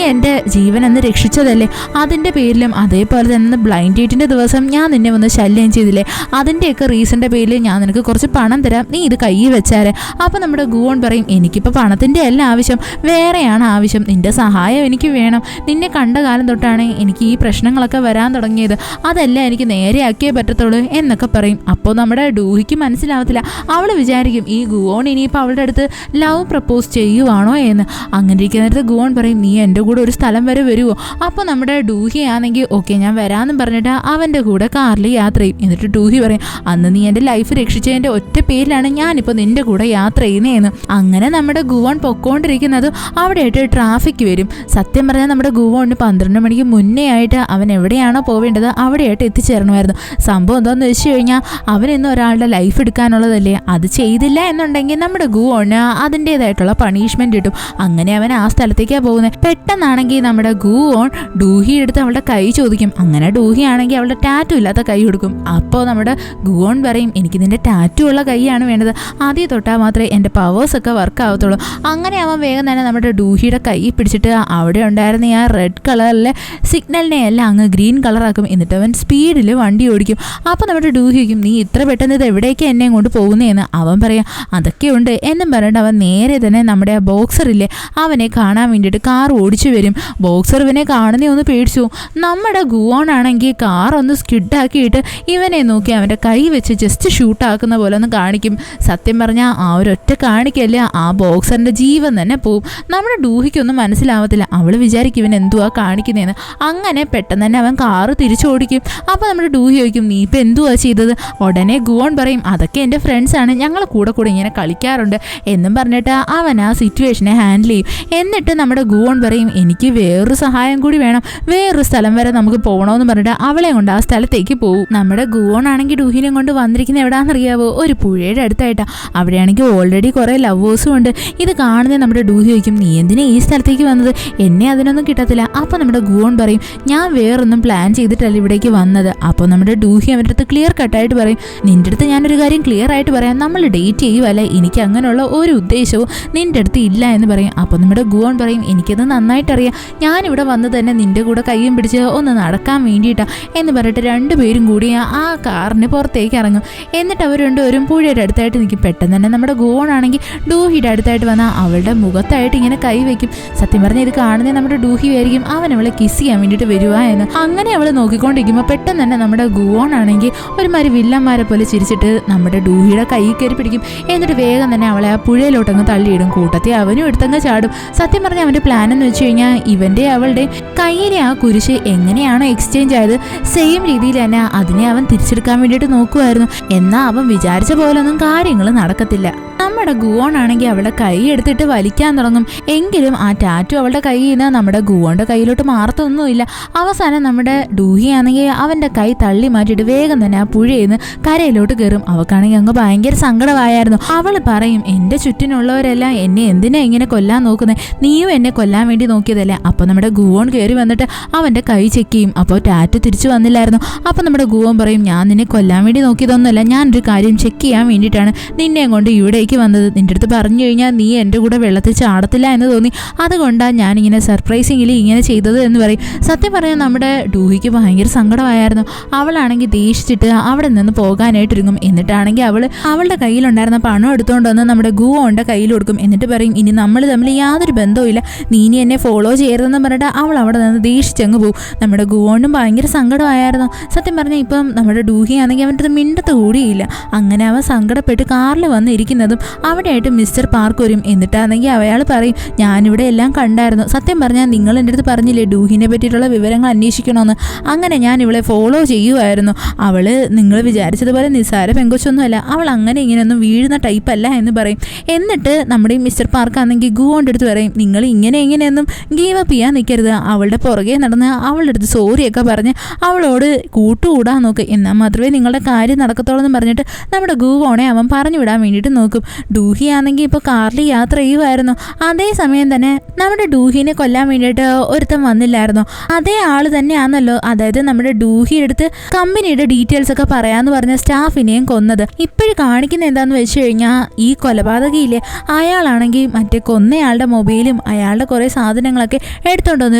എൻ്റെ ജീവൻ എന്ന് രക്ഷിച്ചതല്ലേ, അതിൻ്റെ പേരിലും അതേപോലെ തന്നെ ബ്ലൈൻഡ് ഡേറ്റിൻ്റെ ദിവസം ഞാൻ നിന്നെ വന്ന് ശല്യം ചെയ്തില്ലേ, അതിൻ്റെയൊക്കെ റീസൻ്റെ പേരിൽ ഞാൻ നിനക്ക് കുറച്ച് പണം തരാം, നീ ഇത് കയ്യിൽ വെച്ചാരെ. അപ്പം നമ്മുടെ ഗുവോൺ പറയും എനിക്കിപ്പോൾ പണത്തിൻ്റെ അല്ല ആവശ്യം, വേറെയാണ് ആവശ്യം, നിൻ്റെ സഹായം എനിക്ക് വേണം. നിന്നെ കണ്ട കാലം തൊട്ടാണ് എനിക്ക് ഈ പ്രശ്നങ്ങളൊക്കെ വരാൻ തുടങ്ങിയത്, അതെല്ലാം എനിക്ക് നേരെയാക്കിയേ പറ്റത്തുള്ളൂ എന്നൊക്കെ പറയും. അപ്പോൾ നമ്മുടെ ഡൂഹിക്ക് മനസ്സിലാവത്തില്ല. അവൾ വിചാരിക്കും ഈ ഗുവോൺ ഇനിയിപ്പോൾ അവളുടെ അടുത്ത് ലവ് പ്രപ്പോസ് ചെയ്യുവാണോ എന്ന്. അങ്ങനെ ഇരിക്കുന്ന നേരത്ത് ഗുവോൺ പറയും നീ എൻ്റെ കൂടെ ഒരു സ്ഥലം വരെ വരുമോ. അപ്പോൾ നമ്മുടെ ഡൂഹി ആണെങ്കിൽ ഓക്കെ ഞാൻ വരാമെന്നും പറഞ്ഞിട്ട് അവൻ്റെ കൂടെ കാറിൽ യാത്ര ചെയ്യും. എന്നിട്ട് ഡൂഹി പറയും അന്ന് നീ എൻ്റെ ലൈഫ് രക്ഷിച്ചതിൻ്റെ ഒറ്റ പേരിലാണ് ഞാനിപ്പോൾ നിൻ്റെ കൂടെ യാത്ര ചെയ്യുന്നതെന്ന്. അങ്ങനെ നമ്മുടെ ഗുവോൺ പൊക്കോണ്ടിരിക്കുന്നതും അവിടെയായിട്ട് ട്രാഫിക് വരും. സത്യം പറഞ്ഞാൽ നമ്മുടെ ഗുവോണിന് 12 മണിക്ക് മുന്നേ ആയിട്ട് അവൻ എവിടെയാണോ പോവേണ്ടത് അവിടെയായിട്ട് എത്തിച്ചേരണമായിരുന്നു. സംഭവം എന്താണെന്ന് വെച്ച് കഴിഞ്ഞാൽ അവൻ ഇന്ന് ഒരാളുടെ ലൈഫ് എടുക്കാനുള്ളതല്ലേ, അത് ചെയ്തില്ല എന്നുണ്ടെങ്കിൽ നമ്മുടെ ഗുവോണിന് അതിൻ്റേതായിട്ടുള്ള പണിഷ്മെന്റ് കിട്ടും. അങ്ങനെ അവൻ ആ സ്ഥലത്തേക്കാണ് പോകുന്നത്. പെട്ടെന്നാണെങ്കിൽ നമ്മുടെ ഗുവോൺ ഡൂഹി എടുത്ത് അവളുടെ കൈ ചോദിക്കും. അങ്ങനെ ഡൂഹി ആണെങ്കിൽ അവളുടെ ടാറ്റു ഇല്ലാത്ത കൈ കൊടുക്കും. അപ്പോൾ നമ്മുടെ ഗുവോൺ പറയും എനിക്ക് നിന്റെ ടാറ്റു ഉള്ള കൈയാണ് വേണ്ടത്, ആദ്യം തൊട്ടാൽ മാത്രമേ എൻ്റെ പവേഴ്സൊക്കെ വർക്ക് ആവത്തുള്ളൂ. അങ്ങനെ അവൻ വേഗം തന്നെ നമ്മുടെ ഡൂഹിയുടെ കൈ പിടിച്ചിട്ട് അവിടെ ഉണ്ടായിരുന്ന ആ റെഡ് കളറിലെ സിഗ്നലിനെ എല്ലാം അങ്ങ് ഗ്രീൻ കളറാക്കും. എന്നിട്ട് അവൻ സ്പീഡിൽ വണ്ടി ഓടിക്കും. അപ്പോൾ നമ്മുടെ ഡൂഹി ചോദിക്കും നീ ഇത്ര പെട്ടെന്ന് ഇത് എവിടേക്ക് എന്നെ കൊണ്ട് പോകുന്നതെന്ന്. അവൻ പറയാം അതൊക്കെ ഉണ്ട് എന്നും പറഞ്ഞിട്ട് അവൻ നേരെ തന്നെ നമ്മുടെ ആ ബോക്സറില്ലേ അവനെ കാണാൻ വേണ്ടിയിട്ട് കാർ ഓടിച്ചു വരും. ബോക്സർ ഇവനെ കാണുന്നേ ഒന്ന് പേടിച്ചു. നമ്മുടെ ഗുവോൺ ആണെങ്കിൽ കാർ ഒന്ന് സ്കിഡാക്കിയിട്ട് ഇവനെ നോക്കി അവൻ്റെ കൈ വെച്ച് ജസ്റ്റ് ഷൂട്ടാക്കുന്ന പോലെ ഒന്ന് കാണിക്കും. സത്യം പറഞ്ഞാൽ ആ ഒരൊറ്റ കാണിക്കല്ല ആ ബോക്സറിൻ്റെ ജീവൻ തന്നെ പോവും. നമ്മുടെ ഡൂഹിക്കൊന്നും മനസ്സിലാവത്തില്ല. അവൾ വിചാരിക്കും ഇവൻ എന്തുവാ കാണിക്കുന്നതെന്ന്. അങ്ങനെ പെട്ടെന്ന് തന്നെ അവൻ കാറ് തിരിച്ചോടിക്കും. അപ്പോൾ നമ്മുടെ ഡൂഹി ചോദിക്കും നീ ഇപ്പം എന്തുവാ ചെയ്തത്. ഉടനെ ഗുവോൺ പറയും അതൊക്കെ എൻ്റെ ഫ്രണ്ട്സാണ്, ഞങ്ങൾ കൂടെ കൂടെ ഇങ്ങനെ കളിക്കാറുണ്ട് എന്നും പറഞ്ഞിട്ട് അവൻ ആ സിറ്റുവേഷനെ ഹാൻഡിൽ ചെയ്യും. എന്നിട്ട് നമ്മുടെ ഗുവോൺ പറയും എനിക്ക് വേറൊരു സഹായം കൂടി വേണം, വേറൊരു സ്ഥലം വരെ നമുക്ക് പോകണമെന്ന് പറഞ്ഞിട്ട് അവളെ കൊണ്ട് ആ സ്ഥലത്തേക്ക് പോകും. നമ്മുടെ ഗുവോൺ ആണെങ്കിൽ ഡൂഹിനെ കൊണ്ട് വന്നിരിക്കുന്നത് എവിടെയാണെന്നറിയാവോ, ഒരു പുഴയുടെ അടുത്തായിട്ടാണ്. അവിടെയാണെങ്കിൽ ഓൾറെഡി കുറേ ലവേഴ്സും ഉണ്ട്. ഇത് കാണുന്നത് നമ്മുടെ ഡൂഹി ചോദിക്കും നീ എന്തിനാ ഈ സ്ഥലത്തേക്ക് വന്നത്, എന്നെ അതിനൊന്നും കിട്ടത്തില്ല. അപ്പോൾ നമ്മുടെ ഗുവോൺ പറയും ഞാൻ വേറൊന്നും പ്ലാൻ ചെയ്തിട്ടല്ല ഇവിടേക്ക് വന്നത്. അപ്പോൾ നമ്മുടെ ഡൂഹി അവൻ്റെ അടുത്ത് ക്ലിയർ കട്ടായിട്ട് പറയും നിൻ്റെ അടുത്ത് ഞാനൊരു കാര്യം ക്ലിയർ ആയിട്ട് പറയാം, നമ്മൾ ഡേറ്റ് ചെയ്യുവല്ലേ, എനിക്ക് അങ്ങനെയുള്ള ഒരു ഉദ്ദേശവും നിൻ്റെ അടുത്ത് ഇല്ല എന്ന് പറയും. അപ്പോൾ നമ്മുടെ ഗുവോൺ പറയും എനിക്കത് നന്നായിട്ടറിയാം, ഞാനിവിടെ വന്ന് തന്നെ നിൻ്റെ കൂടെ കയ്യും പിടിച്ച് ഒന്ന് നടക്കാൻ വേണ്ടിയിട്ടാണ് എന്ന് പറഞ്ഞിട്ട് രണ്ടുപേരും കൂടി ആ കാറിന് പുറത്തേക്ക് ഇറങ്ങും. എന്നിട്ട് അവർ രണ്ടുപേരും പുഴയുടെ അടുത്തായിട്ട് നിൽക്കും. പെട്ടെന്ന് തന്നെ നമ്മുടെ ഗുവോൺ ആണെങ്കിൽ ഡൂഹിയുടെ അടുത്തായിട്ട് വന്നാൽ അവളുടെ മുഖത്തായിട്ട് ഇങ്ങനെ കൈ വയ്ക്കും. സത്യം പറഞ്ഞാൽ ഇത് കാണുന്നത് നമ്മുടെ ഡൂഹി ആയിരിക്കും അവൻ അവളെ കിസ് ചെയ്യാൻ വേണ്ടിയിട്ട് വരുക എന്ന്. അങ്ങനെ അവൾ നോക്കിക്കൊണ്ടിരിക്കുമ്പോൾ പെട്ടെന്ന് തന്നെ നമ്മുടെ ഗുവോൺ ആണെങ്കിൽ ഒരുമാതിരി വില്ലന്മാരെ പോലെ ചിരിച്ചിട്ട് നമ്മുടെ ഡൂഹിയുടെ കൈ കയറി പിടിക്കും. എന്നിട്ട് വേഗം തന്നെ അവളെ ആ പുഴയിലോട്ടങ്ങ് തള്ളിയിടും. കൂട്ടത്തിൽ അവനും എടുത്തങ്ങ് ചാടും. സത്യം പറഞ്ഞാൽ അവൻ്റെ പ്ലാൻ എന്ന് വെച്ച് കഴിഞ്ഞാൽ ഇവൻ്റെ അവളുടെ കയ്യിലെ ആ കുരിശ് എങ്ങനെയാണോ എക്സ്ചേഞ്ച് ആയത് സെയിം രീതിയിൽ തന്നെ അതിനെ അവൻ തിരിച്ചെടുക്കാൻ വേണ്ടിയിട്ട് നോക്കുമായിരുന്നു. എന്നാൽ അവൻ വിചാരിച്ച പോലൊന്നും കാര്യങ്ങൾ നടക്കത്തില്ല. നമ്മുടെ ഗുവോൺ ആണെങ്കിൽ അവളുടെ കൈ എടുത്തിട്ട് വലിക്കാൻ തുടങ്ങും. എങ്കിലും ആ ടാറ്റു അവളുടെ കയ്യിൽ നിന്ന് നമ്മുടെ ഗുവോന്റെ കയ്യിലോട്ട് മാറത്തൊന്നുമില്ല. അവസാനം നമ്മുടെ ഡൂഹി ആണെങ്കിൽ അവന്റെ കൈ തള്ളി മാറ്റിയിട്ട് വേഗം തന്നെ ആ പുഴയിൽ നിന്ന് കരയിലോട്ട് കയറും. അവൾക്കാണെങ്കിൽ അങ്ങ് ഭയങ്കര സങ്കടമായിരുന്നു. അവള് പറയും, എന്റെ ചുറ്റിനുള്ളവരെല്ലാം എന്നെ എന്തിനാ ഇങ്ങനെ കൊല്ലാൻ നോക്കുന്നത്, നീയും എന്നെ കൊല്ലാൻ വേണ്ടി നോക്കിയതല്ലേ. അപ്പൊ നമ്മുടെ ഗുവോൺ കയറി വന്നിട്ട് അവന്റെ കൈ ചെക്ക് ചെയ്യും. അപ്പോൾ ടാറ്റു തിരിച്ചു വന്നില്ലായിരുന്നു. അപ്പൊ നമ്മുടെ ഗുവോൺ പറയും, ഞാൻ നിന്നെ കൊല്ലാൻ വേണ്ടി നോക്കിയതൊന്നുമല്ല, ഞാനൊരു കാര്യം ചെക്ക് ചെയ്യാൻ വേണ്ടിയിട്ടാണ് നിന്നെയും കൊണ്ട് ഇവിടേക്ക് വന്നത്. നിന്റെ അടുത്ത് പറഞ്ഞു കഴിഞ്ഞാൽ നീ എൻ്റെ കൂടെ വെള്ളത്തിൽ ചാടത്തില്ല എന്ന് തോന്നി, അതുകൊണ്ടാണ് ഞാനിങ്ങനെ സർപ്രൈസിങ്ങിൽ ഇങ്ങനെ ചെയ്തത് എന്ന് പറയും. സത്യം പറയാൻ നമ്മുടെ ഡൂഹിക്ക് ഭയങ്കര സങ്കടമായിരുന്നു. അവളാണെങ്കിൽ ദേഷിച്ചിട്ട് അവിടെ നിന്ന് പോകാനായിട്ടിരുങ്ങും. എന്നിട്ടാണെങ്കിൽ അവളുടെ കയ്യിലുണ്ടായിരുന്ന പണം എടുത്തുകൊണ്ട് വന്ന് നമ്മുടെ ഗുവോന്റെ കയ്യിൽ കൊടുക്കും. എന്നിട്ട് പറയും, ഇനി നമ്മൾ തമ്മിൽ യാതൊരു ബന്ധവുമില്ല, നീ ഇനി എന്നെ ഫോളോ ചെയ്യരുതെന്ന് പറഞ്ഞിട്ട് അവൾ അവിടെ നിന്ന് ദേഷിച്ചങ്ങ് പോകും. നമ്മുടെ ഗുവോണ്ടും ഭയങ്കര സങ്കടമായിരുന്നു. സത്യം പറഞ്ഞാൽ ഇപ്പം നമ്മുടെ ഡൂഹി ആണെങ്കിൽ അവൻ്റെ അത് മിണ്ടത്ത് കൂടിയില്ല. അങ്ങനെ അവൻ സങ്കടപ്പെട്ട് കാറിൽ വന്ന് ഇരിക്കുന്നതും അവിടെയായിട്ട് മിസ്റ്റർ പാർക്ക് വരും. എന്നിട്ടാണെങ്കിൽ അയാൾ പറയും, ഞാനിവിടെ എല്ലാം കണ്ടായിരുന്നു. സത്യം പറഞ്ഞാൽ നിങ്ങൾ എൻ്റെ അടുത്ത് പറഞ്ഞില്ലേ ഡൂഹിനെ പറ്റിയിട്ടുള്ള വിവരങ്ങൾ അന്വേഷിക്കണമെന്ന്, അങ്ങനെ ഞാൻ ഇവളെ ഫോളോ ചെയ്യുമായിരുന്നു. അവള് നിങ്ങൾ വിചാരിച്ചതുപോലെ നിസ്സാര പെങ്കൊച്ചൊന്നുമല്ല, അവൾ അങ്ങനെ ഇങ്ങനെയൊന്നും വീഴുന്ന ടൈപ്പല്ല എന്ന് പറയും. എന്നിട്ട് നമ്മുടെ ഈ മിസ്റ്റർ പാർക്ക് ആണെങ്കിൽ ഗുവോൻ്റെ അടുത്ത് പറയും, നിങ്ങൾ ഇങ്ങനെയൊന്നും ഗീവ് അപ്പ് ചെയ്യാൻ നിൽക്കരുത്. അവളുടെ പുറകെ നടന്ന് അവളുടെ അടുത്ത് സോറിയൊക്കെ പറഞ്ഞ് അവളോട് കൂട്ടുകൂടാൻ നോക്ക്, എന്നാൽ മാത്രമേ നിങ്ങളുടെ കാര്യം നടക്കത്തുള്ളൂ എന്ന് പറഞ്ഞിട്ട് നമ്മുടെ ഗുവോണെ അവൻ പറഞ്ഞു വിടാൻ വേണ്ടിയിട്ട് നോക്കും. ഡൂഹി ആണെങ്കിൽ ഇപ്പോൾ കാറിൽ യാത്ര ചെയ്യുമായിരുന്നു. അതേസമയം തന്നെ നമ്മുടെ ഡൂഹിനെ കൊല്ലാൻ വേണ്ടിയിട്ട് ഒരുത്തൻ വന്നില്ലായിരുന്നു. അതേ ആള് തന്നെയാണല്ലോ, അതായത് നമ്മുടെ ഡൂഹിയുടെ അടുത്ത് കമ്പനിയുടെ ഡീറ്റെയിൽസ് ഒക്കെ പറയാന്ന് പറഞ്ഞ സ്റ്റാഫിനെയും കൊന്നത്. ഇപ്പോഴും കാണിക്കുന്ന എന്താന്ന് വെച്ച് കഴിഞ്ഞാൽ ഈ കൊലപാതകയില്ലേ, അയാളാണെങ്കിൽ മറ്റേ കൊന്നയാളുടെ മൊബൈലും അയാളുടെ കുറേ സാധനങ്ങളൊക്കെ എടുത്തോണ്ട് വന്ന്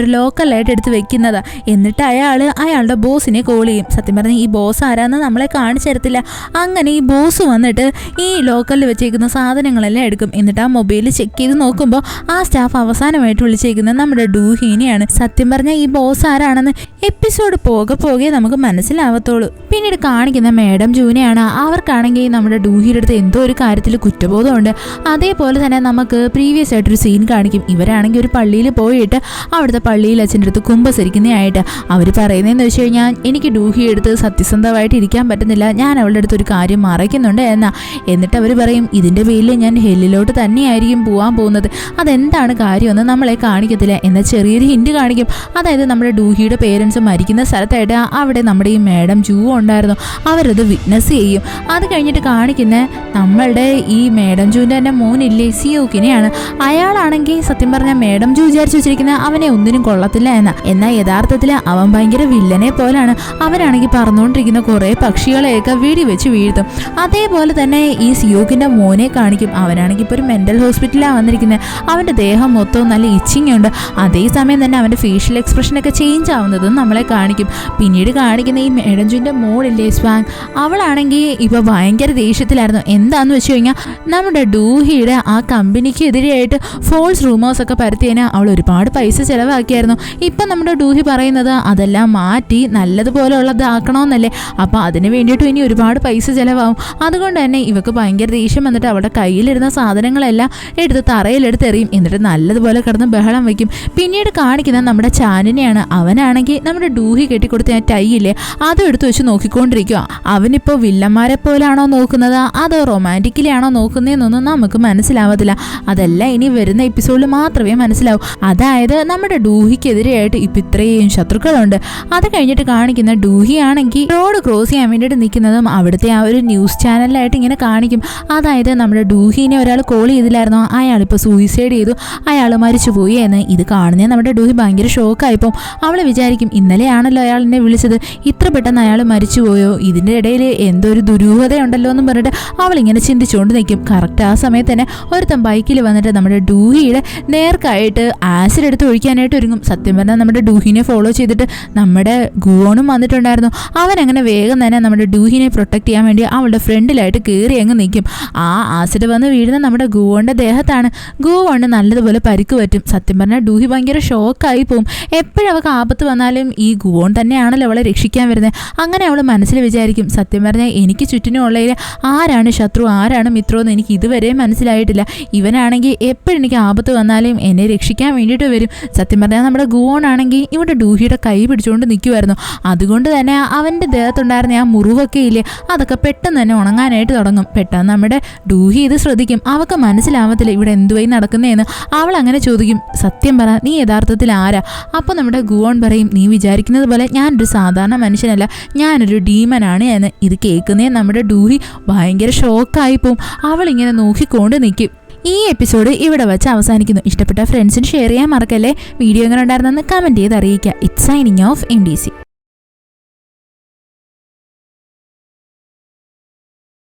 ഒരു ലോക്കലായിട്ട് എടുത്ത് വെക്കുന്നതാ. എന്നിട്ട് അയാളുടെ ബോസിനെ കോൾ ചെയ്യും. സത്യം പറഞ്ഞാൽ ഈ ബോസ് ആരാന്ന് നമ്മളെ കാണിച്ചു തരത്തില്ല. അങ്ങനെ ഈ ബോസ് വന്നിട്ട് ഈ ലോക്കലിൽ വെച്ചേക്കുന്ന സാധനങ്ങളെല്ലാം എടുക്കും. എന്നിട്ട് ആ മൊബൈൽ ചെക്ക് ചെയ്ത് നോക്കുമ്പോൾ ആ സ്റ്റാഫ് അവസാനമായിട്ട് വിളിച്ചേക്കുന്നത് നമ്മുടെ ഡൂഹിനെയാണ്. സത്യം പറഞ്ഞാൽ ഈ ബോസ് ആരാണെന്ന് എപ്പിസോഡ് പോകെ നമുക്ക് മനസ്സിലാവത്തുള്ളൂ. പിന്നീട് കാണിക്കുന്ന മേഡം ജൂനെയാണ്. അവർക്കാണെങ്കിൽ നമ്മുടെ ഡൂഹിയുടെ അടുത്ത് എന്തോ ഒരു കാര്യത്തിൽ കുറ്റബോധമുണ്ട്. അതേപോലെ തന്നെ നമുക്ക് പ്രീവിയസ് ആയിട്ടൊരു സീൻ കാണിക്കും. ഇവരാണെങ്കിൽ ഒരു പള്ളിയിൽ പോയിട്ട് അവിടുത്തെ പള്ളിയിൽ അച്ഛൻ്റെ അടുത്ത് കുമ്പസരിക്കുന്നതായിട്ട് അവർ പറയുന്നതെന്ന് വെച്ച് കഴിഞ്ഞാൽ, എനിക്ക് ഡൂഹി എടുത്ത് സത്യസന്ധമായിട്ട് ഇരിക്കാൻ പറ്റുന്നില്ല, ഞാൻ അവളുടെ അടുത്ത് ഒരു കാര്യം മറയ്ക്കുന്നുണ്ട് എന്നാ. എന്നിട്ട് അവർ പറയും, ഇതിൻ്റെ പേരിൽ ഞാൻ ഹെല്ലിലോട്ട് തന്നെയായിരിക്കും പോകാൻ പോകുന്നത്. അതെന്താണ് കാര്യമെന്ന് നമ്മളെ കാണിക്കത്തില്ല, എന്നാൽ ചെറിയൊരു ഹിൻഡ് കാണിക്കും. അതായത് നമ്മുടെ ഡൂഹിയുടെ പേരൻസ് മരിക്കുന്ന സ്ഥലത്തായിട്ട് അവിടെ നമ്മുടെ ഈ മേഡം ജൂ ഉണ്ടായിരുന്നു. അവരത് വിറ്റ്നസ് ചെയ്യും. അത് കഴിഞ്ഞിട്ട് കാണിക്കുന്ന നമ്മളുടെ ഈ മേഡം ജൂവിൻ്റെ തന്നെ മോനില്ലേ സിയോക്കിനെയാണ്. അയാളാണെങ്കിൽ സത്യം പറഞ്ഞാൽ മേഡം ജൂ വിചാരിച്ചു വെച്ചിരിക്കുന്ന അവനെ ഒന്നിനും കൊള്ളത്തില്ല എന്നാൽ യഥാർത്ഥത്തിൽ അവൻ ഭയങ്കര വില്ലനെ പോലാണ്. അവനാണെങ്കിൽ പറന്നുകൊണ്ടിരിക്കുന്ന കുറേ പക്ഷികളെയൊക്കെ വെടിവെച്ച് വീഴ്ത്തും. അതേപോലെ തന്നെ ഈ സിയോക്കിൻ്റെ മോനെ കാണിക്കും. അവനാണെങ്കിൽ ഇപ്പോൾ ഒരു മെൻ്റൽ ഹോസ്പിറ്റലാണ് വന്നിരിക്കുന്നത്. അവൻ്റെ ദേഹം മൊത്തവും നല്ല ഇച്ചിങ് ഉണ്ട്. അതേസമയം തന്നെ അവൻ്റെ ഫേഷ്യൽ എക്സ്പ്രഷനൊക്കെ ചേഞ്ച് ആവുന്നതും നമ്മളെ കാണിക്കും. പിന്നീട് കാണിക്കുന്ന ഈ മേഡംജുവിൻ്റെ മോളില്ലേ സ്വാങ്, അവളാണെങ്കിൽ ഇപ്പോൾ ഭയങ്കര ദേഷ്യത്തിലായിരുന്നു. എന്താണെന്ന് വെച്ച് കഴിഞ്ഞാൽ നമ്മുടെ ഡൂഹിയുടെ ആ കമ്പനിക്ക് എതിരെയായിട്ട് ഫോൾസ് റൂമേഴ്സൊക്കെ പരത്തിയതിന് അവൾ ഒരുപാട് പൈസ ചിലവാക്കിയായിരുന്നു. ഇപ്പം നമ്മുടെ ഡൂഹി പറയുന്നത് അതെല്ലാം മാറ്റി നല്ലതുപോലെ ഉള്ളതാക്കണമെന്നല്ലേ. അപ്പോൾ അതിന് വേണ്ടിയിട്ടും ഇനി ഒരുപാട് പൈസ ചിലവാകും. അതുകൊണ്ട് തന്നെ ഇവക്ക് ഭയങ്കര ദേഷ്യം വന്നിട്ട് അവളുടെ കയ്യിലിരുന്ന സാധനങ്ങളെല്ലാം എടുത്ത് തറയിലെടുത്ത് എറിയും. എന്നിട്ട് നല്ലതുപോലെ കിടന്ന് ബഹളം വയ്ക്കും. പിന്നീട് കാണിക്കുന്നത് നമ്മുടെ ചാനിനെയാണ്. അവനാണെങ്കിൽ നമ്മുടെ ഡൂഹി കെട്ടിക്കൊടുത്ത ആ ടൈ ഇല്ലേ, അതും എടുത്ത് വെച്ച് നോക്കിക്കൊണ്ടിരിക്കുക. അവനിപ്പോൾ വില്ലന്മാരെ പോലാണോ നോക്കുന്നത് അതോ റൊമാൻറ്റിക്കലി ആണോ നോക്കുന്നതെന്നൊന്നും നമുക്ക് മനസ്സിലാവത്തില്ല. അതെല്ലാം ഇനി വരുന്ന എപ്പിസോഡിൽ മാത്രമേ മനസ്സിലാവൂ. അതായത് നമ്മുടെ ഡൂഹിക്കെതിരെയായിട്ട് ഇപ്പം ഇത്രയും ശത്രുക്കളുണ്ട്. അത് കഴിഞ്ഞിട്ട് കാണിക്കുന്ന ഡൂഹി ആണെങ്കിൽ റോഡ് ക്രോസ് ചെയ്യാൻ വേണ്ടിയിട്ട് നിൽക്കുന്നതും അവിടുത്തെ ആ ഒരു ന്യൂസ് ചാനലിലായിട്ട് ഇങ്ങനെ കാണിക്കും. അതായത് നമ്മുടെ ഡൂഹിനെ ഒരാൾ കോൾ ചെയ്തില്ലായിരുന്നോ, അയാളിപ്പോൾ സൂയിസൈഡ് ചെയ്തു, അയാൾ മരിച്ചുപോയി എന്ന്. ഇത് കാണുന്നേ നമ്മുടെ ഡൂഹി ഭയങ്കര ഷോക്കായിപ്പോൾ. അവൾ വിചാരിക്കും, ഇന്നലെയാണല്ലോ അയാൾ എന്നെ വിളിച്ചത്, ഇത്ര പെട്ടെന്ന് അയാൾ മരിച്ചുപോയോ, ഇതിൻ്റെ ഇടയിൽ എന്തോ ഒരു ദുരൂഹതയുണ്ടല്ലോ എന്നും പറഞ്ഞിട്ട് അവളിങ്ങനെ ചിന്തിച്ചുകൊണ്ട് നിൽക്കും. കറക്റ്റ് ആ സമയത്ത് തന്നെ ഒരുത്തൻ ബൈക്കിൽ വന്നിട്ട് നമ്മുടെ ഡൂഹിയുടെ നേർക്കായിട്ട് ആസിഡ് എടുത്ത് ഒഴിക്കാനായിട്ട് ഒരുങ്ങും. സത്യം പറഞ്ഞാൽ നമ്മുടെ ഡൂഹിനെ ഫോളോ ചെയ്തിട്ട് നമ്മുടെ ഗുവോണും വന്നിട്ടുണ്ടായിരുന്നു. അവനങ്ങനെ വേഗം തന്നെ നമ്മുടെ ഡൂഹിനെ പ്രൊട്ടക്ട് ചെയ്യാൻ വേണ്ടി അവളുടെ ഫ്രണ്ടിലായിട്ട് കയറി അങ്ങ് നിൽക്കും. ആ ആസിഡ് വന്ന് വീഴുന്ന നമ്മുടെ ഗുവോൻ്റെ ദേഹത്താണ്. ഗുവോണ് നല്ലതുപോലെ പരിക്ക് പറ്റും. സത്യം പറഞ്ഞാൽ ഡൂഹി ഭയങ്കര ഷോക്കായി പോവും. എപ്പോഴും അവൾക്ക് ആപത്ത് വന്നാലും ഈ ഗുവോൺ തന്നെയാണല്ലോ അവളെ രക്ഷിക്കാൻ വരുന്നത്. അങ്ങനെ അവൾ മനസ്സിൽ വിചാരിക്കും, സത്യം പറഞ്ഞാൽ എനിക്ക് ചുറ്റിനുമുള്ളതിൽ ആരാണ് ശത്രു ആരാണ് മിത്രമെന്ന് എനിക്ക് ഇതുവരെ മനസ്സിലായിട്ടില്ല. ഇവനാണെങ്കിൽ എപ്പോഴും എനിക്ക് ആപത്ത് വന്നാലും എന്നെ രക്ഷിക്കാൻ വേണ്ടിയിട്ട് വരും. സത്യം പറഞ്ഞാൽ നമ്മുടെ ഗുവോൺ ആണെങ്കിൽ ഇവിടെ ഡൂഹിയുടെ കൈ പിടിച്ചുകൊണ്ട് നിൽക്കുമായിരുന്നു. അതുകൊണ്ട് തന്നെ അവൻ്റെ ദേഹത്തുണ്ടായിരുന്ന ആ മുറിവൊക്കെ ഇല്ലേ, അതൊക്കെ പെട്ടെന്ന് തന്നെ ഉണങ്ങാനായിട്ട് തുടങ്ങും. പെട്ടെന്ന് നമ്മുടെ ഡൂഹി ഇത് ശ്രദ്ധിക്കും. അവൾക്ക് മനസ്സിലാവത്തില്ല ഇവിടെ എന്തുവൈ നടക്കുന്നതെന്ന്. അവൾ അങ്ങനെ ചോദിക്കും, സത്യം പറ, നീ യഥാർത്ഥത്തിൽ ആരാ? അപ്പോൾ നമ്മുടെ ഗുവോൺ പറയും, നീ വിചാരിക്കുന്നത് പോലെ ഞാനൊരു സാധാരണ മനുഷ്യനല്ല, ഞാനൊരു ഡീമനാണ് എന്ന്. ഇത് കേൾക്കുന്നേ നമ്മുടെ ഡൂഹി ഭയങ്കര ഷോക്കായി പോവും. അവളിങ്ങനെ നോക്കിക്കൊണ്ട് നിൽക്കും. ഈ എപ്പിസോഡ് ഇവിടെ വെച്ച് അവസാനിക്കുന്നു. ഇഷ്ടപ്പെട്ട ഫ്രണ്ട്സിന് ഷെയർ ചെയ്യാൻ മറക്കല്ലേ. വീഡിയോ എങ്ങനെ ഉണ്ടായിരുന്നെന്ന് കമൻറ്റ് ചെയ്ത് അറിയിക്കുക. It's signing off MDC.